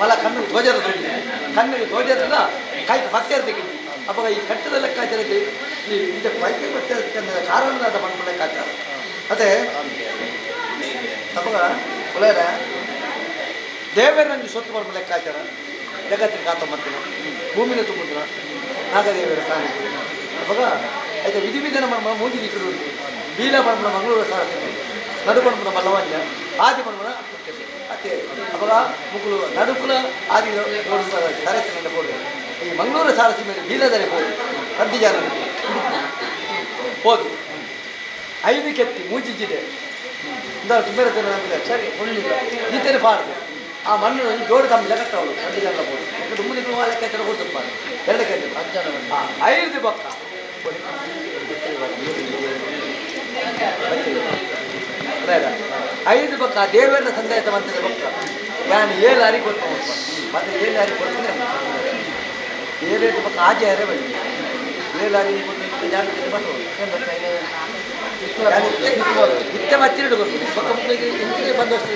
ಫಲ ಕಣ್ಣಿಗೆ ಧ್ವಜರ ತೋರಿಸಿದೆ ಕಣ್ಣಿಗೆ ಧ್ವಜರಲ್ಲ ಕಾಯ್ತು ಭಕ್ತಿಯರು ತೆಗೆದು ಅವಾಗ ಈ ಕಟ್ಟದ ಲೆಕ್ಕಾಚಾರಕ್ಕೆ ಈ ಇದು ವೈದ್ಯ ಭಕ್ತಿಯರ ಕಾರಣದ ಬಂದ ಲೆಕ್ಕಾಚಾರ ಅದೇ ಅವಾಗ ಒಳ್ಳೆಯ ದೇವರನ್ನು ಸೊತ್ತು ಬರುವ ಲೆಕ್ಕಾಚಾರ ಜಗತ್ತಿನ ಕಾತ ಮಾಡ್ತೀನ ಭೂಮಿನ ತುಂಬಿದ್ರ ನಾಗದೇವರ ಸಾನ್ನಿಧ್ಯ ಅವಾಗ ಆಯ್ತಾ ವಿಧಿ ವಿಧಾನ ಮಾಡ್ಮ ಮೂಗಿ ಇಕ್ಕಡು ಬೀಲ ಮಾಡ್ಮ ಮಂಗಳೂರು ಸಾರಥಿ ನಡು ಮಾಡ್ಮ ಮಲ್ಲವಾದ್ಯ ಆದಿ ಮಾಡ್ಮ ಅತ್ತೆ ಅವಾಗ ಮುಗುಳು ನಡುಕುಲ ಆದಿ ಸರಸ್ಸಿನಿಂದ ಹೋದ್ರೆ ಈ ಮಂಗಳೂರು ಸಾರಥಿ ಮೇಲೆ ಬೀಲದರೆ ಹೋಗಿ ರದ್ದಿ ಜಾಲ ಹೋದು 5 ಕೆತ್ತಿ ಮೂಜಿಜ್ಜಿದೆ ಸುಮ್ಮನೆ ಸರಿ ಉಳ್ಳಿಲ್ಲ ಈತೇನೆ ಪಾಡ್ದು ಆ ಮಣ್ಣು ಜೋಡು ಕಮ್ಮಿಲ್ಲ ಕಟ್ಟವಳು ರದ್ದಿ ಜಾಲ ಹೋಗಿ ತುಂಬ ಲೆಕ್ಕಾಚಾರ ಹೋಗ್ತಪ್ಪ 2 ಕೆತ್ತಿ 5 ಬೊಕ್ಕ 5 ಬೊಕ್ಕ ದೇವರ ಸಂದೇಶ ಬಂತದೆ ಬೊಕ್ಕ ಯಾನು 7 ಅರಿ ಕೊಟ್ಟು ಮತ್ತೆ 7 ಅರಿ ಕೊಡ್ತೀನಿ 7 ಬೊಕ್ಕ ಆಜೆ ಅರೆ ಬಳಿ 7 ಅರಿ ಕೊಟ್ಟು ಜಾಗೃತಿ ಬಂದು ನಿತ್ಯ ಮಚ್ಚಿಟ್ಟು ಕೊಡ್ತೀನಿ ಬೊಕ್ಕ ಮುಖ್ಯಕ್ಕೆ ಇಂಚಿಗೆ ಬಂದಷ್ಟು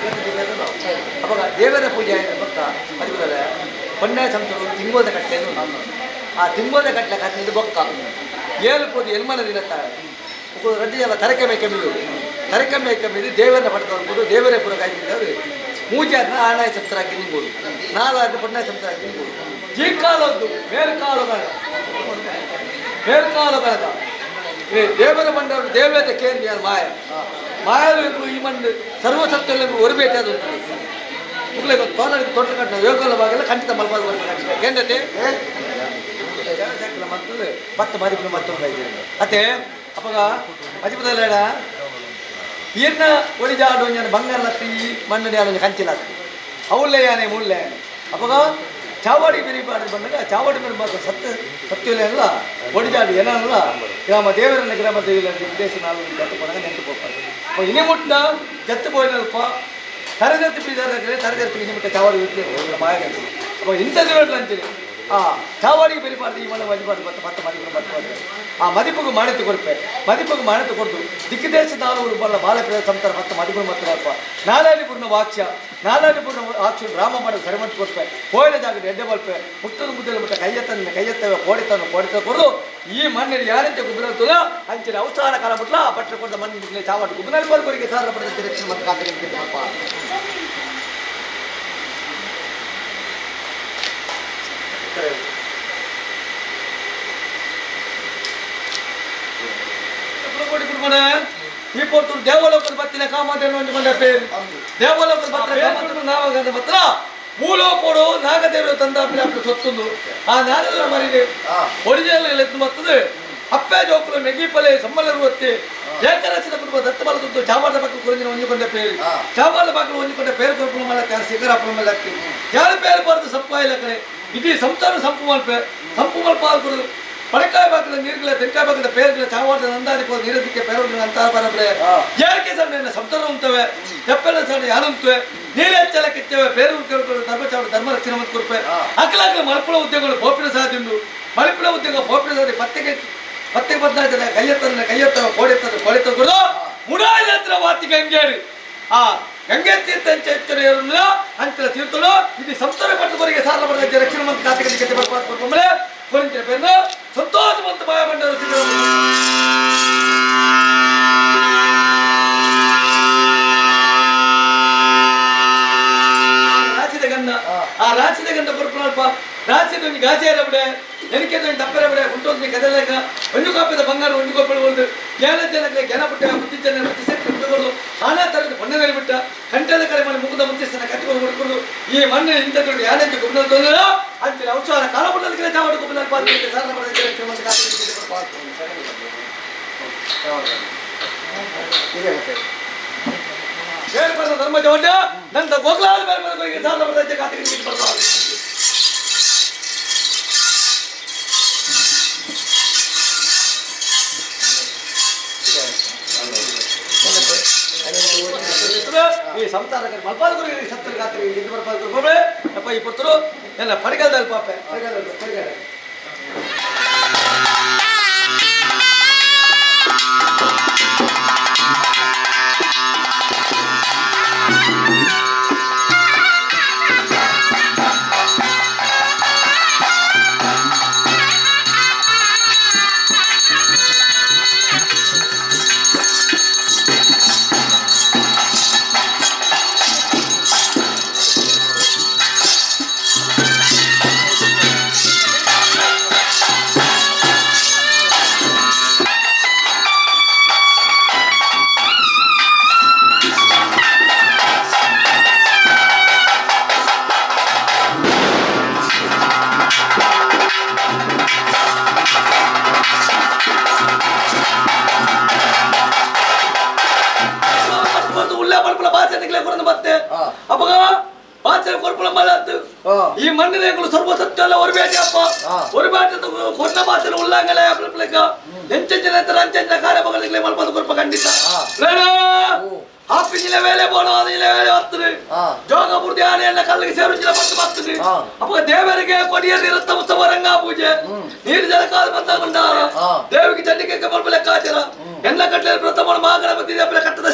ಅವಾಗ ದೇವರ ಪೂಜೆ ಆಯಿತು ಬೊಕ್ಕ ಅದಕ್ಕೆ ಪೊನ್ನೆ ಸಂತರು ತಿಂಗೋದ ಕಟ್ಟೆಯನ್ನು ಆ ತಿಂಗೋದ ಕಟ್ಟಲೆ ಕಟ್ಟಿದ್ದು ಬೊಕ್ಕ 7 ಕೋಟಿ ಎಲ್ಮನ ದಿನತ್ತಾರೆ ರಡ್ಡಿ ಎಲ್ಲ ತರಕೆಮ್ಮೆ ಕೆಮ್ಮಿದು ತರಕೆಮ್ಮೆ ಕೆಮ್ಮಿದು ದೇವರನ್ನ ಪಡ್ಕೊಂಡು ದೇವರೇ ಪುರ ಕಾಯ್ತಿದ್ದವರು ಮೂಜಾದ ಆಣಾಯ ಸಂತರಾಗಿ ನಿಂಗೋದು 4 ಪೊನ್ನೆ ಸಂತರಾಗಿ ನಿಂಗೋದು ಈ ಕಾಲದ್ದು ಮೇಲ್ಕಾಲಗಳದ ದೇವರ ಮಂಡವರು ದೇವದ ಕೇಂದ್ರ ಮಾಯಲು ಈ ಮಂಡು ಸರ್ವಸತ್ವಲ್ಲೂ ಹೊರಬೇಟಾದ ತೊಟ್ಟು ಕಟ್ಟ ಯೋಗಲ ಬಾಗೆಲ್ಲ ಖಂಡಿತ ಮಲ್ಪಾದ ಕೇಂದ್ರತೆ ಮತ್ತೆ ಮರಿಪುರ ಮತ್ತೊಂದು ಅತ್ತೆ ಅಪ್ಪಗ ಅಜಿಪದಲ್ಲೇಡ ಏನ ಒಡಿಜಾಡು ಬಂಗಾರ ಮಣ್ಣು ಯಾರು ಕಂಚಿಲ್ಲ ಅವಲ್ಲೇ ಯಾನೆ ಮುಳ್ಳೆ ಅಪ್ಪಗ ಚಾವಾಡಿ ಬಿರಿ ಪಾಡಿ ಬಂದಾಗ ಚಾವಾಡಿ ಮೇಲೆ ಮಾತ್ರ ಸತ್ಯವಲ್ಲ ಅಲ್ಲ ಒಡಿಜಾಡು ಏನಲ್ಲ ಗ್ರಾಮ ದೇವರನ್ನ ಗ್ರಾಮ ದೇವಿಲ್ಲ ದೇಶ 4 ಜತ್ತು ಪಡಗ ನೆಂಟು ಹೋಗ್ತಾರೆ ಇನಿ ಮುಟ್ಟ ಜತ್ತು ಪೋಯಿನಲ್ಪ ತರಗತಿ ಬೀದಾರೆ ತರಗತಿ ಇನಿ ಮುಟ್ಟ ಚಾವಾಡಿ ಮಾಯ ಅಪ್ಪ ಇಂಥದ್ದು ಹೇಳಲ್ಲ ಅಂತೀನಿ ಆ ಚಾವಾಡಿಗೆ ಬೆರಿಬಾರ್ದು ಈ ಮನೆ ಮದಿಬಾರ್ದು ಮತ್ತೆ ಮದಿಪುರ ಮತ್ತೆ ಆ ಮದಿಪುಗು ಮಾನ್ಯತೆ ಕೊಡ್ಪೆ ಮದಿಪುಗು ಮಾನ್ಯತೆ ಕೊಡ್ದು ದಿಕ್ಕದೇಶ ನಾಲ್ವರು ಬಲ್ಲ ಬಾಲಕರ ಸಂತರ ಮತ್ತೆ ಮದಿಪುರ ಮತ್ತೆ ಅಪ್ಪ ನಾಲಾಲಿಪುರ್ನ ವಾಕ್ಯ ಆಕ್ಷ ರಾಮ ಮಾಡಿ ಸರಿಮಂತ ಕೊಡ್ಪೆ ಹೋಯ್ದ ಜಾಗದ ಎಡ್ಡೆ ಬಲ್ಪೆ ಮುಟ್ಟದ ಮುದ್ದೆಲ್ಲ ಮುಟ್ಟ ಕೈಯತ್ತವೆ ಕೋಡಿತ ಕೊಡದು ಈ ಮಣ್ಣಿನ ಯಾರಂತೆ ಗುಬ್ಬನಲ್ಲ ಅಂಚಿನ ಅವಸಾನ ಕಾಲ ಬಿಟ್ಲ ಆ ಪಟ್ಟ ಕೊಡ್ದ ಮಣ್ಣಿನ ಚಾವಾಡಿ ಗುಬ್ಬನಲ್ಲಿ ಬರ್ಬರಿಗೆ ಸಾಲ ಪಡೆದ ರಕ್ಷಣೆ ಮತ್ತೆ ಕಾತಪ್ಪ ಈ ಪೊತ್ತು ದೇವಲೋಕದ ಬತ್ತಿನ ಕಾಮಧೇನು ಹೊಂದಿಕೊಂಡ ಪೇರು ದೇವಲೋಕದ ಬತ್ತಿನ ನಾವಾಗ ಮಾತ್ರ ಮೂಲ ಕೊಡು ನಾಗದೇವರು ತಂದ ಸೊತ್ತುಂದು ಆ ನಾಗದೇವರ ಮರಿಗೆ ಒಡಿಜಲ್ ಎತ್ತು ಮತ್ತದು ಅಪ್ಪೆ ಜೋಕುಲು ಮೆಗಿಪಲೆ ಸಮ್ಮಲರು ಒತ್ತಿ ಏಕರಸಿದ ಕುಟುಂಬ ದತ್ತಬಲದ್ದು ಚಾವಾದ ಪಕ್ಕ ಕುರಿಜಿನ ಹೊಂದಿಕೊಂಡ ಪೇರು ಚಾವಾದ ಪಕ್ಕ ಹೊಂದಿಕೊಂಡ ಪೇರು ಕೊಟ್ಟು ಮಲಕ್ಕ ಶಿಖರಾಪುರ ಮಲಕ್ಕಿ ಯಾರು ಪೇರು ಬರೆದು ಸಪ್ಪಾಯಿಲ್ಲ ಕಡೆ ಇಡೀ ಸಂಸಾರ ಸಂಪು ಮಲ್ಪ ಕೊಡೋದು ಪಡಕಾಯಿ ಬಾಕಲ ನೀರುಗಳ ತೆಂಕಾಯಿ ಬಾಕಲ ಪೇರುಗಳ ಚಾವಾದ ನಂದಾದಿ ಹೋದ ನೀರದಿಕ್ಕೆ ಪೇರುಗಳ ಅಂತ ಬರಬಳೆ ಯಾರಿಗೆ ಸಣ್ಣ ಸಂಸಾರ ಉಂಟವೆ ತೆಪ್ಪೆಲ್ಲ ಸಣ್ಣ ಯಾರು ಉಂಟವೆ ನೀರು ಹೆಚ್ಚೆಲ್ಲ ಕಿತ್ತೇವೆ ಪೇರು ಧರ್ಮಚಾವ ಧರ್ಮ ರಕ್ಷಣೆ ಮತ್ತು ಕೊಡ್ಪೆ ಅಕ್ಕಲಾಗಲ ಮಲ್ಪುಳ ಉದ್ಯೋಗಗಳು ಬೋಪಿನ ಸಾಧ್ಯುಂಡು ಮಲ್ಪುಳ ಉದ್ಯೋಗ ಬೋಪಿನ ಸಾಧಿ ಪತ್ತೆಗೆ ಮತ್ತೆ 14 ಕೈಯತ್ತ ಕೊಳೆತ ಕೊಡು ಮುಡಾದ ಹತ್ರ ವಾತಿ ಗಂಗೇರಿ ಆ ಗಂಗೆ ತೀರ್ಥ ಎಚ್ಚರ ಅಂಚಲ ತೀರ್ಥಳು ಇದು ಸಂಸಾರ ಪಟ್ಟದವರಿಗೆ ಸಾಲ ಪಡೆದ ರಕ್ಷಣಾ ಮಂತ್ರಿ ಖಾತೆಗೆ ಕತೆ ಬರ್ಕೊಂಡ್ರೆ ಕೊರಿಂತಿನ ಪೇರನ್ನು ಸಂತೋಷವಂತ ಬಾಯಮಂಡಲ ರಾಚಿದ ಗಂಧ ಆ ರಾಚಿದ ಗಂಧ ಬರ್ಕೊಳಲ್ಪ ರಾಚಿದ ಒಂದು ಗಾಜೆ ಬಿಡೆ ನನಗೆ ತಪ್ಪರೆ ಬಿಡೆ ಉಂಟು ಕದಲೆಗ ಒಂದು ಕಾಪದ ಬಂಗಾರ ಒಂದು ಕಾಪಡ್ಬೋದು ಜ್ಞಾನ ಜನಕ್ಕೆ ಜ್ಞಾನ ಬಿಟ್ಟ ಬುದ್ಧಿ ಜನ ಬಿಟ್ಟುಕೊಡು ಹಣ ತರದು ಮಣ್ಣದಲ್ಲಿ ಬಿಟ್ಟ ಕಂಠದ ಕಡೆ ಮಾಡಿ ಮುಖದ ಮುತ್ತಿಸ್ತನ ಕಟ್ಟಿಕೊಂಡು ಹೊಡ್ಕೊಂಡು ಈ ಮಣ್ಣು ಇಂಥ ಯಾನೆಂದು ಗುಬ್ಬನ ತೊಂದರೆ ಅಂತಿಲ್ಲ ಔಷಧ ಕಾಲ ಬಿಟ್ಟದಕ್ಕೆ ಚಾವಡು ಗುಬ್ಬನ ಪಾತ್ರ ಸಾಲ ಪಡೆದ ಧರ್ಮ ಜವಡ್ಡ ನಂತರ ಗೋಗ್ಲಾಲ ಸಾಲ ಪಡೆದ ಖಾತೆಗೆ ಬರ್ತಾರೆ ಈ ಸಂತಾನ ಮಲ್ಪಾದಗುರಿಗೆ ಸತ್ತರ ಗಾತ್ರಿ ಇದು ಬರ್ಪಾದ್ರೆ ಅಪ್ಪ ಈ ಪುರ್ತರು ಎಲ್ಲ ಪಡಗಲ್ದಲ್ಲಿ ಪಾಪೆ ಪಡಗಲ್ ಈ ಮಣ್ಣಿನ ಸರ್ವಸತ್ಯಲ್ಲ ಹೊರಬೇಟಿ ಅಪ್ಪ ಹೊರಬೇಟ ಕೊಟ್ಟ ಭಾಷೆ ಉಲ್ಲಂಘನೆ ಎಂಚೆಂಚಿನ ಅಂಚೆಂಚಿನ ಕಾರ್ಯಭಾಗಗಳಿಗೆ ಮಲ್ಪದ ಕೊರಪ ಖಂಡಿತ ಹಾಪಿಂಜಿನ ವೇಳೆ ಬೋಣವಾದ ವೇಳೆ ಹತ್ತರಿ ಜೋಗ ಬುರ್ದಿ ಆನೆಯನ್ನ ಕಲ್ಲಿಗೆ ಸೇರುಂಜಿನ ಬಂದು ಬರ್ತದೆ ಅಪ್ಪ ದೇವರಿಗೆ ಕೊಡಿಯಲ್ಲಿ ರಥ ಉತ್ಸವ ರಂಗ ಪೂಜೆ ನೀರು ಜಲಕಾಲ ಬಂದಾಗುಂಡಾರ ದೇವಿಗೆ ಚಂಡಿಕೆ ಮಲ್ಪ ಲೆಕ್ಕಾಚಾರ ಎಲ್ಲ ಕಟ್ಟಲೆ ಪ್ರಥಮ ಮಹಾಗಣಪತಿ ದೇವರ ಕಟ್ಟದ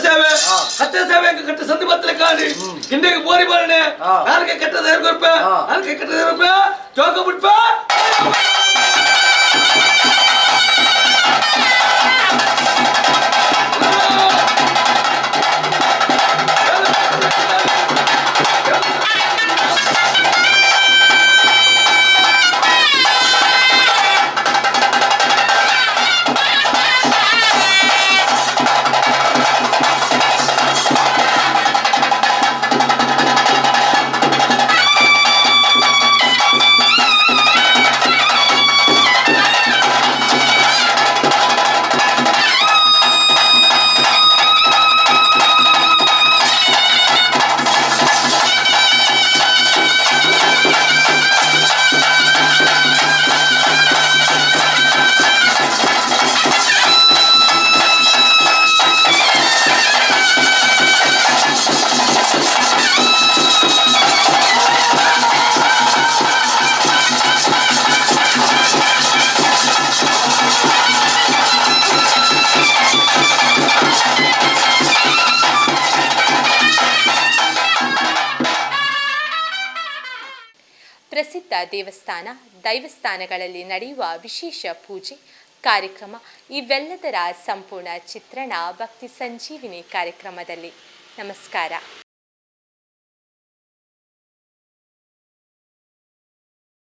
ಸೇವೆ ಕಟ್ಟ ಸಂಧಿ ಬತ್ತಲೆ ಕಾಣಿ ಹಿಂದಿಗೆ ಬೋರಿ ಬರಣೆ ನಾಲ್ಕೆ ಕಟ್ಟದ 2 ರೂಪಾಯಿ ನಾಲ್ಕೆ ಕಟ್ಟದ 2 ರೂಪಾಯಿ ಜೋಗ ಬಿಟ್ಪ ಪ್ರಸಿದ್ಧ ದೈವಸ್ಥಾನಗಳಲ್ಲಿ ನಡೆಯುವ ವಿಶೇಷ ಪೂಜೆ ಕಾರ್ಯಕ್ರಮ ಇವೆಲ್ಲದರ ಸಂಪೂರ್ಣ ಚಿತ್ರಣ ಭಕ್ತಿ ಸಂಜೀವಿನಿ ಕಾರ್ಯಕ್ರಮದಲ್ಲಿ. ನಮಸ್ಕಾರ.